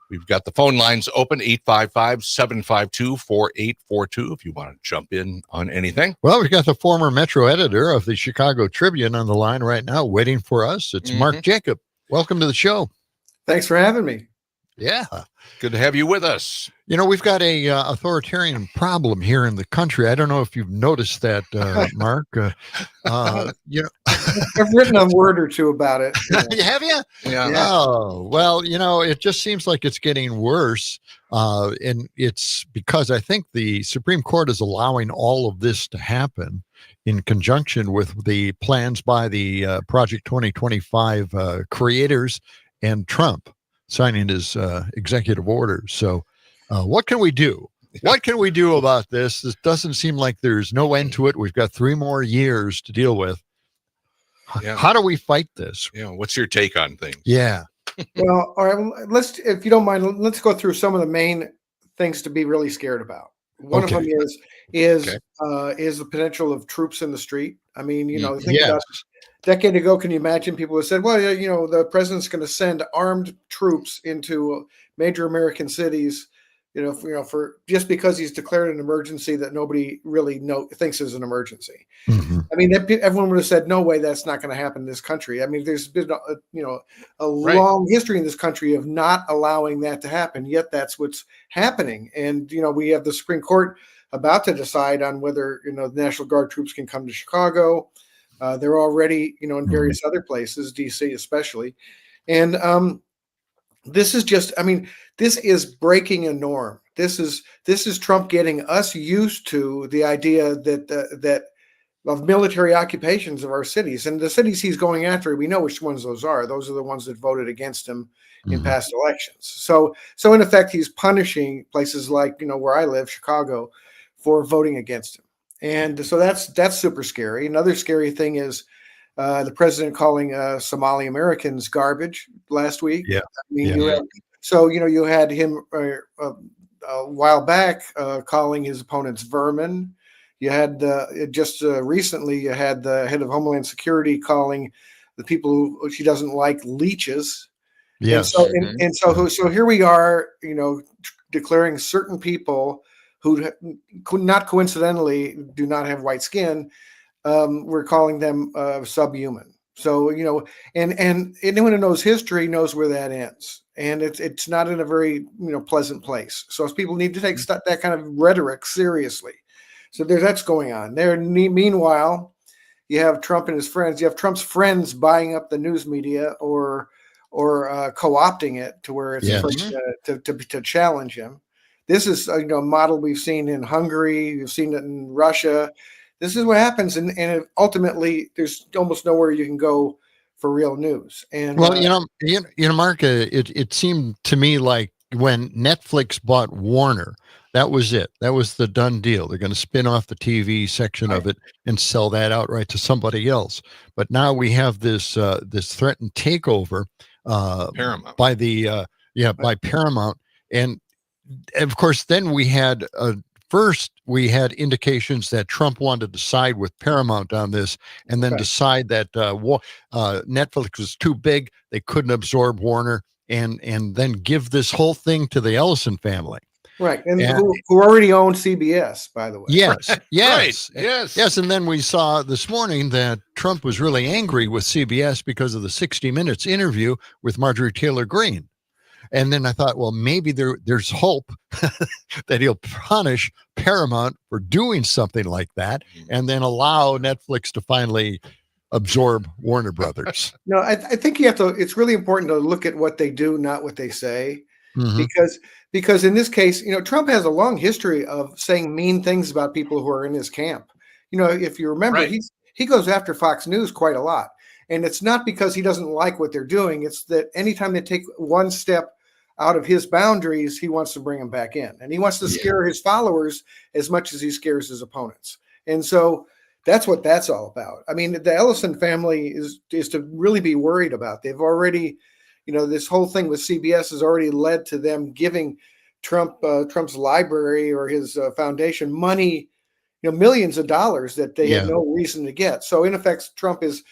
We've got the phone lines open, 855-752-4842, if you want to jump in on anything. Well, we've got the former Metro editor of the Chicago Tribune on the line right now, waiting for us. It's Mark Jacob. Welcome to the show. Thanks for having me. Yeah. Good to have you with us. We've got a authoritarian problem here in the country. I don't know if you've noticed that, Mark. I've written a word or two about it. Have you? Yeah. Oh, well, it just seems like it's getting worse. And it's because I think the Supreme Court is allowing all of this to happen in conjunction with the plans by the Project 2025 creators and Trump signing his executive orders. So what can we do? What can we do about this? This doesn't seem like there's no end to it. We've got 3 more years to deal with. Yeah. How do we fight this? What's your take on things? Yeah. Well, all right. Let's, if you don't mind, let's go through some of the main things to be really scared about. One of them is the potential of troops in the street. I mean, think about a decade ago. Can you imagine people who said, "Well, the president's going to send armed troops into major American cities." For just because he's declared an emergency that nobody really thinks is an emergency. Mm-hmm. I mean, everyone would have said, "No way, that's not going to happen in this country." I mean, there's been a long history in this country of not allowing that to happen. Yet that's what's happening, and we have the Supreme Court about to decide on whether the National Guard troops can come to Chicago. They're already in various other places, D.C. especially, and this is just, this is breaking a norm. This is Trump getting us used to the idea that of military occupations of our cities, and the cities he's going after. We know which ones those are. Those are the ones that voted against him in past elections. So in effect, he's punishing places like where I live, Chicago, for voting against him. And so that's super scary. Another scary thing is the president calling Somali Americans garbage last week. Yeah. You had him a while back calling his opponents vermin. You had recently you had the head of Homeland Security calling the people who she doesn't like leeches. Yes. So here we are, declaring certain people who not coincidentally do not have white skin, we're calling them subhuman. So, and anyone who knows history knows where that ends. And it's not in a very, pleasant place. So people need to take that kind of rhetoric seriously. So that's going on there. Meanwhile, you have Trump and his friends. You have Trump's friends buying up the news media or co-opting it to where it's to challenge him. This is a model we've seen in Hungary. You've seen it in Russia. This is what happens, and ultimately, there's almost nowhere you can go for real news. And well, Mark, it seemed to me like when Netflix bought Warner, that was it. That was the done deal. They're going to spin off the TV section of it and sell that outright to somebody else. But now we have this threatened takeover Paramount by by Paramount, and of course, then we had first we had indications that Trump wanted to side with Paramount on this, and then decide that Netflix was too big; they couldn't absorb Warner, and then give this whole thing to the Ellison family. Right, and who already owned CBS, by the way. Yes, yes, right. yes. And then we saw this morning that Trump was really angry with CBS because of the 60 Minutes interview with Marjorie Taylor Greene. And then I thought, well, maybe there's hope that he'll punish Paramount for doing something like that, and then allow Netflix to finally absorb Warner Brothers. No, I think you have to. It's really important to look at what they do, not what they say, because in this case, Trump has a long history of saying mean things about people who are in his camp. If you remember, he goes after Fox News quite a lot. And it's not because he doesn't like what they're doing. It's that anytime they take one step out of his boundaries, he wants to bring them back in. And he wants to scare his followers as much as he scares his opponents. And so that's what that's all about. I mean, the Ellison family is to really be worried about. They've already, this whole thing with CBS has already led to them giving Trump's library or his foundation money, millions of dollars that they had no reason to get. So in effect, Trump is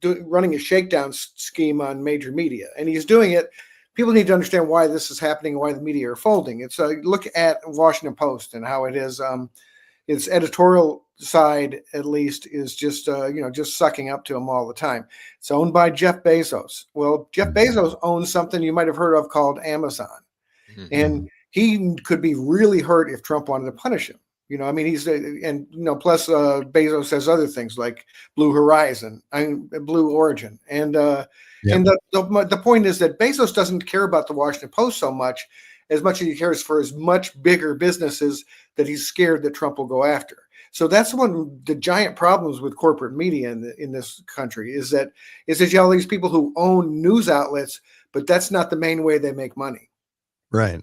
running a shakedown scheme on major media, and he's doing it. People need to understand why this is happening and why the media are folding. It's look at Washington Post and how it is. Its editorial side, at least, is just just sucking up to him all the time. It's owned by Jeff Bezos. Well, Jeff Bezos owns something you might have heard of called Amazon, and he could be really hurt if Trump wanted to punish him. He's plus Bezos has other things like Blue Origin, and the point is that Bezos doesn't care about the Washington Post so much as he cares for his much bigger businesses that he's scared that Trump will go after. So that's one of the giant problems with corporate media in this country is that you have all these people who own news outlets, but that's not the main way they make money. Right.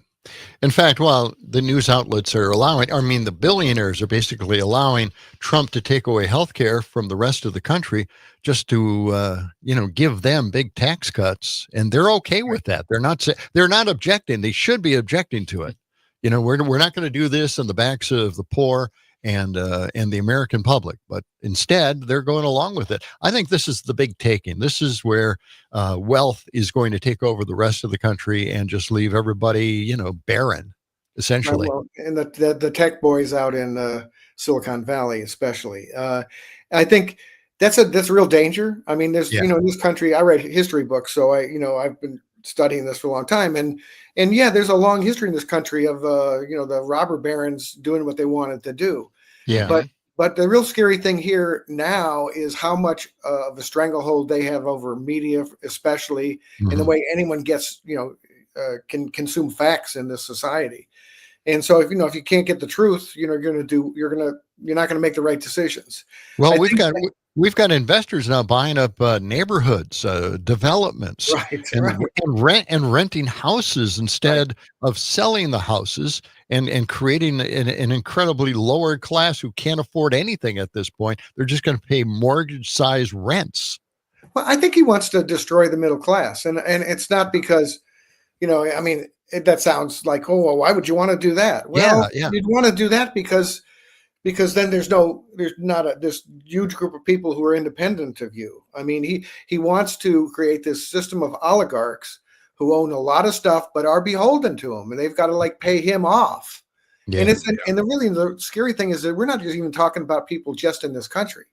In fact, while the news outlets are the billionaires are basically allowing Trump to take away health care from the rest of the country just to, give them big tax cuts. And they're okay with that. They're not objecting. They should be objecting to it. We're not going to do this on the backs of the poor and the American public, but instead they're going along with it. I think this is the big taking. This is where wealth is going to take over the rest of the country and just leave everybody, barren, essentially. Well, and the tech boys out in Silicon Valley, especially. I think that's a real danger. I mean, there's in this country, I read history books, so I've been studying this for a long time, and there's a long history in this country of the robber barons doing what they wanted to do. But the real scary thing here now is how much of a stranglehold they have over media, especially, and the way anyone gets can consume facts in this society. And so if you can't get the truth, you're not going to make the right decisions. Well, we've got investors now buying up neighborhoods, developments, and renting houses instead of selling the houses and creating an incredibly lower class who can't afford anything at this point. They're just going to pay mortgage-sized rents. Well, I think he wants to destroy the middle class, and it's not because, that sounds like, oh, well, why would you want to do that? Well, you'd want to do that because then there's not this huge group of people who are independent of you. I mean, he wants to create this system of oligarchs who own a lot of stuff but are beholden to him, and they've got to pay him off. Yeah. And the scary thing is that we're not just even talking about people just in this country.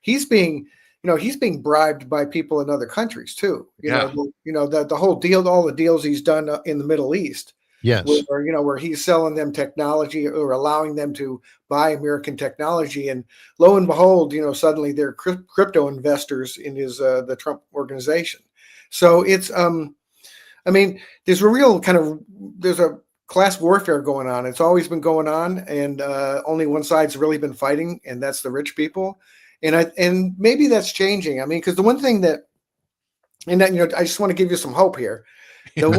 He's being bribed by people in other countries too. The whole deal, all the deals he's done in the Middle East. Yes. Where he's selling them technology or allowing them to buy American technology, and lo and behold, suddenly they're crypto investors in the Trump organization. So it's there's a class warfare going on. It's always been going on, and only one side's really been fighting, and that's the rich people. And maybe that's changing. Because the one thing that, I just want to give you some hope here. We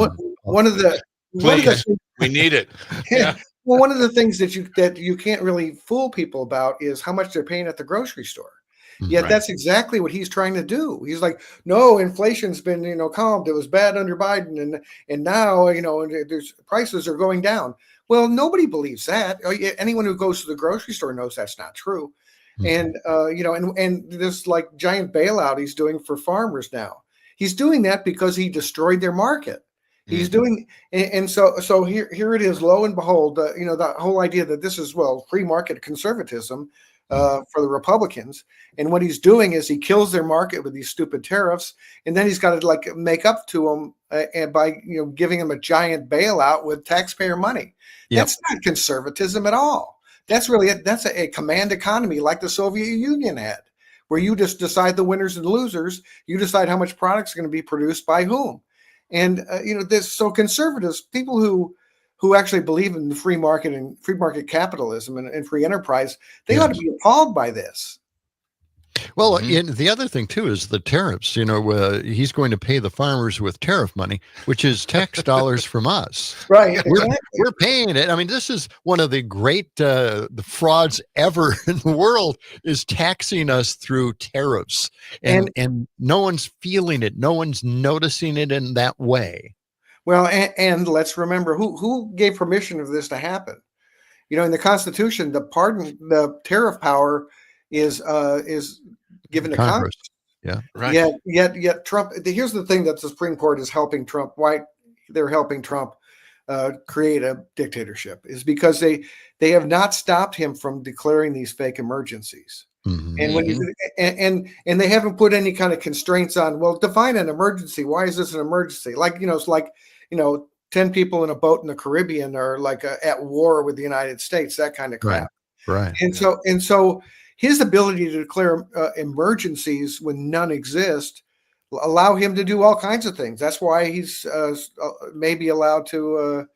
need it. Yeah. Well, one of the things that you can't really fool people about is how much they're paying at the grocery store. Yet that's exactly what he's trying to do. He's like, no, inflation's been calmed. It was bad under Biden, and now there's prices are going down. Well, nobody believes that. Anyone who goes to the grocery store knows that's not true. And and this like giant bailout he's doing for farmers now. He's doing that because he destroyed their market. He's doing, and so here it is. Lo and behold, the whole idea that this is free market conservatism for the Republicans, and what he's doing is he kills their market with these stupid tariffs, and then he's got to make up to them and by giving them a giant bailout with taxpayer money. Yep. That's not conservatism at all. That's a command economy like the Soviet Union had, where you just decide the winners and losers. You decide how much products are going to be produced by whom. And so conservatives, people who actually believe in the free market and free market capitalism and free enterprise, they ought to be appalled by this. Well, and the other thing too is the tariffs. He's going to pay the farmers with tariff money, which is tax dollars from us. Right. We're paying it. This is one of the great the frauds ever in the world is taxing us through tariffs, and no one's feeling it. No one's noticing it in that way. Well, and let's remember who gave permission for this to happen. In the Constitution, the tariff power is given to Congress. Yeah, right. Yet Trump. Here's the thing that the Supreme Court is helping Trump. Why they're helping Trump create a dictatorship is because they have not stopped him from declaring these fake emergencies. Mm-hmm. And they haven't put any kind of constraints on. Well, define an emergency. Why is this an emergency? It's like 10 people in a boat in the Caribbean are at war with the United States. That kind of crap. Right. And so his ability to declare emergencies when none exist allow him to do all kinds of things. That's why he's maybe allowed to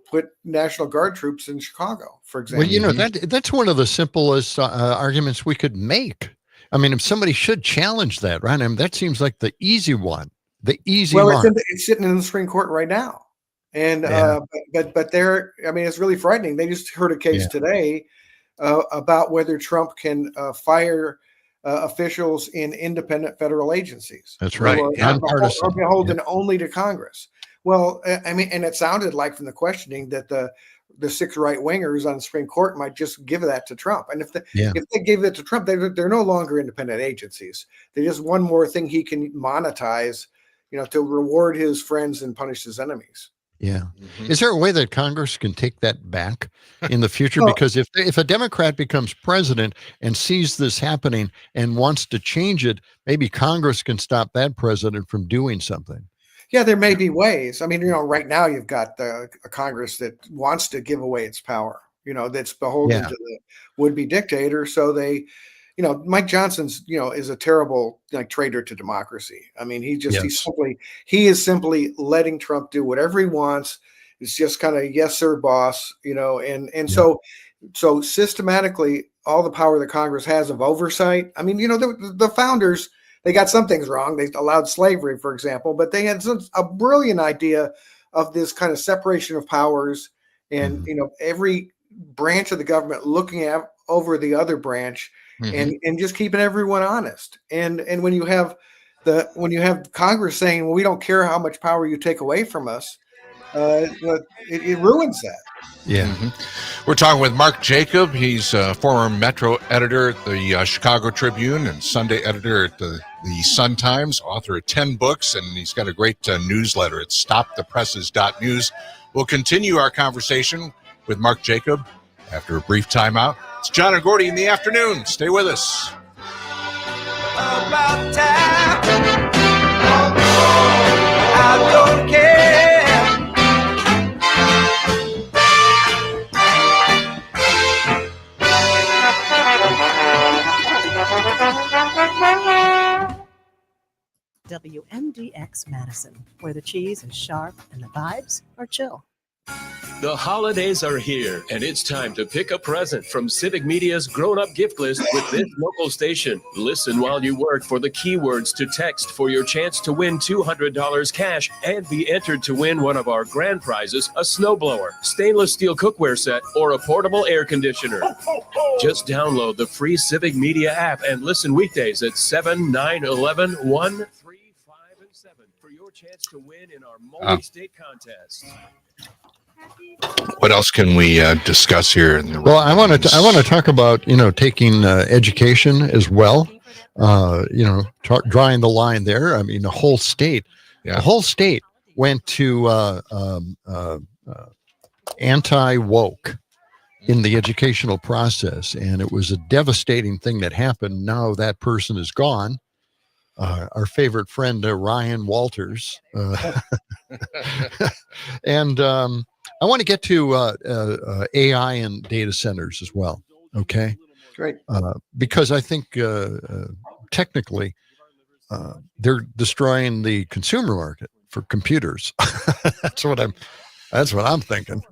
put National Guard troops in Chicago, for example. Well, that's one of the simplest arguments we could make. If somebody should challenge that, right? That seems like the easy one, it's sitting in the Supreme Court right now. And, but they're, it's really frightening. They just heard a case today about whether Trump can fire officials in independent federal agencies. That's right. Or beholden only to Congress. Well, and it sounded like from the questioning that the 6 right wingers on the Supreme Court might just give that to Trump. And if they give it to Trump, they're no longer independent agencies. They're just one more thing he can monetize, to reward his friends and punish his enemies. Yeah. Mm-hmm. Is there a way that Congress can take that back in the future? Because if a Democrat becomes president and sees this happening and wants to change it, maybe Congress can stop that president from doing something. Yeah, there may be ways. Right now you've got a Congress that wants to give away its power, that's beholden to the would-be dictator. So they, Mike Johnson's, is a terrible traitor to democracy. He is simply letting Trump do whatever he wants. It's just kind of yes, sir, boss, so systematically all the power that Congress has of oversight. The founders, they got some things wrong. They allowed slavery, for example, but they had a brilliant idea of this kind of separation of powers and, every branch of the government looking over the other branch. Mm-hmm. And just keeping everyone honest. And when you have Congress saying, well, we don't care how much power you take away from us, it ruins that. Yeah. Mm-hmm. We're talking with Mark Jacob. He's a former Metro editor at the Chicago Tribune and Sunday editor at the Sun-Times, author of 10 books, and he's got a great newsletter at stopthepresses.news. We'll continue our conversation with Mark Jacob after a brief timeout. It's John and Gordy in the afternoon. Stay with us. About time. I don't care. WMDX Madison, where the cheese is sharp and the vibes are chill. The holidays are here, and it's time to pick a present from Civic Media's grown-up gift list with this local station. Listen while you work for the keywords to text for your chance to win $200 cash and be entered to win one of our grand prizes, a snowblower, stainless steel cookware set, or a portable air conditioner. Just download the free Civic Media app and listen weekdays at 7, 9, 11, 1, 3, 5, and 7 for your chance to win in our multi-state contest. What else can we discuss here? Well, I want to talk about taking education as well. Drawing the line there. I mean, the whole state went to anti-woke in the educational process, and it was a devastating thing that happened. Now that person is gone. Our favorite friend Ryan Walters, and I want to get to AI and data centers as well. Okay, great. Because I think technically they're destroying the consumer market for computers. That's what I'm thinking.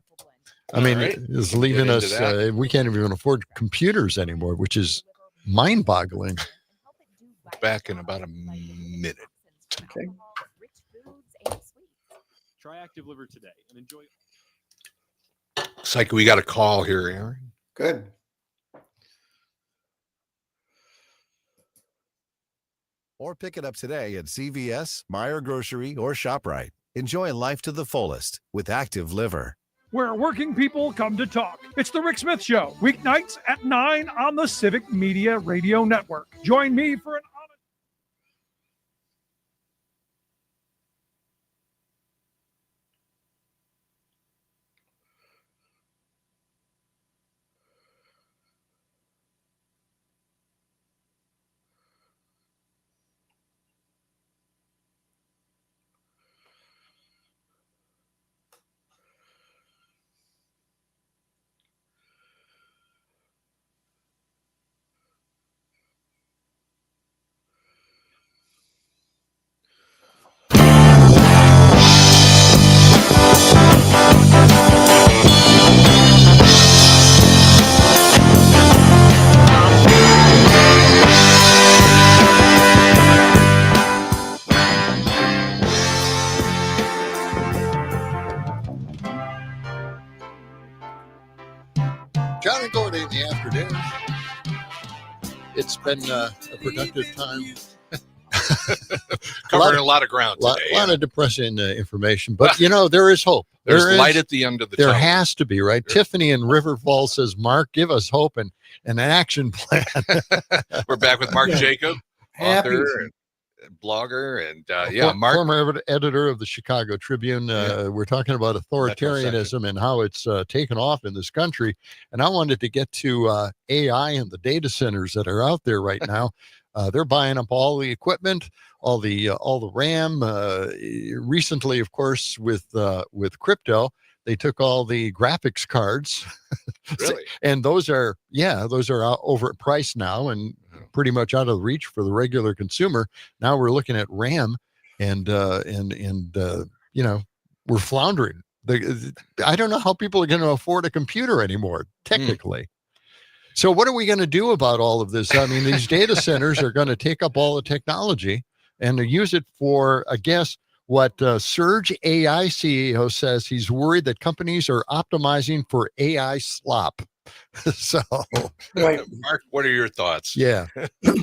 I mean, it's leaving us. We can't even afford computers anymore, which is mind-boggling. Back in about a minute. Okay. Try Active Liver today and enjoy. Looks like we got a call here, Aaron. Good. Or pick it up today at CVS, Meijer Grocery, or ShopRite. Enjoy life to the fullest with Active Liver. Where working people come to talk. It's the Rick Smith Show, weeknights at 9 on the Civic Media Radio Network. Join me for an John and Gordy in the afternoon. It's been a productive time. Covering a lot of ground today. A lot of depressing information, but there is hope. There's light at the end of the tunnel. There has to be, right? Tiffany in River Falls says, Mark, give us hope and an action plan. We're back with Mark Jacob, author and blogger, and Mark, former editor of the Chicago Tribune. We're talking about authoritarianism and how it's taken off in this country. And I wanted to get to AI and the data centers that are out there right now. They're buying up all the equipment, all the RAM. Recently, of course, with crypto, they took all the graphics cards. Really? And those are overpriced now and pretty much out of reach for the regular consumer. Now we're looking at RAM, and we're floundering. I don't know how people are going to afford a computer anymore, technically. So what are we going to do about all of this? I mean, these data centers are going to take up all the technology and use it for, I guess, what Surge AI CEO says. He's worried that companies are optimizing for AI slop. So, right. Mark, what are your thoughts? Yeah.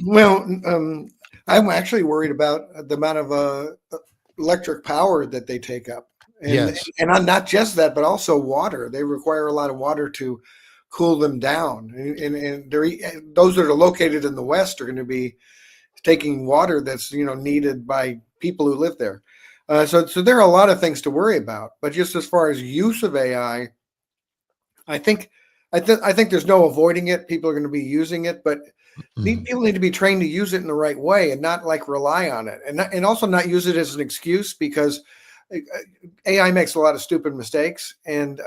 Well, I'm actually worried about the amount of electric power that they take up. And not just that, but also water. They require a lot of water to cool them down, and those that are located in the West are going to be taking water that's needed by people who live there. So there are a lot of things to worry about. But just as far as use of AI, I think there's no avoiding it. People are going to be using it, but people need to be trained to use it in the right way and not like rely on it, and also not use it as an excuse, because AI makes a lot of stupid mistakes, and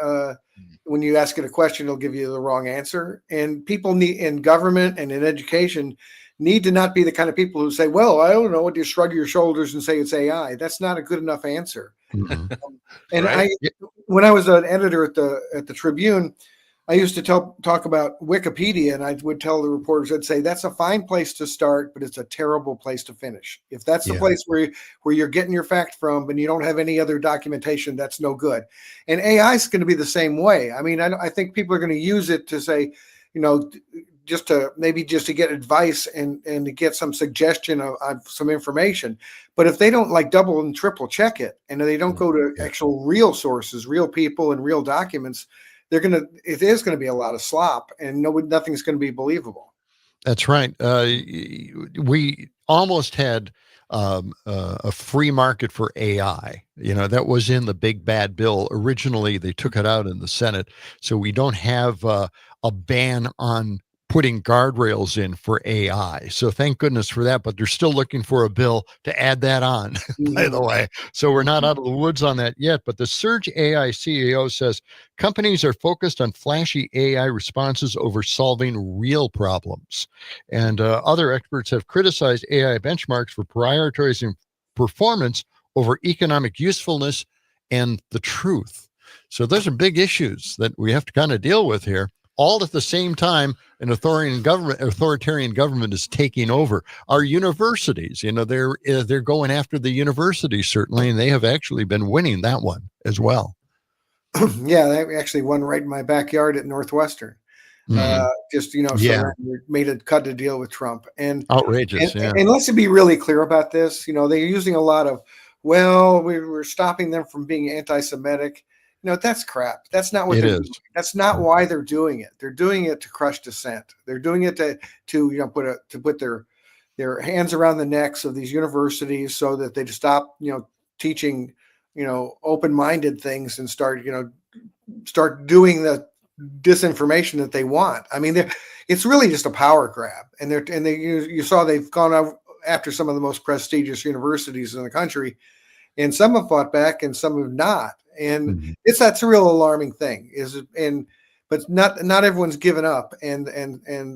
when you ask it a question, it'll give you the wrong answer. And people need, in government and in education, need to not be the kind of people who say, "Well, I don't know," what, you shrug your shoulders and say it's AI. That's not a good enough answer. And Right. when I was an editor at the Tribune, I used to talk about Wikipedia, and I would tell the reporters, I'd say, that's a fine place to start, but it's a terrible place to finish. If that's the place where you're getting your fact from, and you don't have any other documentation, that's no good. And AI is going to be the same way. I mean, I think people are going to use it to say, just to get advice and to get some suggestion of some information. But if they don't like double and triple check it, and they don't go to actual real sources, real people, and real documents, it is going to be a lot of slop, and nothing's going to be believable. That's right. We almost had a free market for AI. That was in the big bad bill. Originally, they took it out in the Senate. So we don't have a ban on putting guardrails in for AI. So thank goodness for that, but they're still looking for a bill to add that on, by the way. So we're not out of the woods on that yet, but the Surge AI CEO says companies are focused on flashy AI responses over solving real problems. And other experts have criticized AI benchmarks for prioritizing performance over economic usefulness and the truth. So those are big issues that we have to kind of deal with here. All at the same time, an authoritarian government is taking over our universities. They're going after the universities, certainly, and they have actually been winning that one as well. Yeah, they actually won right in my backyard at Northwestern. Made a cut to deal with Trump. And outrageous. And let's be really clear about this. They're using a lot of, we're stopping them from being anti-Semitic. That's crap. That's not what they're doing. That's not why they're doing it. They're doing it to crush dissent. They're doing it to put their hands around the necks of these universities so that they stop, teaching, open-minded things and start doing the disinformation that they want. I mean, it's really just a power grab. And you saw they've gone out after some of the most prestigious universities in the country, and some have fought back and some have not. And that's a real alarming thing. But not everyone's given up, and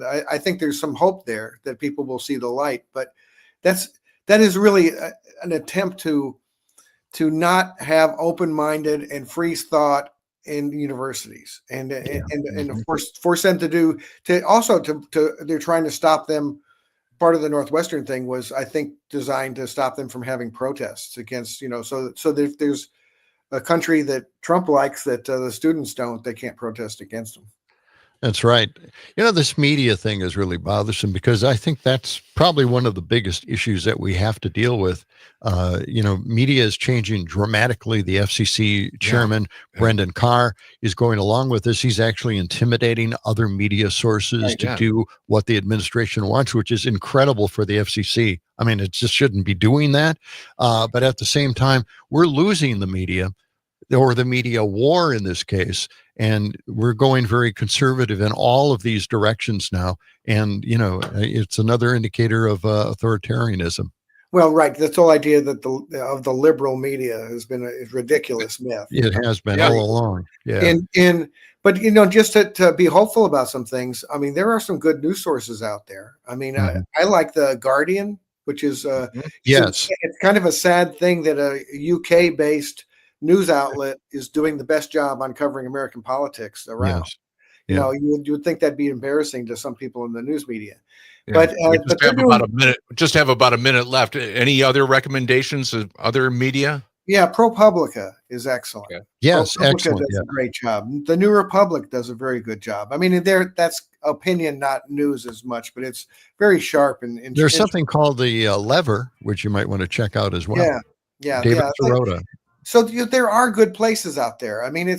I think there's some hope there that people will see the light. But that is really an attempt to not have open-minded and free thought in universities, and of course force them to they're trying to stop them. Part of the Northwestern thing was, I think, designed to stop them from having protests against, so there's a country that Trump likes that the students don't, they can't protest against them. That's right. This media thing is really bothersome, because I think that's probably one of the biggest issues that we have to deal with. Media is changing dramatically. The FCC chairman, Brendan Carr, is going along with this. He's actually intimidating other media sources to do what the administration wants, which is incredible for the FCC. I mean, it just shouldn't be doing that. But at the same time, we're losing the media, or the media war in this case. And we're going very conservative in all of these directions now. And, it's another indicator of authoritarianism. Well, right. This whole idea that the liberal media has been a ridiculous myth. It has been all along. Yeah. But just to be hopeful about some things. I mean, there are some good news sources out there. I mean, I like the Guardian, which is it's kind of a sad thing that a UK based news outlet is doing the best job on covering American politics around. You would think that'd be embarrassing to some people in the news media. But just have about a minute left. Any other recommendations of other media? Yeah, ProPublica is excellent. Okay. Yes, ProPublica excellent. does a great job. The New Republic does a very good job. I mean, that's opinion, not news as much, but it's very sharp. And there's something called the Lever, which you might want to check out as well. David Sirota. So there are good places out there. I mean,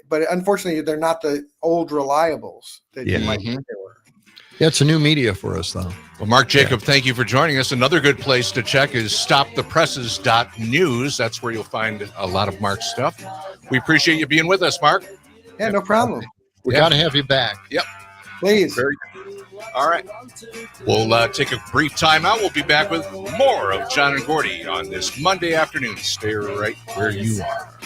but unfortunately, they're not the old reliables that you might think they were. Yeah, it's a new media for us, though. Well, Mark Jacob, thank you for joining us. Another good place to check is stopthepresses.news. That's where you'll find a lot of Mark's stuff. We appreciate you being with us, Mark. Yeah, no problem. We got to have you back. Yep. Please. Very good. All right. We'll take a brief time out. We'll be back with more of John and Gordy on this Monday afternoon. Stay right where you are.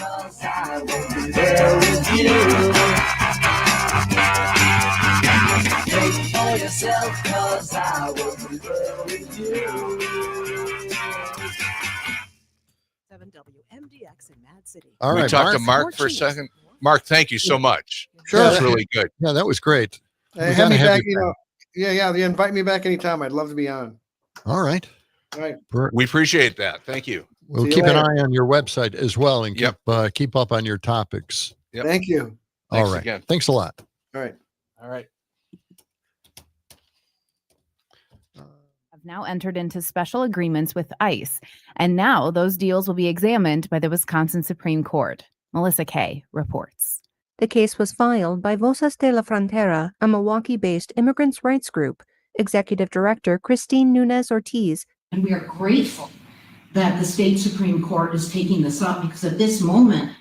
WMDX in Mad City. All right, we talked to Mark Mark for a second. Mark, thank you so much. Sure. That's really good. Yeah, that was great. Have me back, Yeah, invite me back anytime. I'd love to be on. All right. All right. We appreciate that. Thank you. We'll keep an eye on your website as well and keep up on your topics. Yep. Thank you. All right. Again. Thanks a lot. All right. All right. Have now entered into special agreements with ICE, and now those deals will be examined by the Wisconsin Supreme Court. Melissa Kay reports. The case was filed by Voces de la Frontera, a Milwaukee-based immigrants' rights group. Executive Director Christine Nunez Ortiz. And we are grateful that the state Supreme Court is taking this up, because at this moment,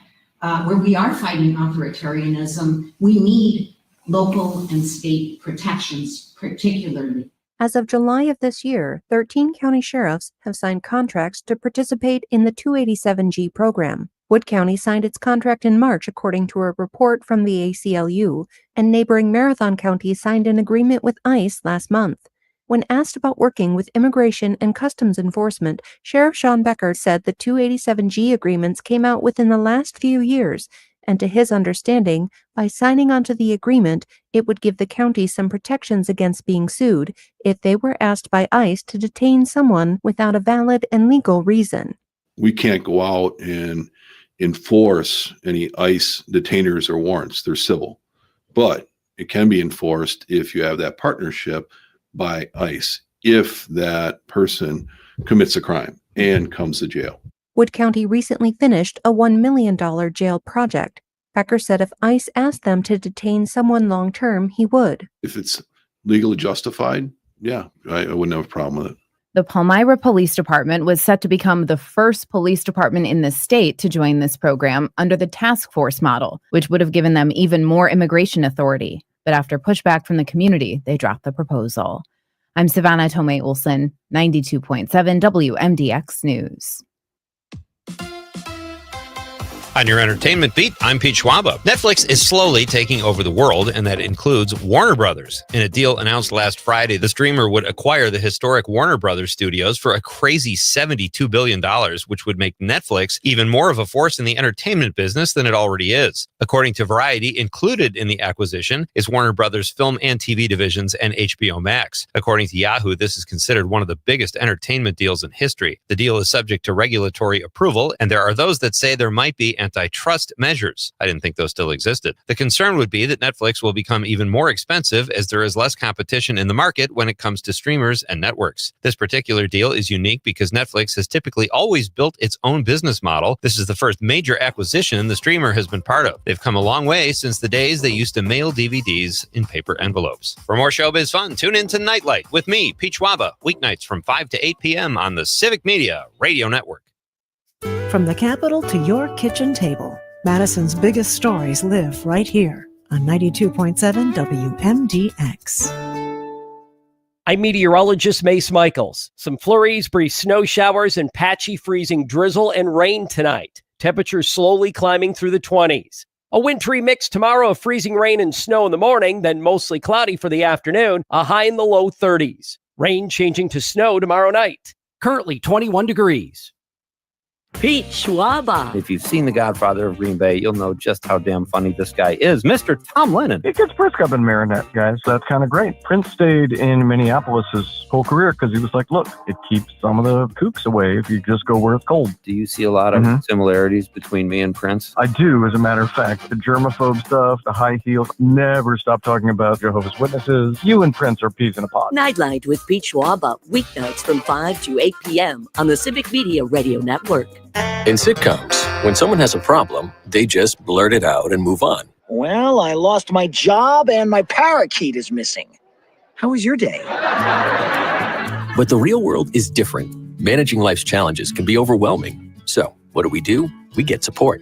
where we are fighting authoritarianism, we need local and state protections, particularly. As of July of this year, 13 county sheriffs have signed contracts to participate in the 287G program. Wood County signed its contract in March, according to a report from the ACLU, and neighboring Marathon County signed an agreement with ICE last month. When asked about working with Immigration and Customs Enforcement, Sheriff Sean Becker said the 287G agreements came out within the last few years, and to his understanding, by signing onto the agreement, it would give the county some protections against being sued if they were asked by ICE to detain someone without a valid and legal reason. We can't go out and enforce any ICE detainers or warrants. They're civil. But it can be enforced if you have that partnership by ICE, if that person commits a crime and comes to jail. Wood County recently finished a $1 million jail project. Becker said if ICE asked them to detain someone long-term, he would. If it's legally justified, yeah, I wouldn't have a problem with it. The Palmyra Police Department was set to become the first police department in the state to join this program under the task force model, which would have given them even more immigration authority. But after pushback from the community, they dropped the proposal. I'm Savannah Tomei Olson, 92.7 WMDX News. On your entertainment beat, I'm Pete Schwaba. Netflix is slowly taking over the world, and that includes Warner Brothers. In a deal announced last Friday, the streamer would acquire the historic Warner Brothers studios for a crazy $72 billion, which would make Netflix even more of a force in the entertainment business than it already is. According to Variety, included in the acquisition is Warner Brothers film and TV divisions and HBO Max. According to Yahoo, this is considered one of the biggest entertainment deals in history. The deal is subject to regulatory approval, and there are those that say there might be antitrust measures. I didn't think those still existed. The concern would be that Netflix will become even more expensive as there is less competition in the market when it comes to streamers and networks. This particular deal is unique because Netflix has typically always built its own business model. This is the first major acquisition the streamer has been part of. They've come a long way since the days they used to mail DVDs in paper envelopes. For more showbiz fun, tune in to Nightlight with me, Pete Schwaba, weeknights from 5 to 8 p.m. on the Civic Media Radio Network. From the Capitol to your kitchen table, Madison's biggest stories live right here on 92.7 WMDX. I'm meteorologist Mace Michaels. Some flurries, brief snow showers, and patchy freezing drizzle and rain tonight. Temperatures slowly climbing through the 20s. A wintry mix tomorrow of freezing rain and snow in the morning, then mostly cloudy for the afternoon, a high in the low 30s. Rain changing to snow tomorrow night. Currently 21 degrees. Pete Schwaba. If you've seen The Godfather of Green Bay, you'll know just how damn funny this guy is. Mr. Tom Lennon. It gets Prince up in Marinette, guys. So that's kind of great. Prince stayed in Minneapolis his whole career because he was like, look, it keeps some of the kooks away if you just go where it's cold. Do you see a lot of similarities between me and Prince? I do, as a matter of fact. The germaphobe stuff, the high heels, never stop talking about Jehovah's Witnesses. You and Prince are peas in a pod. Nightlight with Pete Schwaba, weeknights from 5 to 8 p.m. on the Civic Media Radio Network. In sitcoms, when someone has a problem, they just blurt it out and move on. Well, I lost my job and my parakeet is missing. How was your day? But the real world is different. Managing life's challenges can be overwhelming. So, what do? We get support.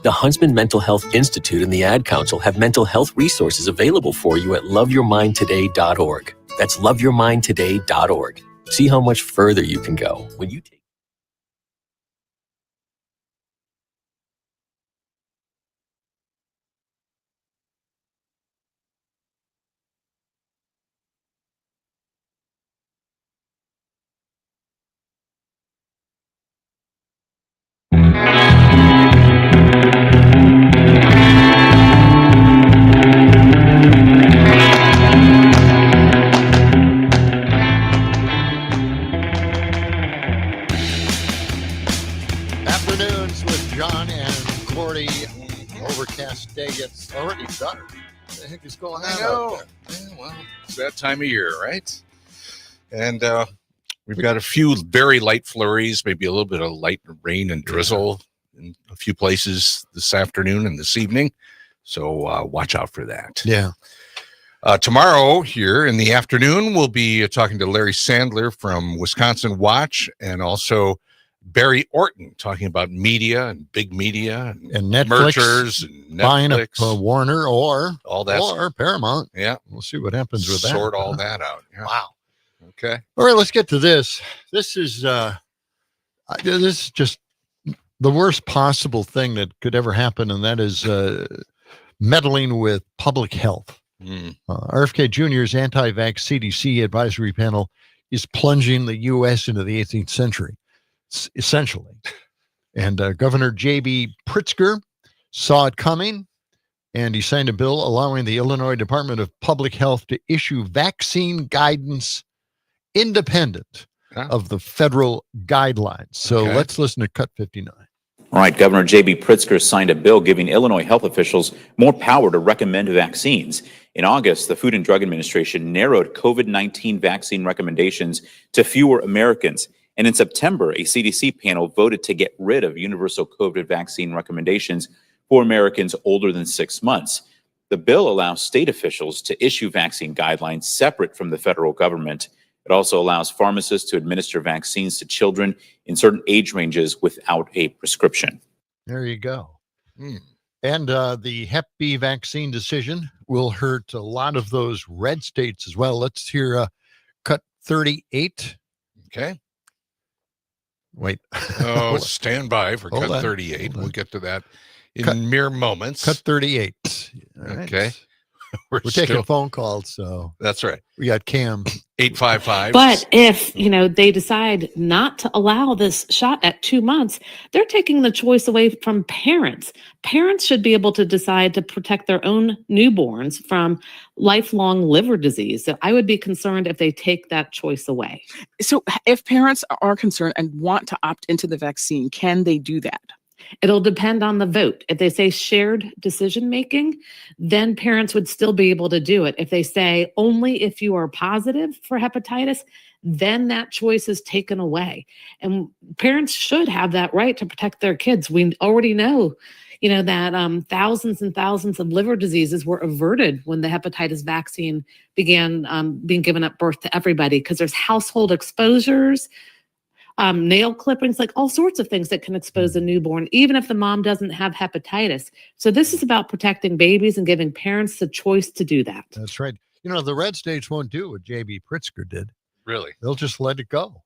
The Huntsman Mental Health Institute and the Ad Council have mental health resources available for you at loveyourmindtoday.org. That's loveyourmindtoday.org. See how much further you can go when you take. Afternoons with John and Gordy. Overcast day gets already dark. What the heck is going on out there? Yeah, well, it's that time of year, right? And we've got a few very light flurries, maybe a little bit of light rain and drizzle in a few places this afternoon and this evening. So watch out for that. Yeah. Tomorrow here in the afternoon, we'll be talking to Larry Sandler from Wisconsin Watch, and also Barry Orton talking about media and big media and Netflix, mergers and buying up Netflix, Warner or all that, or Paramount. Yeah, we'll see what happens with that. Sort all that out. Yeah. Wow. Okay. All right, let's get to this. This is just the worst possible thing that could ever happen, and that is meddling with public health. RFK Jr.'s anti-vax CDC advisory panel is plunging the U.S. into the 18th century, essentially. And Governor J.B. Pritzker saw it coming, and he signed a bill allowing the Illinois Department of Public Health to issue vaccine guidance independent of the federal guidelines. So let's listen to Cut 59. All right, Governor J.B. Pritzker signed a bill giving Illinois health officials more power to recommend vaccines. In August, the Food and Drug Administration narrowed COVID-19 vaccine recommendations to fewer Americans. And in September, a CDC panel voted to get rid of universal COVID vaccine recommendations for Americans older than 6 months. The bill allows state officials to issue vaccine guidelines separate from the federal government. It also allows pharmacists to administer vaccines to children in certain age ranges without a prescription. There you go. And the Hep B vaccine decision will hurt a lot of those red states as well. Let's hear Cut 38. Okay. Wait. Oh, stand by for Hold Cut on. 38. We'll get to that in mere moments. Cut 38. All right. Okay. We're taking phone calls, so that's right. We got Cam 855. But if they decide not to allow this shot at 2 months, they're taking the choice away from parents. Parents should be able to decide to protect their own newborns from lifelong liver disease. So I would be concerned if they take that choice away. So if parents are concerned and want to opt into the vaccine, can they do that? It'll depend on the vote. If they say shared decision making, then parents would still be able to do it. If they say only if you are positive for hepatitis, then that choice is taken away. And parents should have that right to protect their kids. We already know, that thousands and thousands of liver diseases were averted when the hepatitis vaccine began being given at birth to everybody, because there's household exposures, nail clippings, like all sorts of things that can expose a newborn, even if the mom doesn't have hepatitis. So this is about protecting babies and giving parents the choice to do that. That's right. The red states won't do what J.B. Pritzker did. Really? They'll just let it go,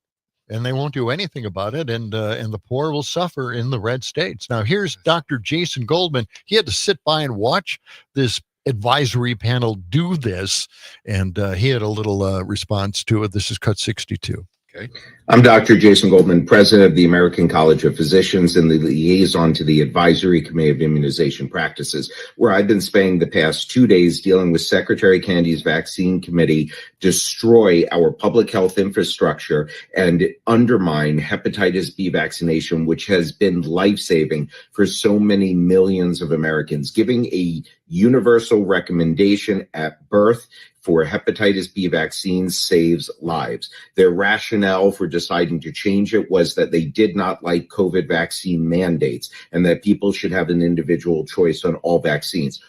and they won't do anything about it, and the poor will suffer in the red states. Now, here's Dr. Jason Goldman. He had to sit by and watch this advisory panel do this, and he had a little response to it. This is Cut 62. Okay. I'm Dr. Jason Goldman, president of the American College of Physicians and the liaison to the Advisory Committee of Immunization Practices, where I've been spending the past 2 days dealing with Secretary Kennedy's vaccine committee destroy our public health infrastructure and undermine hepatitis B vaccination, which has been life-saving for so many millions of Americans. Giving a universal recommendation at birth for hepatitis B vaccines saves lives. Their rationale for deciding to change it was that they did not like COVID vaccine mandates and that people should have an individual choice on all vaccines.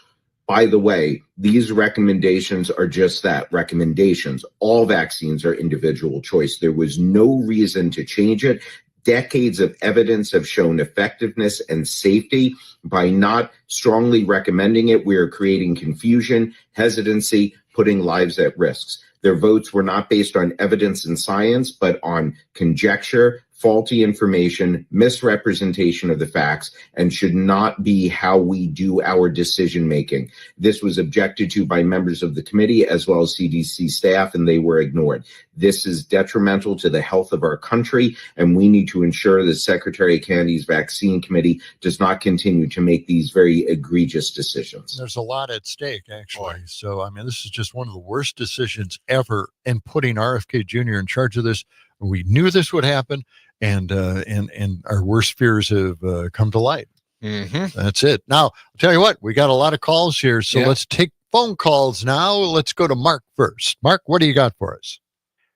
By the way, these recommendations are just that, recommendations. All vaccines are individual choice. There was no reason to change it. Decades of evidence have shown effectiveness and safety. By not strongly recommending it, we are creating confusion, hesitancy, putting lives at risk. Their votes were not based on evidence and science, but on conjecture, faulty information, misrepresentation of the facts, and should not be how we do our decision making. This was objected to by members of the committee as well as CDC staff, and they were ignored. This is detrimental to the health of our country, and we need to ensure that Secretary Kennedy's vaccine committee does not continue to make these very egregious decisions. There's a lot at stake, actually. So, I mean, this is just one of the worst decisions ever, and putting RFK Jr. in charge of this. We knew this would happen, and our worst fears have come to light. Mm-hmm. That's it. Now, I'll tell you what, we got a lot of calls here, so let's take phone calls now. Let's go to Mark first. Mark, what do you got for us?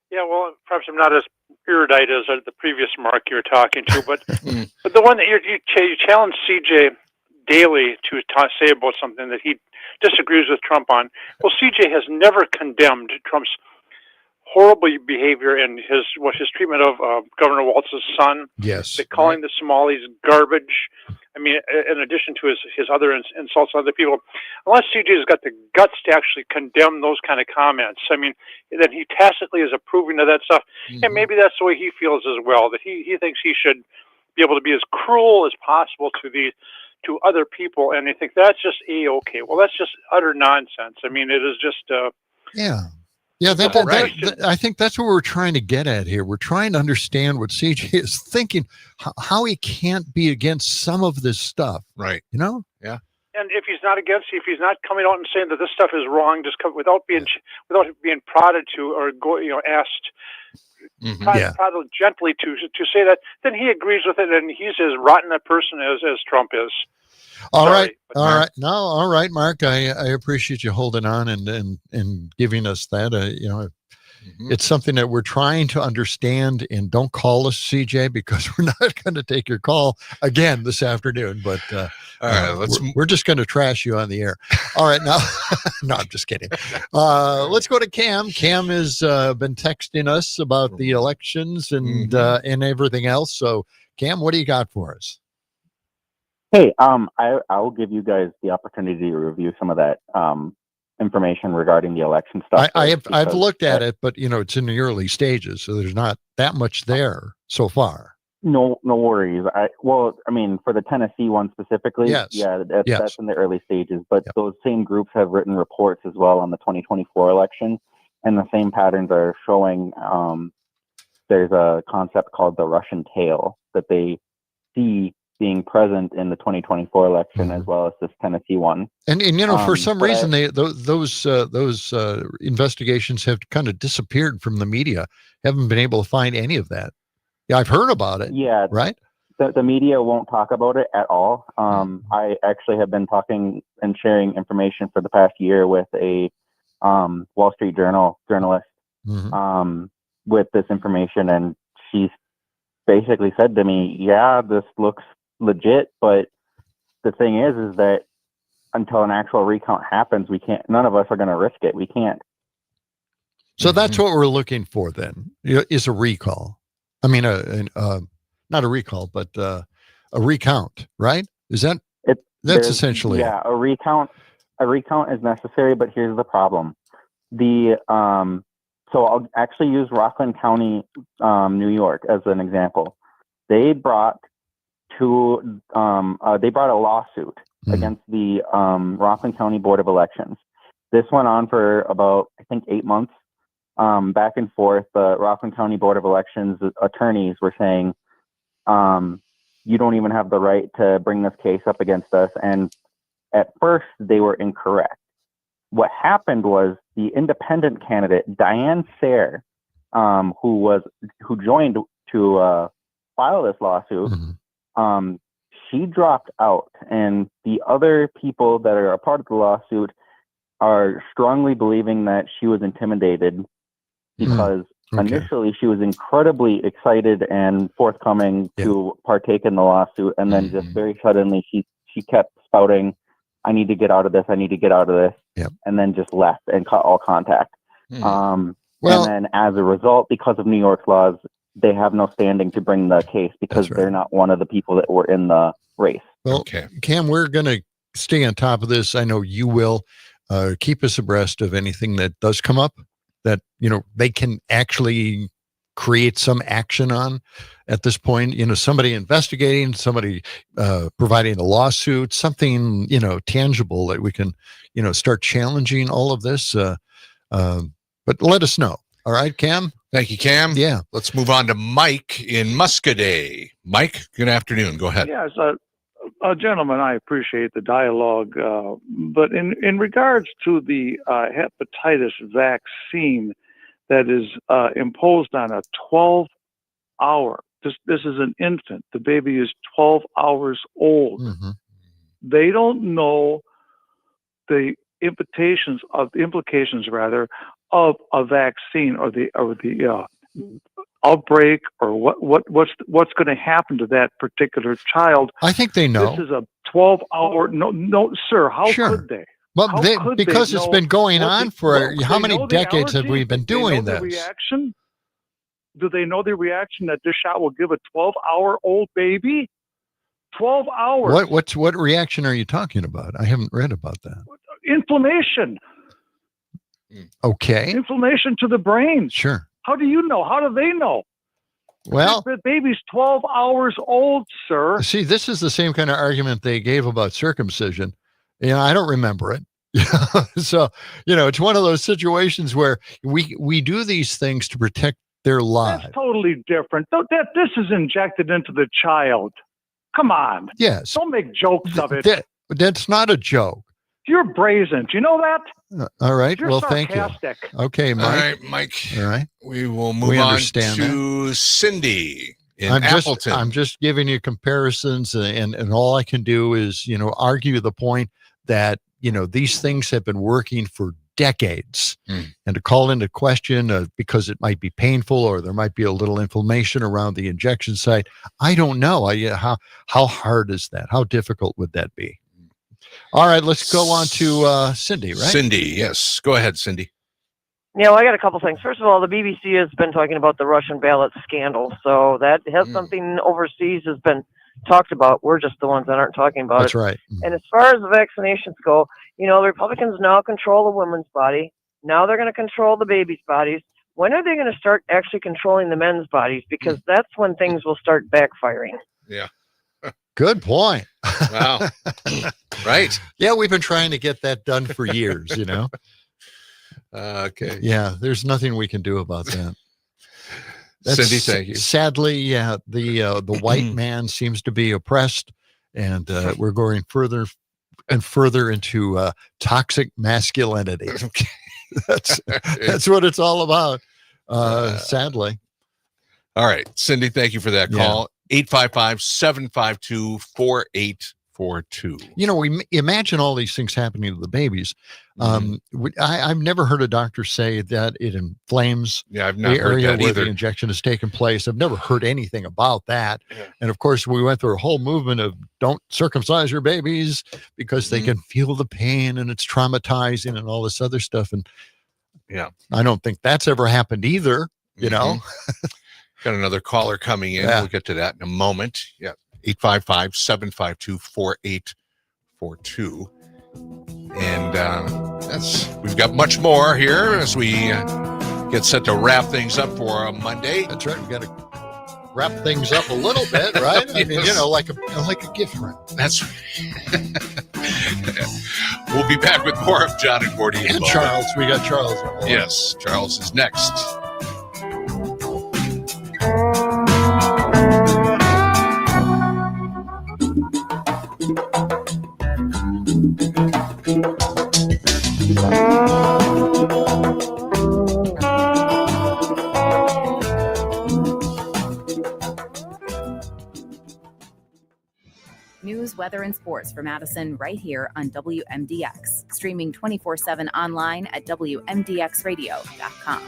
Yeah, well, perhaps I'm not as erudite as the previous Mark you were talking to, but but the one that you challenged CJ daily to say about something that he disagrees with Trump on. Well, CJ has never condemned Trump's horrible behavior and his treatment of Governor Walz's son. Yes. Calling the Somalis garbage. I mean, in addition to his other insults on other people, unless CJ's got the guts to actually condemn those kind of comments, I mean, then he tacitly is approving of that stuff. And maybe that's the way he feels as well, that he thinks he should be able to be as cruel as possible to other people. And I think that's just A-okay. Well, that's just utter nonsense. I mean, it is just... Yeah, I think that's what we're trying to get at here. We're trying to understand what CJ is thinking, how he can't be against some of this stuff. Right. You know? Yeah. And if he's not coming out and saying that this stuff is wrong, just without being prodded to or asked, prodded gently to say that, then he agrees with it, and he's as rotten a person as Trump is. All right, Mark. I appreciate you holding on and giving us that. It's something that we're trying to understand. And don't call us, CJ, because we're not going to take your call again this afternoon. But all right, we're just going to trash you on the air. All right, now, no, I'm just kidding. Let's go to Cam. Cam has been texting us about the elections and everything else. So, Cam, what do you got for us? Hey, I'll give you guys the opportunity to review some of that information regarding the election stuff. I've looked at it, but it's in the early stages, so there's not that much there so far. No worries. For the Tennessee one specifically, that's in the early stages. But those same groups have written reports as well on the 2024 election, and the same patterns are showing. There's a concept called the Russian tail that they see being present in the 2024 election as well as this Tennessee one. And for some reason, those investigations have kind of disappeared from the media. Haven't been able to find any of that. Yeah, I've heard about it. Yeah. Right? The media won't talk about it at all. I actually have been talking and sharing information for the past year with a Wall Street Journal journalist with this information, and she's basically said to me, yeah, this looks legit, but the thing is that until an actual recount happens, none of us are going to risk it. We can't. So that's what we're looking for then, is a recall. I mean, not a recall, but a recount, right? Is that, that's essentially it. A recount is necessary, but here's the problem. So I'll actually use Rockland County, New York as an example. They brought a lawsuit against the Rockland County Board of Elections. This went on for about, I think, 8 months. Back and forth, the Rockland County Board of Elections attorneys were saying, you don't even have the right to bring this case up against us. And at first, they were incorrect. What happened was the independent candidate, Diane Sayre, who joined to file this lawsuit, she dropped out, and the other people that are a part of the lawsuit are strongly believing that she was intimidated because initially she was incredibly excited and forthcoming to partake in the lawsuit, and then just very suddenly she kept spouting, I need to get out of this, and then just left and cut all contact. And then as a result, because of New York's laws, they have no standing to bring the case because they're not one of the people that were in the race. Well, Cam, we're going to stay on top of this. I know you will. Keep us abreast of anything that does come up that, they can actually create some action on at this point. Somebody investigating, somebody providing a lawsuit, something, tangible that we can, start challenging all of this. But let us know. All right, Cam? Thank you, Cam. Yeah. Let's move on to Mike in Muscadet. Mike, good afternoon. Go ahead. Yes, gentlemen, I appreciate the dialogue, but in regards to the hepatitis vaccine that is imposed on a 12-hour, this is an infant. The baby is 12 hours old. Mm-hmm. They don't know the implications of a vaccine or the outbreak or what's going to happen to that particular child. I think they know. This is a 12-hour. No, sir. How could they? Well, because it's been going on for how many decades have we been doing this? Do they know the reaction that this shot will give a 12-hour-old baby? 12 hours. What reaction are you talking about? I haven't read about that. Inflammation. Okay. Inflammation to the brain. Sure. How do you know? How do they know? Well, the baby's 12 hours old, sir. See, this is the same kind of argument they gave about circumcision. I don't remember it. So, it's one of those situations where we do these things to protect their lives. That's totally different. This is injected into the child. Come on. Yes. Don't make jokes of it. That's not a joke. You're brazen. Do you know that? All right. You're well, sarcastic. Thank you. Okay, Mike. All right, Mike. All right. We will move on to Cindy in Appleton. I'm just giving you comparisons, and all I can do is, argue the point that, these things have been working for decades. And to call into question because it might be painful or there might be a little inflammation around the injection site, I don't know. How hard is that? How difficult would that be? All right, let's go on to Cindy, right? Cindy, yes. Go ahead, Cindy. Yeah, well, I got a couple things. First of all, the BBC has been talking about the Russian ballot scandal, so that has something overseas has been talked about. We're just the ones that aren't talking about That's it. right. And as far as the vaccinations go, the Republicans now control the women's body. Now they're going to control the babies' bodies. When are they going to start actually controlling the men's bodies? Because that's when things will start backfiring. Yeah. Good point. Wow. Right. Yeah, we've been trying to get that done for years, Okay. Yeah, there's nothing we can do about that. Cindy, thank you. Sadly, yeah, the white man seems to be oppressed, and we're going further and further into toxic masculinity. That's what it's all about. Sadly. All right, Cindy, thank you for that call. 855-752-4842. We imagine all these things happening to the babies. I've never heard a doctor say that it inflames the area where the injection has taken place. I've never heard anything about that. Yeah. And of course, we went through a whole movement of don't circumcise your babies because they can feel the pain and it's traumatizing and all this other stuff. And I don't think that's ever happened either, Got another caller coming in. We'll get to that in a moment. Yeah. 855-752-4842. And we've got much more here as we get set to wrap things up for a Monday. That's right. We got to wrap things up a little bit, right? I mean, like a gift wrap. That's right. We'll be back with more of John and Gordy. And Charles. We got Charles. Yes, Charles is next. News, weather, and sports for Madison right here on WMDX. Streaming 24/7 online at WMDXradio.com.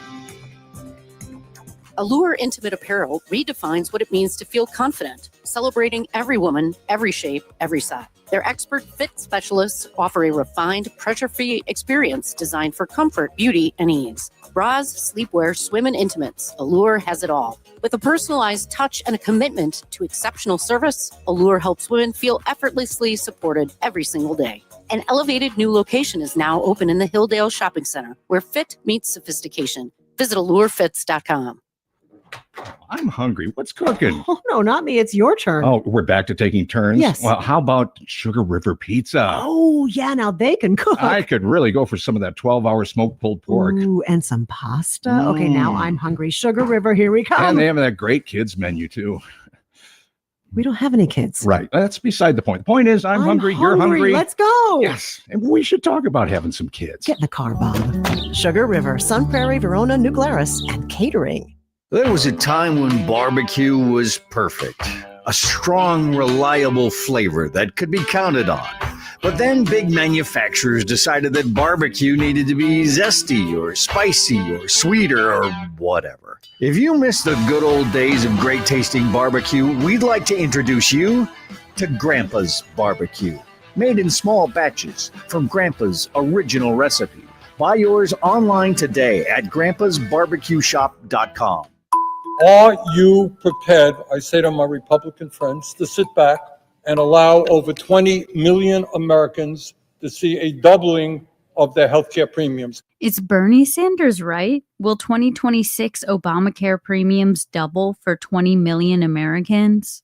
Allure Intimate Apparel redefines what it means to feel confident, celebrating every woman, every shape, every size. Their expert fit specialists offer a refined, pressure-free experience designed for comfort, beauty, and ease. Bras, sleepwear, swim, and intimates, Allure has it all. With a personalized touch and a commitment to exceptional service, Allure helps women feel effortlessly supported every single day. An elevated new location is now open in the Hilldale Shopping Center, where fit meets sophistication. Visit allurefits.com. I'm hungry. What's cooking? Oh, no, not me. It's your turn. Oh, we're back to taking turns? Yes. Well, how about Sugar River Pizza? Oh, yeah. Now they can cook. I could really go for some of that 12-hour smoked pulled pork. Ooh, and some pasta. Okay, now I'm hungry. Sugar River, here we come. And they have that great kids menu, too. We don't have any kids. Right. That's beside the point. The point is, I'm hungry. You're hungry. Let's go. Yes. And we should talk about having some kids. Get in the car, Bob. Sugar River, Sun Prairie, Verona, New Glarus, and catering. There was a time when barbecue was perfect. A strong, reliable flavor that could be counted on. But then big manufacturers decided that barbecue needed to be zesty or spicy or sweeter or whatever. If you miss the good old days of great tasting barbecue, we'd like to introduce you to Grandpa's Barbecue. Made in small batches from Grandpa's original recipe. Buy yours online today at grandpasbarbecueshop.com. Are you prepared, I say to my Republican friends, to sit back and allow over 20 million Americans to see a doubling of their healthcare premiums? It's Bernie Sanders, right? Will 2026 Obamacare premiums double for 20 million Americans?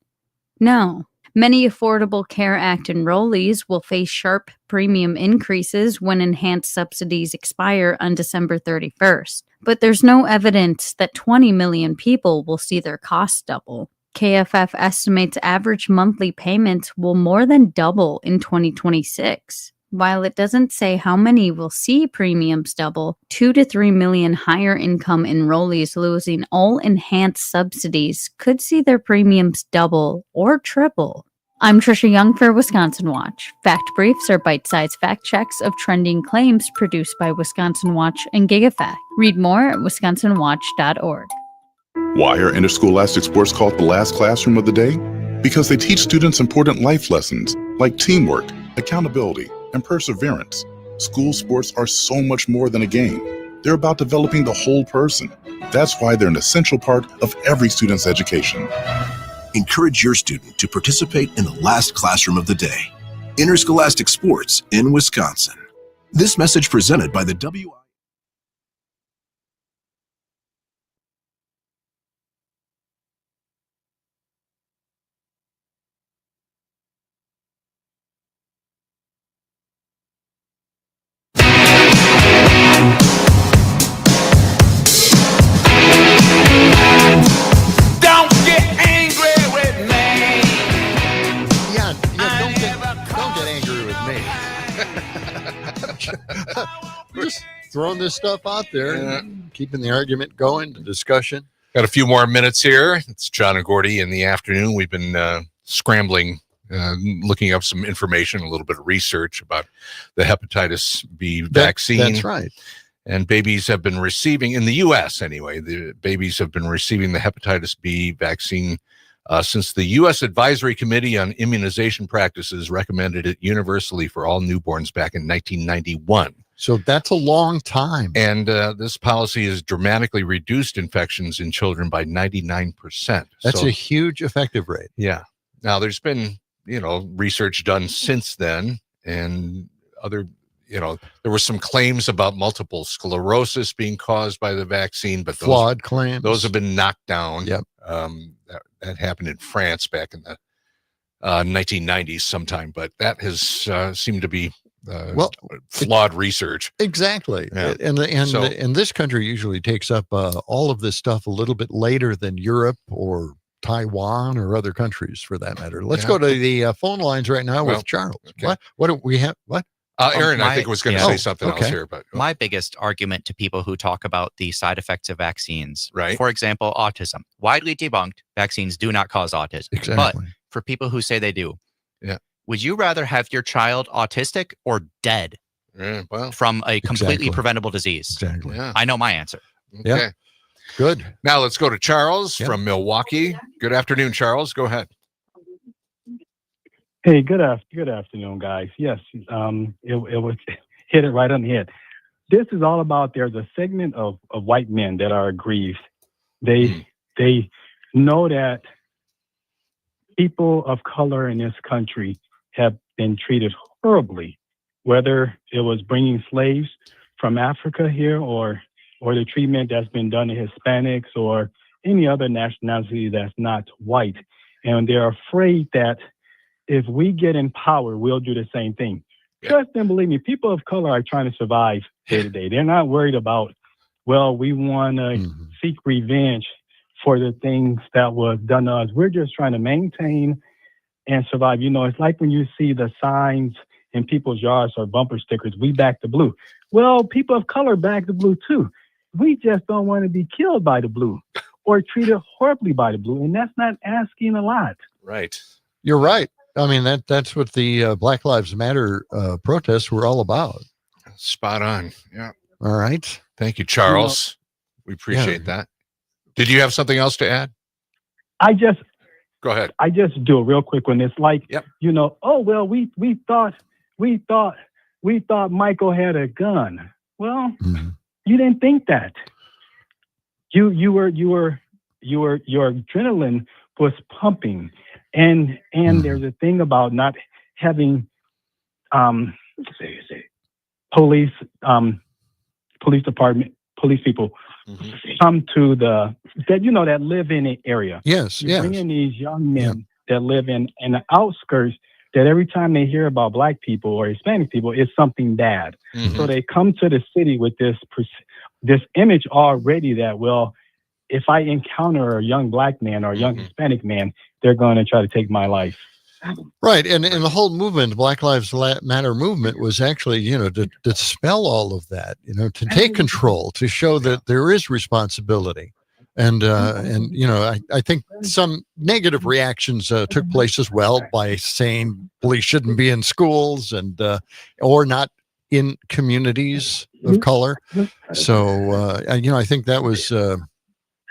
No. Many Affordable Care Act enrollees will face sharp premium increases when enhanced subsidies expire on December 31st. But there's no evidence that 20 million people will see their costs double. KFF estimates average monthly payments will more than double in 2026. While it doesn't say how many will see premiums double, 2 to 3 million higher income enrollees losing all enhanced subsidies could see their premiums double or triple. I'm Trisha Young for Wisconsin Watch. Fact briefs are bite-sized fact checks of trending claims produced by Wisconsin Watch and GigaFact. Read more at wisconsinwatch.org. Why are interscholastic sports called the last classroom of the day? Because they teach students important life lessons like teamwork, accountability, and perseverance. School sports are so much more than a game. They're about developing the whole person. That's why they're an essential part of every student's education. Encourage your student to participate in the last classroom of the day. Interscholastic sports in Wisconsin. This message presented by the WI. Just throwing this stuff out there, and keeping the argument going, the discussion. Got a few more minutes here. It's John and Gordy in the afternoon. We've been scrambling, looking up some information, a little bit of research about the hepatitis B vaccine. That's right. And babies have been receiving, in the U.S. anyway, the babies have been receiving the hepatitis B vaccine since the U.S. Advisory Committee on Immunization Practices recommended it universally for all newborns back in 1991. So that's a long time. And this policy has dramatically reduced infections in children by 99%. That's a huge effective rate. Yeah. Now, there's been, research done since then, and other, there were some claims about multiple sclerosis being caused by the vaccine, but flawed claims. Those have been knocked down. Yep. That happened in France back in the 1990s sometime, but that has seemed to be flawed research. Exactly. Yeah. And this country usually takes up all of this stuff a little bit later than Europe or Taiwan or other countries for that matter. Let's go to the phone lines right now with Charles. Okay. What do we have? What? Aaron, I think was going to say something else here, but my biggest argument to people who talk about the side effects of vaccines, right? For example, autism, widely debunked. Vaccines do not cause autism. Exactly. But for people who say they do, would you rather have your child autistic or dead from a completely preventable disease? Exactly. I know my answer. Okay. Yeah. Good. Now let's go to Charles from Milwaukee. Good afternoon, Charles. Go ahead. Hey, good afternoon, guys. Yes, it was hit it right on the head. This is all about. There's a segment of white men that are aggrieved. They know that people of color in this country have been treated horribly, whether it was bringing slaves from Africa here or the treatment that's been done to Hispanics or any other nationality that's not white. And they're afraid that if we get in power, we'll do the same thing. Trust and believe me, people of color are trying to survive day to day. They're not worried about, well, we want to seek revenge for the things that was done to us. We're just trying to maintain and survive. You know, it's like when you see the signs in people's yards or bumper stickers, we back the blue. Well, people of color back the blue too. We just don't want to be killed by the blue or treated horribly by the blue. And that's not asking a lot. Right. You're right. I mean, that's what the Black Lives Matter protests were all about. Spot on. Yeah. All right. Thank you, Charles. We appreciate that. Did you have something else to add? Go ahead. I just do a real quick one. It's like, you know, oh, well, we thought Michael had a gun. Well, you didn't think that. Your adrenaline was pumping. And there's a thing about not having police department, police people come to that live in the area. Yes, you bring in these young men that live in the outskirts that every time they hear about Black people or Hispanic people, it's something bad. So they come to the city with this image already that, well, if I encounter a young Black man or a young Hispanic man, they're going to try to take my life. Right. And the whole movement, the Black Lives Matter movement, was actually, you know, to dispel all of that, you know, to take control, to show that there is responsibility. And you know, I think some negative reactions took place as well by saying police shouldn't be in schools and or not in communities of color. So, you know, I think that was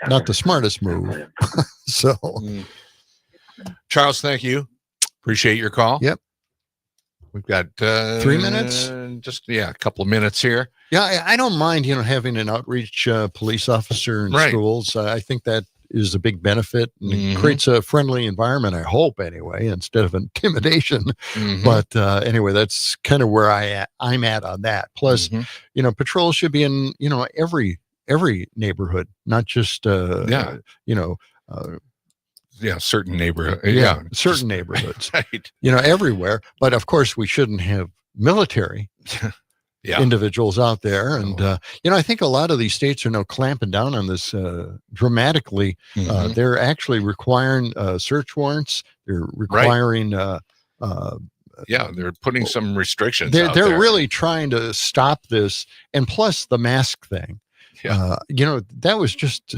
not the smartest move. So, Charles, thank you. Appreciate your call. Yep. We've got 3 minutes. Just a couple of minutes here. Yeah, I don't mind, you know, having an outreach police officer in schools. I think that is a big benefit and it creates a friendly environment, I hope, anyway, instead of intimidation. But anyway, that's kind of where I'm at on that. Plus, you know, patrol should be in, you know, every neighborhood, not just you know, certain neighborhood. Certain neighborhoods. Right. You know, everywhere. But of course, we shouldn't have military individuals out there. And, you know, I think a lot of these states are now clamping down on this dramatically. They're actually requiring search warrants. They're requiring they're putting some restrictions. They're really trying to stop this. And plus the mask thing. You know, that was just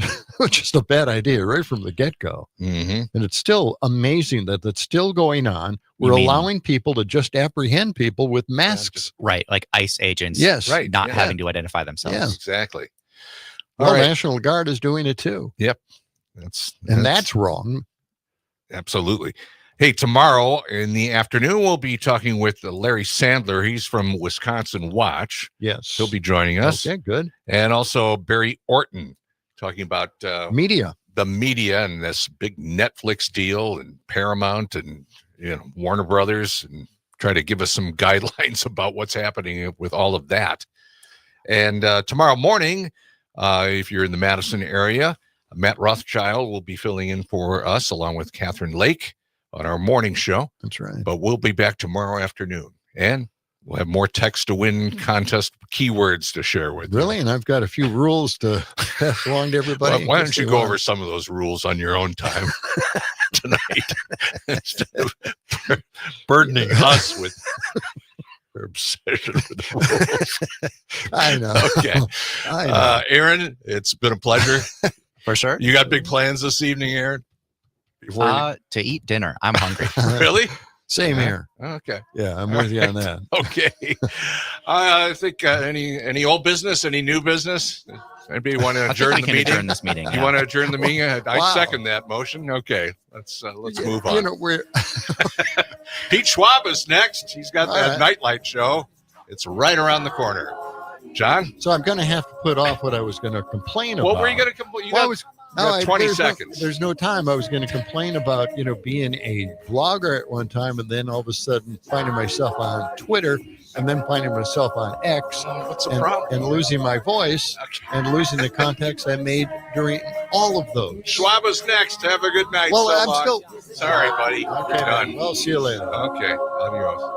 a bad idea right from the get-go. And it's still amazing that that's still going on. We're allowing people to just apprehend people with masks. Right, like ICE agents. Yes. Right. Not having to identify themselves. Yeah. Exactly. Well, National Guard is doing it too. Yep. That's wrong. Absolutely. Hey, tomorrow in the afternoon, we'll be talking with Larry Sandler. He's from Wisconsin Watch. Yes. He'll be joining us. Okay, good. And also Barry Orton talking about media, the media and this big Netflix deal and Paramount and, you know, Warner Brothers, and try to give us some guidelines about what's happening with all of that. And tomorrow morning, if you're in the Madison area, Matt Rothschild will be filling in for us along with Catherine Lake on our morning show. That's right. But we'll be back tomorrow afternoon, and we'll have more text to win contest keywords to share with you. Really? And I've got a few rules to pass along to everybody. Well, why don't you go over some of those rules on your own time tonight instead of burdening us with their obsession with the rules? I know. Okay. I know. Aaron, it's been a pleasure. For sure. You got big plans this evening, Aaron? To eat dinner. I'm hungry. Really? Same here. Okay. Yeah, I'm with you on that. Okay. I think any old business, any new business? Anybody want to I adjourn think I the can meeting? adjourn this meeting. You yeah. want to adjourn the meeting? I Wow. second that motion. Okay, let's move on. You know, we're Pete Schwab is next. He's got All that right. nightlight show. It's right around the corner. John? so I'm going to have to put off what I was going to complain about. What were you going to complain? You Well, got 20 there's seconds. there's no time. I was going to complain about, being a blogger at one time and then all of a sudden finding myself on Twitter and then finding myself on X What's the problem? and losing my voice and losing the contacts I made during all of those. Schwab is next. Have a good night. Well, so I'm long. still. Sorry, buddy. Okay, You're done. well, see you later. Okay, adios.